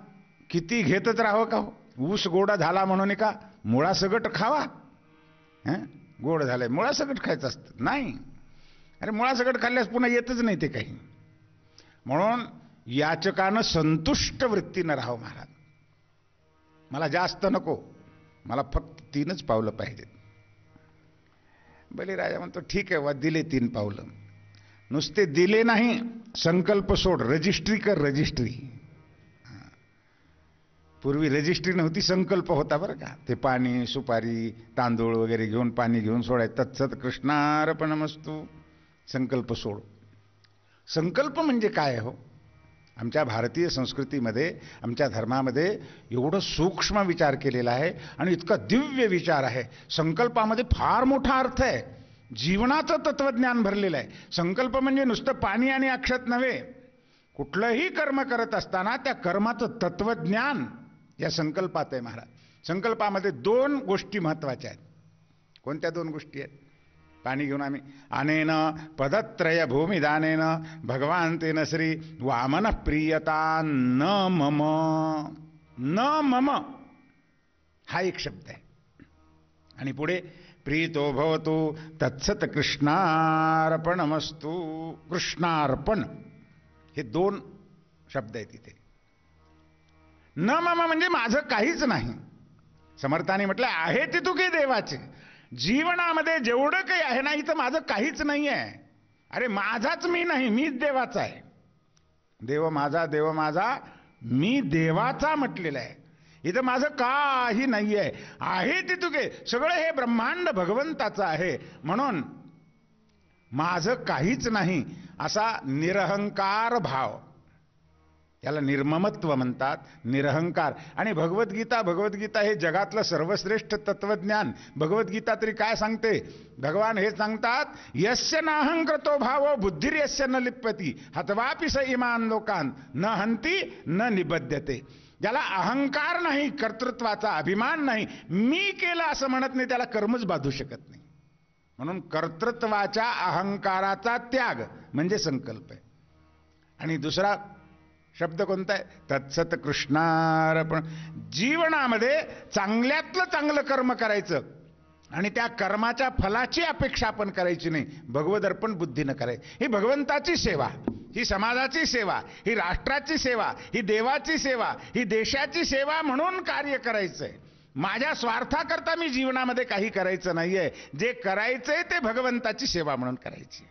किती घेतच राहावं का? ऊस गोडा झाला म्हणून का मुळासगट खावा? गोड झालंय मुळासगट खायचं असतं नाही. अरे मुळासगट खाल्ल्यास पुन्हा येतच नाही ते काही. म्हणून याचकानं संतुष्ट वृत्तीनं राहावं महाराज. मला जास्त नको, मला फक्त 3च पावलं पाहिजेत. बलीराजा म्हणतो ठीक आहे वा, दिले 3 पावलं. नुसते दिले नाही, संकल्प सोड, रजिस्ट्री कर, रजिस्ट्री. पूर्वी रजिस्ट्री नव्हती, संकल्प होता बरं का. ते पाणी, सुपारी, तांदूळ वगैरे घेऊन, पाणी घेऊन सोडायचं. तत्सत कृष्णार्पणमस्तु. संकल्प सोड. संकल्प म्हणजे काय हो? आमच्या भारतीय संस्कृतीमध्ये, आमच्या धर्मामध्ये एवढं सूक्ष्म विचार केलेला आहे आणि इतका दिव्य विचार आहे. संकल्पामध्ये फार मोठा अर्थ आहे. जीवनाचं तत्वज्ञान भरलेलं आहे. संकल्प म्हणजे नुसतं पाणी आणि अक्षत नव्हे. कुठलंही कर्म करत असताना त्या कर्माचं तत्वज्ञान या संकल्पात आहे महाराज. संकल्पामध्ये 2 गोष्टी महत्वाच्या आहेत. कोणत्या 2 गोष्टी आहेत? पाणी घेऊन आम्ही अनेन पदत्रय भूमिदानेन भगवान तेन श्री वामन प्रियता न मम. न मम हा एक शब्द आहे. आणि पुढे प्रीतो भवतु तत्सत कृष्णार्पणमस्तु. कृष्णार्पण हे 2 शब्द आहेत इथे. न मम म्हणजे माझं काहीच नाही. समर्थाने म्हटलं आहे ते तुके देवाचे. जीवनामध्ये जेवढं काही आहे ना, इथं माझं काहीच नाही आहे. अरे माझाच मी नाही, मीच देवाचा आहे. देव माझा मी देवाचा म्हटलेला आहे. इथं माझं काही नाही आहे ते तुके. सगळं हे ब्रह्मांड भगवंताचं आहे. म्हणून माझं काहीच नाही असा निरहंकार भाव, याला निर्ममत्व म्हणतात, निरहंकार. आणि भगवद्गीता हे जगातलं सर्वश्रेष्ठ तत्वज्ञान. भगवद्गीता तरी काय सांगते? भगवान हे सांगतात, यस्य नाहंकृतो भावो बुद्धिर्यस्य न लिप्यति हतवापि स इमान लोकान न हंती न निबध्यते. ज्याला अहंकार नाही, कर्तृत्वाचा अभिमान नाही, मी केलं असं म्हणत नाही, त्याला कर्मच बाधू शकत नाही. म्हणून कर्तृत्वाच्या अहंकाराचा त्याग म्हणजे संकल्प आहे. आणि दुसरा शब्द कोणता आहे? तत्सत कृष्णार्पण. जीवनामध्ये चांगल्यातलं चांगलं कर्म करायचं आणि त्या कर्माच्या फलाची अपेक्षा आपण करायची नाही. भगवदर्पण बुद्धीनं करायचं. ही भगवंताची सेवा, ही समाजाची सेवा, ही राष्ट्राची सेवा, ही देवाची सेवा, ही देशाची सेवा म्हणून कार्य करायचंय. माझ्या स्वार्थाकरता मी जीवनामध्ये काही करायचं नाहीये. जे करायचंय ते भगवंताची सेवा म्हणून करायची.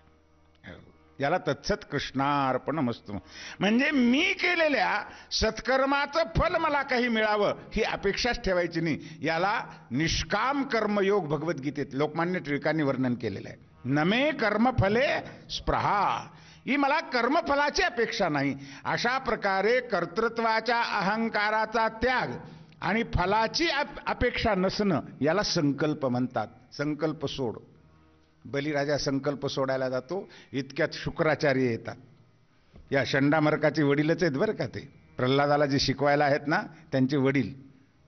याला तत्सत कृष्णार्पणमस्तु. म्हणजे मी केलेल्या सत्कर्माचं फल मला काही मिळावं ही अपेक्षाच ठेवायची नाही. याला निष्काम कर्मयोग भगवद्गीतेत लोकमान्य टिळकांनी वर्णन केलेलं आहे. नमे कर्मफले स्पृहा. ही मला कर्मफलाची अपेक्षा नाही. अशा प्रकारे कर्तृत्वाच्या अहंकाराचा त्याग आणि फलाची अपेक्षा नसणं याला संकल्प म्हणतात. संकल्प सोड. बलीराजा संकल्प सोडायला जातो, इतक्यात शुक्राचार्य येतात. या शंडामर्काचे वडीलच आहेत बरं का. ते प्रल्हादाला जे शिकवायला आहेत ना, त्यांचे वडील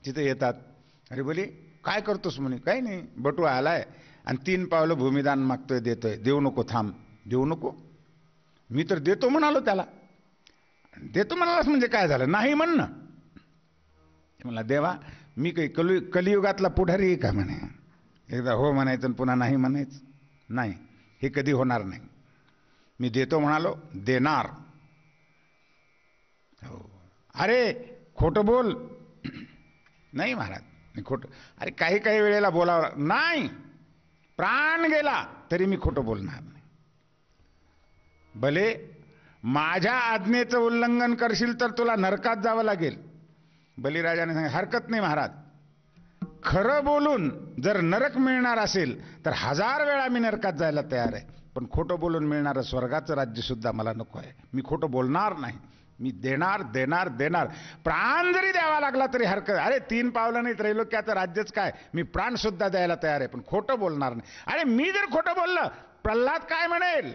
तिथे येतात. अरे बोले काय करतोस म्हणे. काही नाही, बटू आलाय आणि 3 पावलं भूमिदान मागतोय, देतोय. देऊ नको, थांब. देऊ नको, मी तर देतो म्हणालो त्याला. देतो म्हणालास म्हणजे काय झालं? नाही म्हण ना. मला देवा मी काही कलियुगातला पुढारी आहे का म्हणे. एकदा हो म्हणायचं आणि पुन्हा नाही म्हणायचं. नाही, हे कधी होणार नाही. मी देतो म्हणालो, देणार. हो. अरे खोटं बोल. नाही महाराज मी खोटं. अरे काही काही वेळेला बोलावं नाही, प्राण गेला तरी मी खोटं बोलणार नाही. भले माझ्या आज्ञेचं उल्लंघन करशील तर तुला नरकात जावं लागेल. बलीराजाने सांगितलं हरकत नाही महाराज. खरं बोलून जर नरक मिळणार असेल तर 1000 वेळा मी नरकात जायला तयार आहे. पण खोटं बोलून मिळणारं स्वर्गाचं राज्य सुद्धा मला नको आहे. मी खोटं बोलणार नाही. मी देणार देणार देणार. प्राण जरी द्यावा लागला तरी हरकत. अरे 3 पावलं नाही, त्रैलोक्याचं राज्यच काय, मी प्राण सुद्धा द्यायला तयार आहे, पण खोटं बोलणार नाही. अरे मी जर खोटं बोललं, प्रल्हाद काय म्हणेल,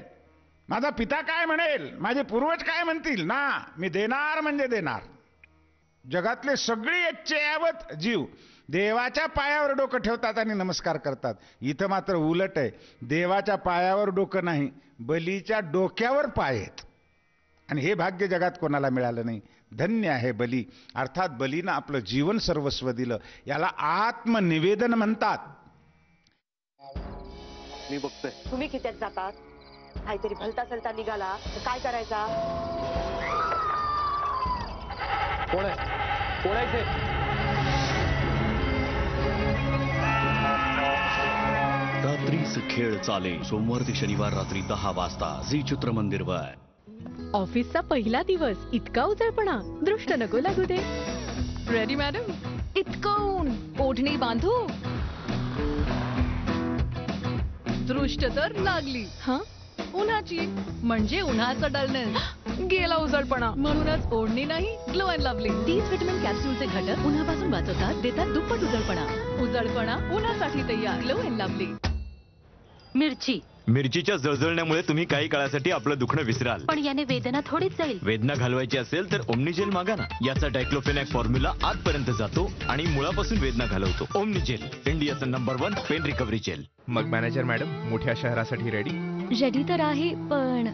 माझा पिता काय म्हणेल, माझे पूर्वज काय म्हणतील ना. मी देणार म्हणजे देणार. जगातले सगळे यच्चयावत जीव देवाच्या पायावर डोकं ठेवतात आणि नमस्कार करतात. इथं मात्र उलट आहे. देवाच्या पायावर डोकं नाही, बलीच्या डोक्यावर पाय आहेत. आणि हे भाग्य जगात कोणाला मिळालं नाही. धन्य आहे बली. अर्थात बलीनं आपलं जीवन सर्वस्व दिलं. याला आत्मनिवेदन म्हणतात. मी बघतोय. तुम्ही कित्यात जातात? काहीतरी भलता सलता निघाला तर काय करायचा? कोण आहे? कोण आहे इथे? रात्रीच खेळ चाले. सोमवार ते शनिवार रात्री 10 वाजता झी चित्रमंदिरवर. ऑफिसचा पहिला दिवस इतका उजळपणा दृष्ट नको लागू दे. Ready madam? इतकं ऊन ओढणी बांधू. दृष्ट तर लागली. हा उन्हाची म्हणजे उन्हाचं डलनेस गेला उजळपणा. म्हणूनच ओढणी नाही ग्लो अँड लव्हली. 30 व्हिटॅमिन कॅप्सूलचे घटक उन्हापासून वाचवतात, देतात दुप्पट उजळपणा. उजळपणा उन्हासाठी तयार. Glow and lovely. मिरची. मिरचीच्या जळजळण्यामुळे तुम्ही काही काळासाठी आपलं दुखणं विसराल. पण याने वेदना थोडीच जाईल. वेदना घालवायची असेल तर ओमनीजेल मागा ना. याचा डायक्लोफेनॅक फॉर्म्युला आतपर्यंत जातो आणि मुळापासून वेदना घालवतो. ओमनीजेल, इंडियाचं नंबर 1 पेन रिकव्हरी जेल. मग मॅनेजर मॅडम मोठ्या शहरासाठी रेडी? रेडी तर आहे, पण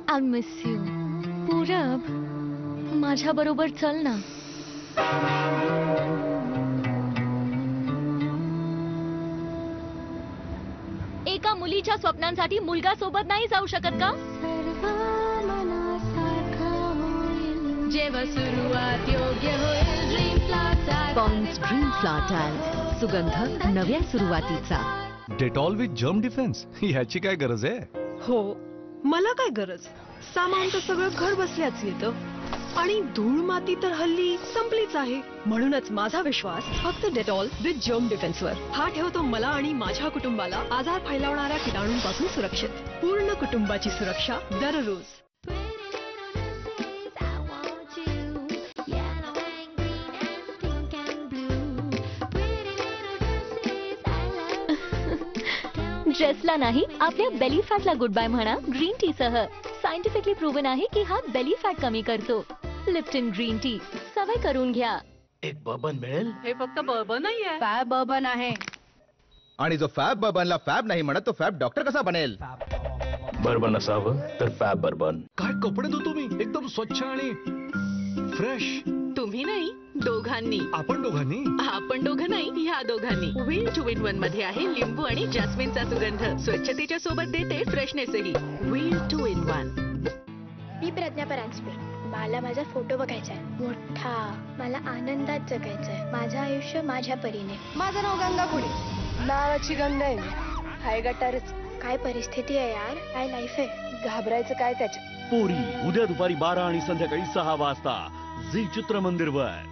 आय मिस यू. पूरब, माझ्या बरोबर चल ना. एका मुलीच्या स्वप्नांसाठी मुलगा सोबत नाही जाऊ शकत का? जेव्हा सुरुवात योग्य होईल ड्रीम फ्लॉटाल. पॉन्ड्स ड्रीम फ्लॉटाल, सुगंध नव्या सुरुवातीचा. डेटॉल विथ जर्म डिफेन्स, ह्याची काय गरज आहे? हो, मला काय गरज. सामान तर सगळं घर बसल्याच येतं आणि धूळ माती तर हल्ली संपलीच आहे. म्हणूनच माझा विश्वास फक्त डेटॉल विथ जर्म डिफेन्सवर. हा ठेवतो मला आणि माझ्या कुटुंबाला आजार फैलावणाऱ्या किटाणूंपासून सुरक्षित. पूर्ण कुटुंबाची सुरक्षा दररोज. ड्रेसला नाही, आपल्या बेली फॅटला गुड बाय म्हणा ग्रीन टी सह. सायंटिफिकली प्रूव्हन आहे की हा बेली फॅट कमी करतो. लिप्टन ग्रीन टी सवय करून घ्या. एक बर्बन मिळेल? हे फक्त बर्बन नाहीये, फॅब बर्बन आहे. आणि जो फॅब बर्बनला फॅब नाही म्हणत तो फॅब डॉक्टर कसा बनेल? बर्बन असावं तर फॅब बर्बन. काय कपडे धुतो मी, एकदम स्वच्छ आणि फ्रेश. तुम्ही नाही, दोघांनी. आपण दोघांनी? आपण दोघं नाही, ह्या दोघांनी. व्हील 2 in 1 मध्ये आहे लिंबू आणि जास्मिनचा सुगंध. स्वच्छतेच्या सोबत देते फ्रेशनेसही. Wheel 2 in 1. मी प्रज्ञा परांजपे. मला माझा फोटो बघायचा आहे मोठा. मला आनंदात जगायचंय. माझं आयुष्य माझ्या परीने. माझं नाव गंगा पुढे. नावाची गंगा आहे. हाय गटारच. काय परिस्थिती आहे यार, काय लाईफ आहे. घाबरायचं काय त्याच्यात. पोरी उद्या दुपारी 12 आणि संध्याकाळी 6 वाजता झी चित्रमंदिरवर.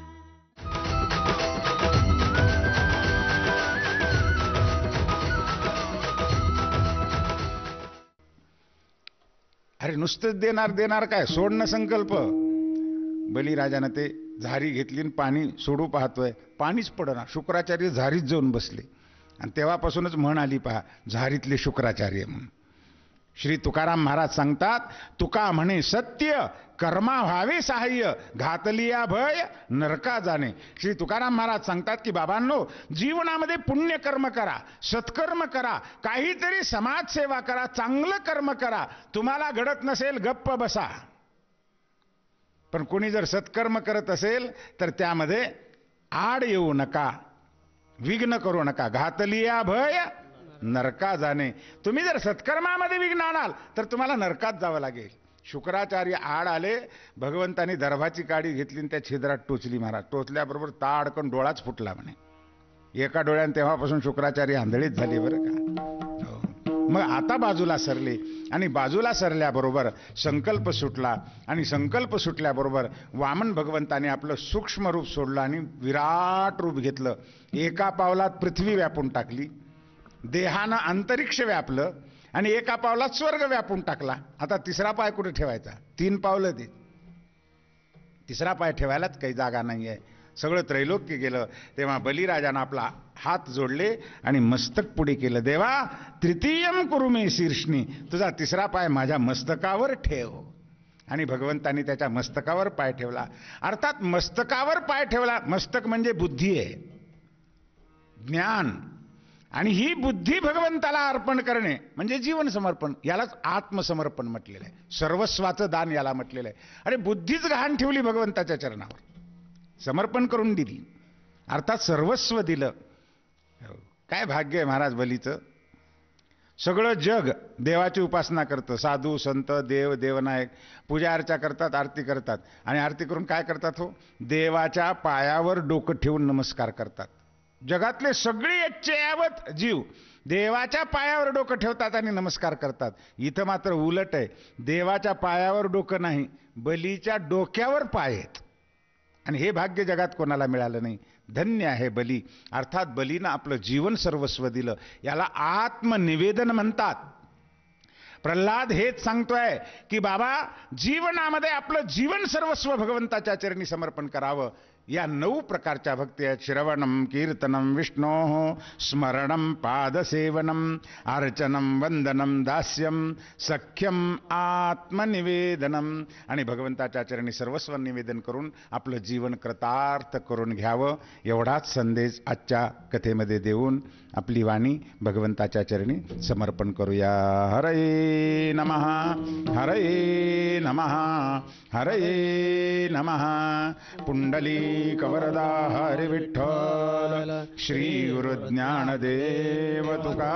अरे नुसतंच देणार देणार काय, सोडणं संकल्प. बलिराजानं ते झारी घेतली आणि पाणी सोडू पाहतोय, पाणीच पडना. शुक्राचार्य झारीत जाऊन बसले आणि तेव्हापासूनच म्हण आली पहा, झारीतले शुक्राचार्य म्हणून. श्री तुकाराम महाराज सांगतात, तुका म्हणे सत्य कर्मा व्हावे सहाय्य, घातलिया भय नरका जाणे. श्री तुकाराम महाराज सांगतात की बाबांनो, जीवनामध्ये पुण्यकर्म करा, सत्कर्म करा, काहीतरी समाजसेवा करा, चांगलं कर्म करा. तुम्हाला घडत नसेल गप्प बसा. पण कोणी जर सत्कर्म करत असेल तर त्यामध्ये आड येऊ नका, विघ्न करू नका. घातलिया भय नरका जाणे. तुम्ही जर सत्कर्मामध्ये विघ्न आणाल तर तुम्हाला नरकात जावं लागेल. शुक्राचार्य आड आले, भगवंतानी दर्भाची काडी घेतली आणि त्या छिद्रात टोचली. महाराज टोचल्याबरोबर ताडकन डोळाच फुटला म्हणे. एका डोळ्याने तेव्हापासून शुक्राचार्य आंधळीच झाले बरं का. मग आता बाजूला सरले आणि बाजूला सरल्याबरोबर संकल्प सुटला आणि संकल्प सुटल्याबरोबर वामन भगवंताने आपलं सूक्ष्म रूप सोडलं आणि विराट रूप घेतलं. एका पावलात पृथ्वी व्यापून टाकली, देहानं अंतरिक्ष व्यापलं आणि एका पावलात स्वर्ग व्यापून टाकला. आता तिसरा पाय कुठे ठेवायचा? 3 पावलं ते. तिसरा पाय ठेवायलाच काही जागा नाही आहे. सगळं त्रैलोक्य गेलं. तेव्हा बलिराजानं आपला हात जोडले आणि मस्तक पुढे केलं. देवा तृतीयम कुरु मे शीर्षणी, तुझा तिसरा पाय माझ्या मस्तकावर ठेव. आणि भगवंतानी त्याच्या मस्तकावर पाय ठेवला. अर्थात मस्तकावर पाय ठेवला. मस्तक म्हणजे बुद्धी आहे, ज्ञान. आणि ही बुद्धी भगवंताला अर्पण करणे म्हणजे जीवन समर्पण. यालाच आत्मसमर्पण म्हटलेलं आहे. सर्वस्वाचं दान याला म्हटलेलं आहे. अरे बुद्धीच गहाण ठेवली भगवंताच्या चरणावर, समर्पण करून दिली, अर्थात सर्वस्व दिलं. काय भाग्य आहे महाराज बलीचं. सगळं जग देवाची उपासना करतं. साधू संत देव देवनायक पूजा अर्चा करतात, आरती करतात. आणि आरती करून काय करतात हो? देवाच्या पायावर डोकं ठेवून नमस्कार करतात. जगातले सगळे यच्चयावत जीव देवाच्या पायावर डोकं ठेवतात आणि नमस्कार करतात. इथं मात्र उलट आहे. देवाच्या पायावर डोकं नाही, बलीच्या डोक्यावर पाय आहेत. आणि हे भाग्य जगात कोणाला मिळालं नाही. धन्य आहे बली. अर्थात बलीनं आपलं जीवन सर्वस्व दिलं. याला आत्मनिवेदन म्हणतात. प्रल्हाद हेच सांगतोय की बाबा, जीवनामध्ये आपलं जीवन सर्वस्व भगवंताच्या चरणी समर्पण करावं. या 9 प्रकारच्या भक्ती आहेत. श्रवणम कीर्तनम विष्णोः, स्मरणम पादसेवनम, अर्चनम वंदनम दास्यम, सख्यम आत्मनिवेदनम. आणि भगवंताच्या चरणी सर्वस्व निवेदन करून आपलं जीवन कृतार्थ करून घ्यावं. एवढाच संदेश आजच्या कथेमध्ये देऊन आपली वाणी भगवंताच्या चरणी समर्पण करूया. हरये नमः, हरये नमः, हरये नमः. पुंडलीकवरदा हरि विठ्ठल, श्री गुरु ज्ञानदेव तुकाराम,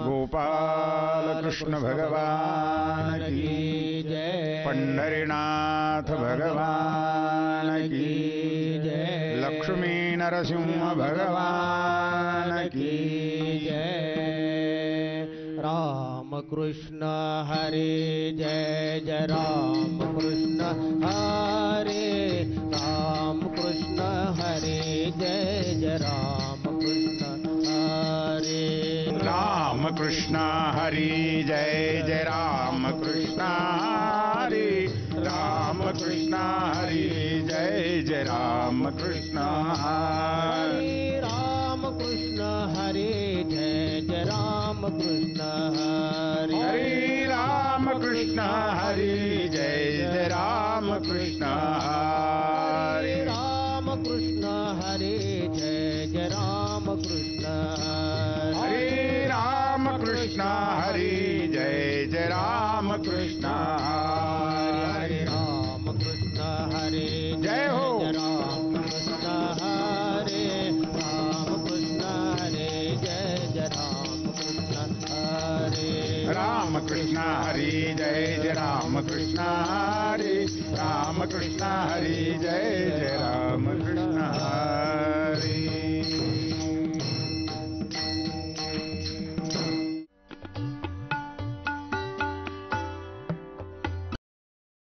गोपाल कृष्ण भगवान की जय, पंढरीनाथ भगवान की जय, लक्ष्मी नरसिंह भगवान की जय. राम कृष्ण हरे जय जय राम कृष्ण हरे, राम कृष्ण हरे जय जय राम कृष्ण हरे, राम कृष्ण हरि जय जय राम कृष्ण हरि, राम कृष्ण हरि जय जय राम कृष्ण हरि, राम कृष्ण हरे जय जय राम कृष्ण हरे, हरे राम कृष्ण हरि जय जय राम कृष्ण हरि, राम कृष्ण हरे जय जय राम कृष्ण हरे, राम कृष्ण हरि जय जय राम कृष्ण हरि, राम कृष्ण हरे जय हो. राम कृष्ण हरे, राम कृष्ण हरे जय जय राम कृष्ण हरे, राम कृष्ण हरि जय जय राम कृष्ण हरि, राम कृष्ण हरि जय जय राम